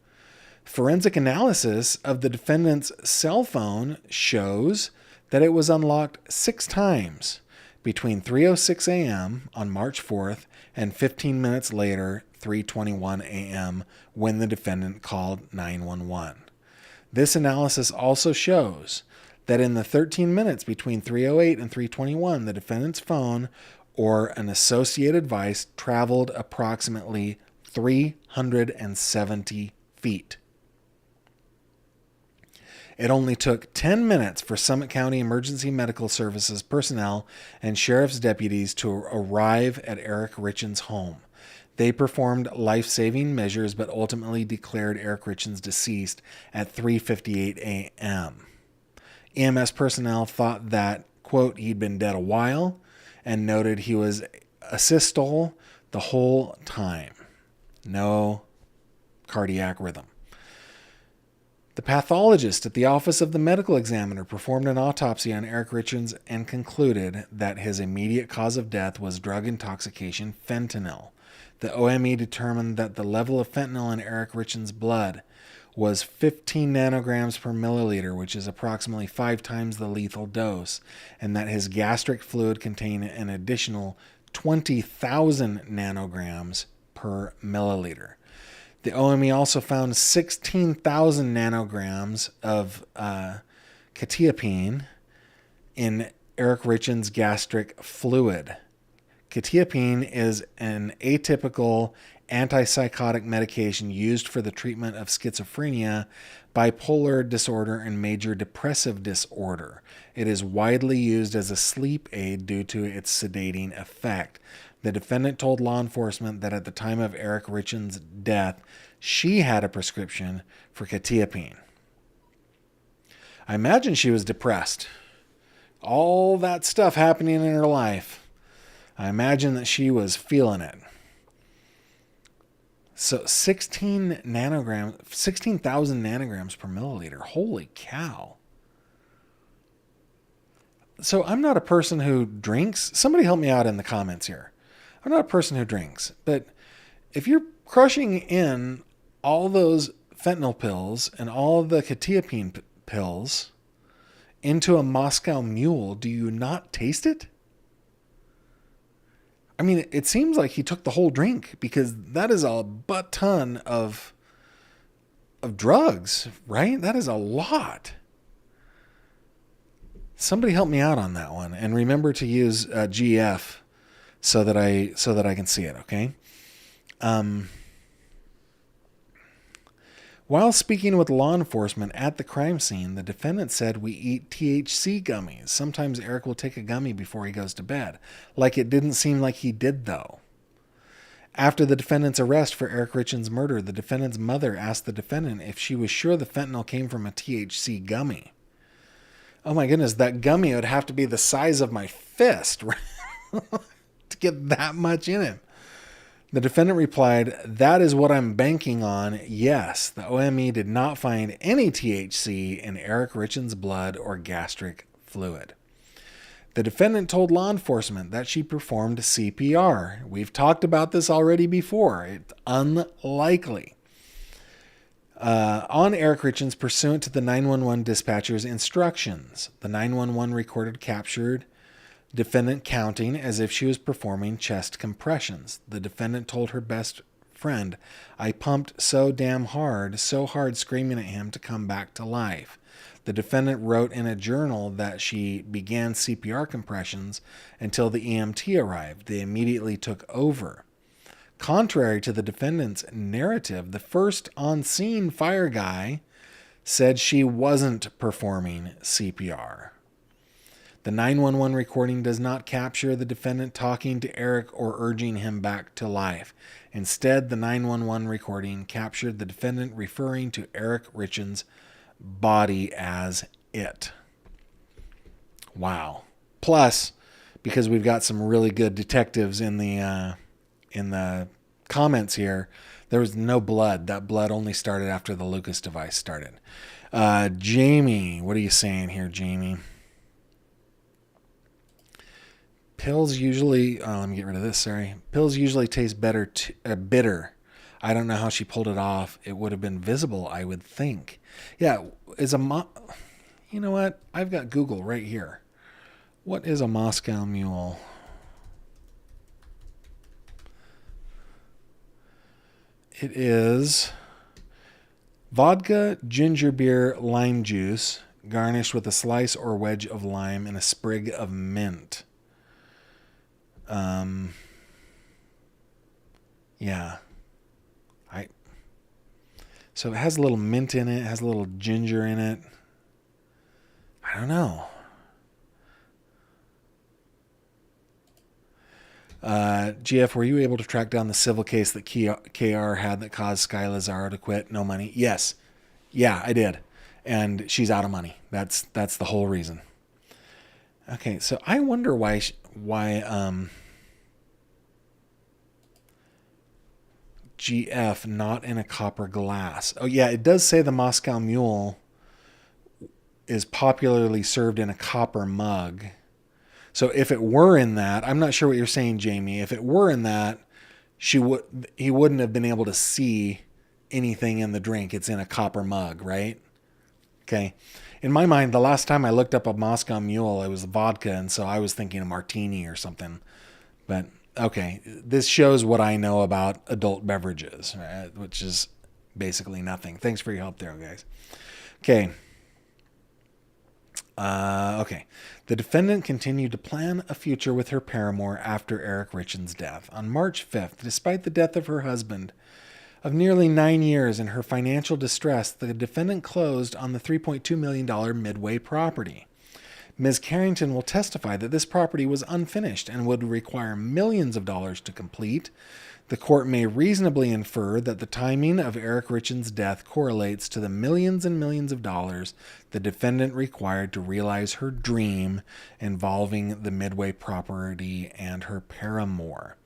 forensic analysis of the defendant's cell phone shows that it was unlocked 6 times between 3:06 a.m. on March 4th and 15 minutes later, 3:21 a.m., when the defendant called 911. This analysis also shows that in the 13 minutes between 3:08 and 3:21, the defendant's phone or an associated device traveled approximately 370 feet. It only took 10 minutes for Summit County Emergency Medical Services personnel and sheriff's deputies to arrive at Eric Richins' home. They performed life-saving measures but ultimately declared Eric Richins deceased at 3:58 a.m. EMS personnel thought that, quote, he'd been dead a while and noted he was asystole the whole time. No cardiac rhythm. The pathologist at the office of the medical examiner performed an autopsy on Eric Richards and concluded that his immediate cause of death was drug intoxication, fentanyl. The OME determined that the level of fentanyl in Eric Richards' blood was 15 nanograms per milliliter, which is approximately 5 times the lethal dose, and that his gastric fluid contained an additional 20,000 nanograms per milliliter. The OME also found 16,000 nanograms of quetiapine in Eric Richards' gastric fluid. Quetiapine is an atypical antipsychotic medication used for the treatment of schizophrenia, bipolar disorder, and major depressive disorder. It is widely used as a sleep aid due to its sedating effect. The defendant told law enforcement that at the time of Eric Richards' death, she had a prescription for quetiapine. I imagine she was depressed. All that stuff happening in her life. I imagine that she was feeling it. So 16,000 nanograms per milliliter. Holy cow. So I'm not a person who drinks. Somebody help me out in the comments here. I'm not a person who drinks. But if you're crushing in all those fentanyl pills and all the quetiapine pills into a Moscow Mule, do you not taste it? I mean, it seems like he took the whole drink, because that is a butt ton of drugs, right? That is a lot. Somebody help me out on that one, and remember to use GF so that I can see it. Okay. While speaking with law enforcement at the crime scene, the defendant said, "We eat THC gummies. Sometimes Eric will take a gummy before he goes to bed." Like it didn't seem like he did, though. After the defendant's arrest for Eric Richards' murder, the defendant's mother asked the defendant if she was sure the fentanyl came from a THC gummy. Oh my goodness, that gummy would have to be the size of my fist to get that much in it. The defendant replied, "That is what I'm banking on. Yes, the OME did not find any THC in Eric Richards' blood or gastric fluid." The defendant told law enforcement that she performed CPR. We've talked about this already before. It's unlikely. On Eric Richards, pursuant to the 911 dispatcher's instructions. The 911 recorder captured defendant counting as if she was performing chest compressions. The defendant told her best friend, "I pumped so damn hard, so hard, screaming at him to come back to life." The defendant wrote in a journal that she began CPR compressions until the EMT arrived. They immediately took over. Contrary to the defendant's narrative, the first on-scene fire guy said she wasn't performing CPR. The 911 recording does not capture the defendant talking to Eric or urging him back to life. Instead, the 911 recording captured the defendant referring to Eric Richards' body as it. Wow. Plus, because we've got some really good detectives in the comments here, there was no blood. That blood only started after the Lucas device started. Jamie, what are you saying here, Jamie? Pills usually, let me get rid of this, sorry. Pills usually taste bitter. I don't know how she pulled it off. It would have been visible, I would think. Yeah, you know what? I've got Google right here. What is a Moscow Mule? It is vodka, ginger beer, lime juice, garnished with a slice or wedge of lime and a sprig of mint. Yeah. So it has a little mint in it, has a little ginger in it. I don't know. GF, were you able to track down the civil case that KR had that caused Sky Lazaro to quit? No money. Yes. Yeah, I did. And she's out of money. That's the whole reason. Okay, so I wonder why GF, not in a copper glass. Oh, yeah, it does say the Moscow Mule is popularly served in a copper mug. So if it were in that, I'm not sure what you're saying, Jamie. If it were in that, he wouldn't have been able to see anything in the drink. It's in a copper mug, right? Okay. In my mind, the last time I looked up a Moscow Mule, it was vodka, and so I was thinking a martini or something. But okay, this shows what I know about adult beverages, right? Which is basically nothing. Thanks for your help there, guys. Okay. Okay. The defendant continued to plan a future with her paramour after Eric Richins' death. On March 5th, despite the death of her husband of nearly 9 years and her financial distress, the defendant closed on the $3.2 million Midway property. Ms. Carrington will testify that this property was unfinished and would require millions of dollars to complete. The court may reasonably infer that the timing of Eric Richins' death correlates to the millions and millions of dollars the defendant required to realize her dream involving the Midway property and her paramour.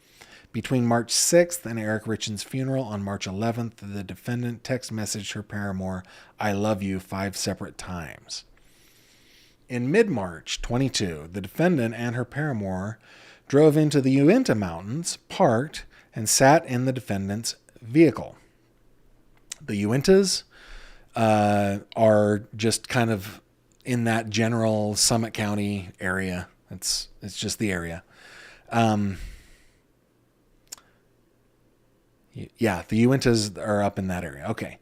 Between March 6th and Eric Richins' funeral on March 11th, the defendant text messaged her paramour, "I love you," 5 separate times. In mid-March 22, the defendant and her paramour drove into the Uinta Mountains, parked, and sat in the defendant's vehicle. The Uintas are just kind of in that general Summit County area. It's just the area. Yeah, the Uintas are up in that area. Okay.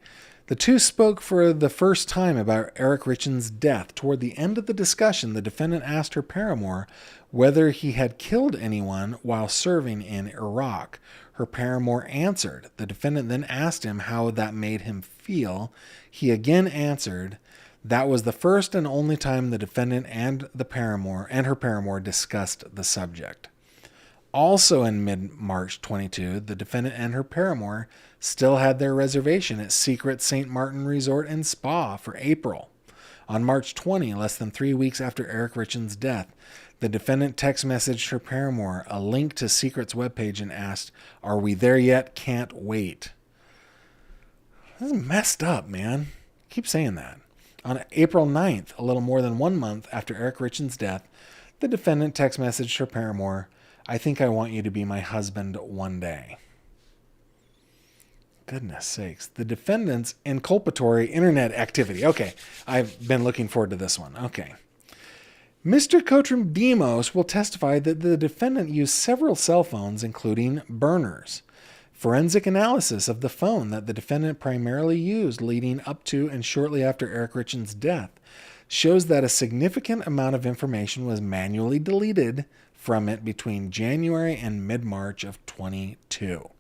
The two spoke for the first time about Eric Richins' death. Toward the end of the discussion, the defendant asked her paramour whether he had killed anyone while serving in Iraq. Her paramour answered. The defendant then asked him how that made him feel. He again answered. That was the first and only time the defendant and her paramour discussed the subject. Also in mid-March 22, the defendant and her paramour still had their reservation at Secret St. Martin Resort and Spa for April. On March 20, less than 3 weeks after Eric Richins' death, the defendant text messaged her paramour a link to Secret's webpage and asked, "Are we there yet? Can't wait." This is messed up, man. Keep saying that. On April 9th, a little more than 1 month after Eric Richins' death, the defendant text messaged her paramour, "I think I want you to be my husband one day." Goodness sakes. The defendant's inculpatory internet activity. Okay, I've been looking forward to this one. Okay. Mr. Contrim Demos will testify that the defendant used several cell phones, including burners. Forensic analysis of the phone that the defendant primarily used leading up to and shortly after Eric Richins' death shows that a significant amount of information was manually deleted from it between January and mid-March of 22.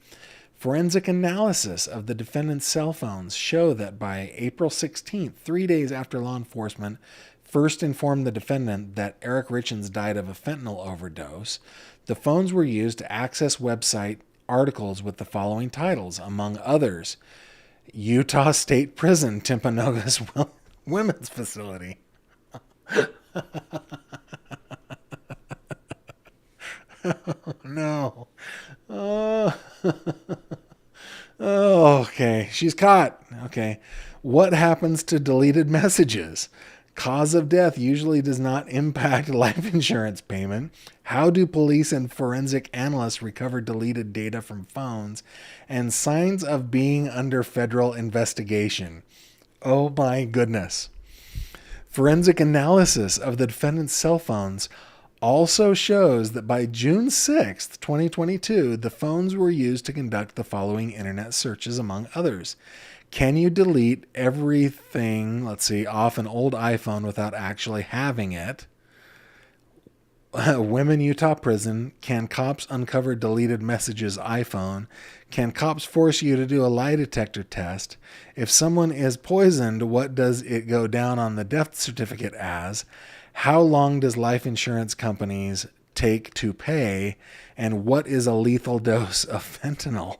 Forensic analysis of the defendant's cell phones show that by April 16th, 3 days after law enforcement first informed the defendant that Eric Richins died of a fentanyl overdose, the phones were used to access website articles with the following titles, among others: Utah State Prison, Timpanogos Women's Facility. Oh, no. Oh. Oh, okay. She's caught. Okay. What happens to deleted messages? Cause of death usually does not impact life insurance payment. How do police and forensic analysts recover deleted data from phones? And signs of being under federal investigation. Oh my goodness. Forensic analysis of the defendant's cell phones also shows that by June 6th, 2022, the phones were used to conduct the following internet searches, among others. Can you delete everything, off an old iPhone without actually having it? Women Utah prison. Can cops uncover deleted messages iPhone? Can cops force you to do a lie detector test? If someone is poisoned, what does it go down on the death certificate as? How long does life insurance companies take to pay? And what is a lethal dose of fentanyl?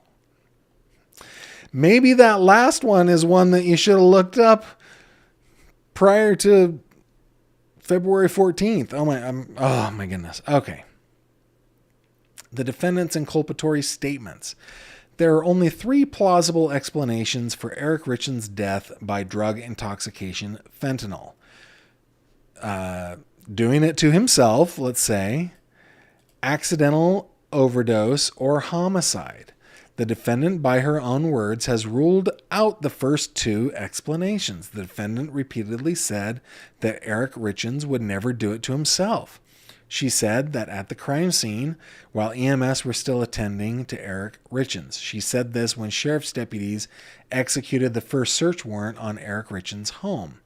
Maybe that last one is one that you should have looked up prior to February 14th. Oh my goodness. Okay. The defendant's inculpatory statements. There are only 3 plausible explanations for Eric Richens' death by drug intoxication: fentanyl. Doing it to himself, let's say, accidental overdose, or homicide. The defendant, by her own words, has ruled out the first 2 explanations. The defendant repeatedly said that Eric Richens would never do it to himself. She said that at the crime scene, while EMS were still attending to Eric Richens. She said this when sheriff's deputies executed the first search warrant on Eric Richens' home.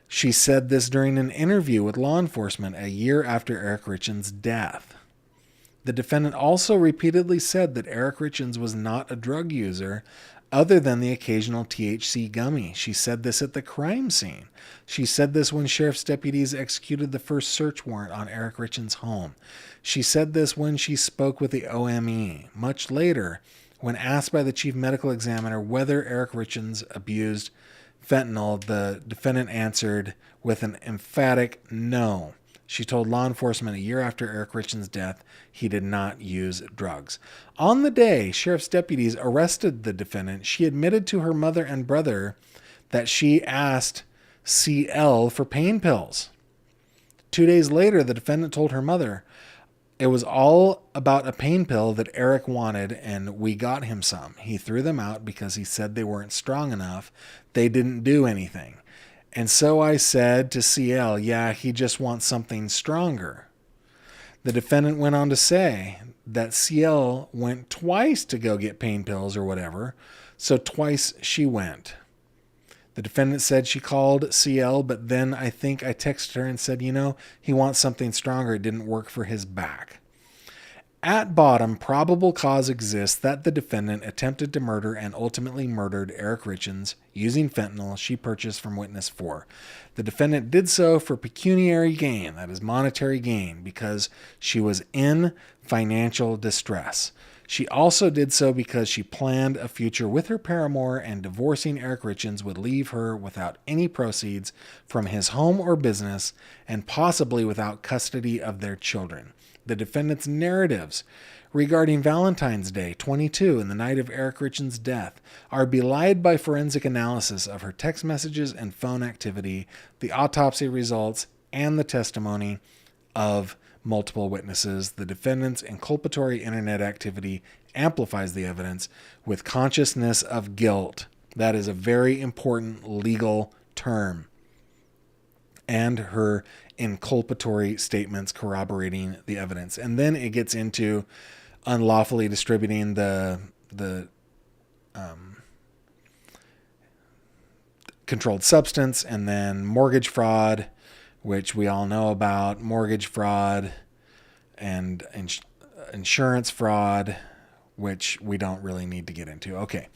She said this during an interview with law enforcement a year after Eric Richens' death. The defendant also repeatedly said that Eric Richens was not a drug user other than the occasional THC gummy. She said this at the crime scene. She said this when sheriff's deputies executed the first search warrant on Eric Richens' home. She said this when she spoke with the OME. Much later, when asked by the chief medical examiner whether Eric Richens abused fentanyl, the defendant answered with an emphatic no. She told law enforcement a year after Eric Richens' death he did not use drugs. On the day sheriff's deputies arrested the defendant, she admitted to her mother and brother that she asked CL for pain pills. 2 days later, the defendant told her mother, "It was all about a pain pill that Eric wanted, and we got him some. He threw them out because he said they weren't strong enough. They didn't do anything. And so I said to CL, yeah, he just wants something stronger." The defendant went on to say that CL went twice to go get pain pills or whatever, so twice she went. The defendant said she called CL, but then I think I texted her and said, he wants something stronger. It didn't work for his back. At bottom, probable cause exists that the defendant attempted to murder and ultimately murdered Eric Richens using fentanyl she purchased from witness 4. The defendant did so for pecuniary gain, that is monetary gain, because she was in financial distress. She also did so because she planned a future with her paramour, and divorcing Eric Richens would leave her without any proceeds from his home or business and possibly without custody of their children. The defendant's narratives regarding Valentine's Day 22 and the night of Eric Richens' death are belied by forensic analysis of her text messages and phone activity, the autopsy results, and the testimony of multiple witnesses. The defendant's inculpatory internet activity amplifies the evidence with consciousness of guilt. That is a very important legal term. And her inculpatory statements corroborating the evidence. And then it gets into unlawfully distributing the controlled substance, and then mortgage fraud, which we all know about, mortgage fraud and insurance fraud, which we don't really need to get into. Okay.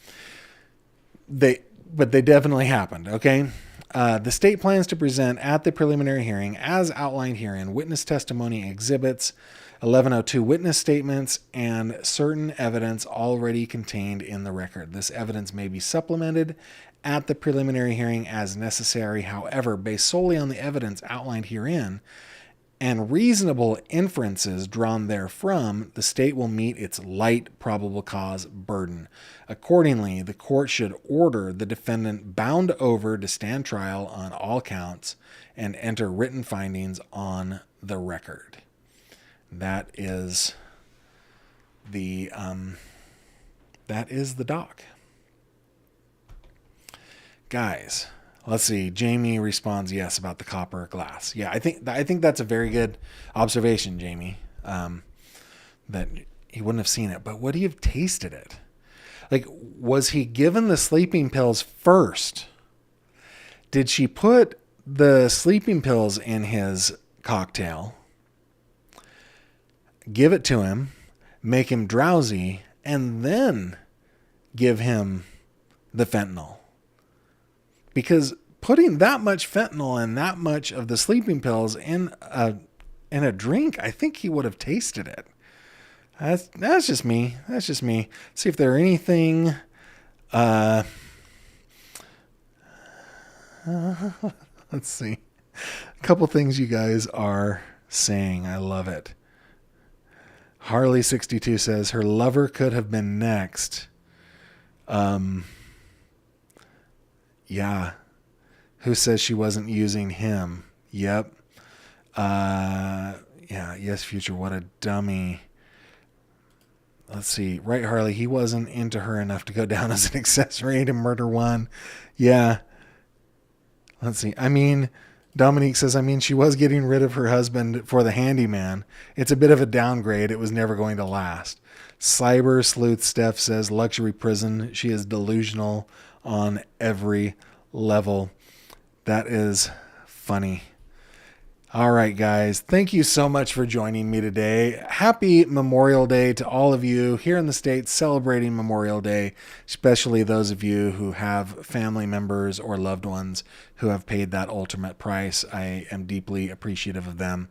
But they definitely happened. Okay. The state plans to present at the preliminary hearing, as outlined herein, witness testimony exhibits, 1102 witness statements, and certain evidence already contained in the record. This evidence may be supplemented at the preliminary hearing as necessary. However, based solely on the evidence outlined herein and reasonable inferences drawn therefrom, the state will meet its light probable cause burden. Accordingly, the court should order the defendant bound over to stand trial on all counts and enter written findings on the record. That is the doc. Guys, let's see. Jamie responds yes about the copper glass. Yeah, I think that's a very good observation, Jamie. That he wouldn't have seen it, but would he have tasted it? Like, was he given the sleeping pills first? Did she put the sleeping pills in his cocktail, give it to him, make him drowsy, and then give him the fentanyl? Because putting that much fentanyl and that much of the sleeping pills in a drink, I think he would have tasted it. That's just me. That's just me. See if there are anything. Let's see. A couple things you guys are saying. I love it. Harley62 says her lover could have been next. Yeah. Who says she wasn't using him? Yep. Yeah. Yes, Future. What a dummy. Let's see. Right, Harley. He wasn't into her enough to go down as an accessory to murder one. Yeah. Let's see. I mean, Dominique says, she was getting rid of her husband for the handyman. It's a bit of a downgrade. It was never going to last. Cyber Sleuth Steph says, luxury prison. She is delusional on every level. That is funny. All right, guys. Thank you so much for joining me today. Happy Memorial Day to all of you here in the States celebrating Memorial Day, especially those of you who have family members or loved ones who have paid that ultimate price. I am deeply appreciative of them.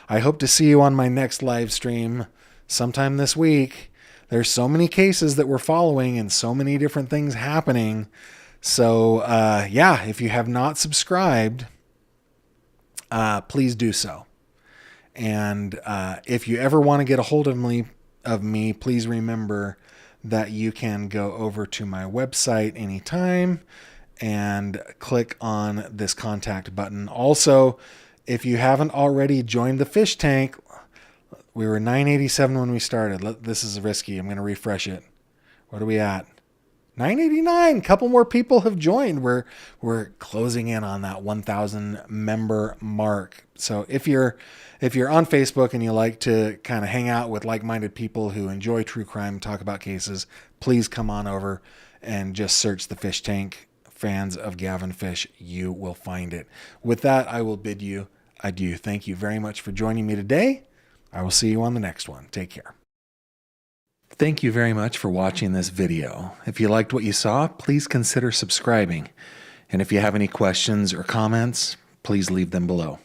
I hope to see you on my next live stream sometime this week. There's so many cases that we're following and so many different things happening. So, if you have not subscribed, please do so. And if you ever want to get a hold of me, please remember that you can go over to my website anytime and click on this contact button. Also, if you haven't already joined the fish tank, we were 987 when we started. This is risky. I'm going to refresh it. What are we at? 989. A couple more people have joined. We're closing in on that 1,000 member mark. So if you're on Facebook and you like to kind of hang out with like-minded people who enjoy true crime, talk about cases, please come on over and just search the Fish Tank Fans of Gavin Fish. You will find it. With that, I will bid you adieu. Thank you very much for joining me today. I will see you on the next one. Take care. Thank you very much for watching this video. If you liked what you saw, please consider subscribing. And if you have any questions or comments, please leave them below.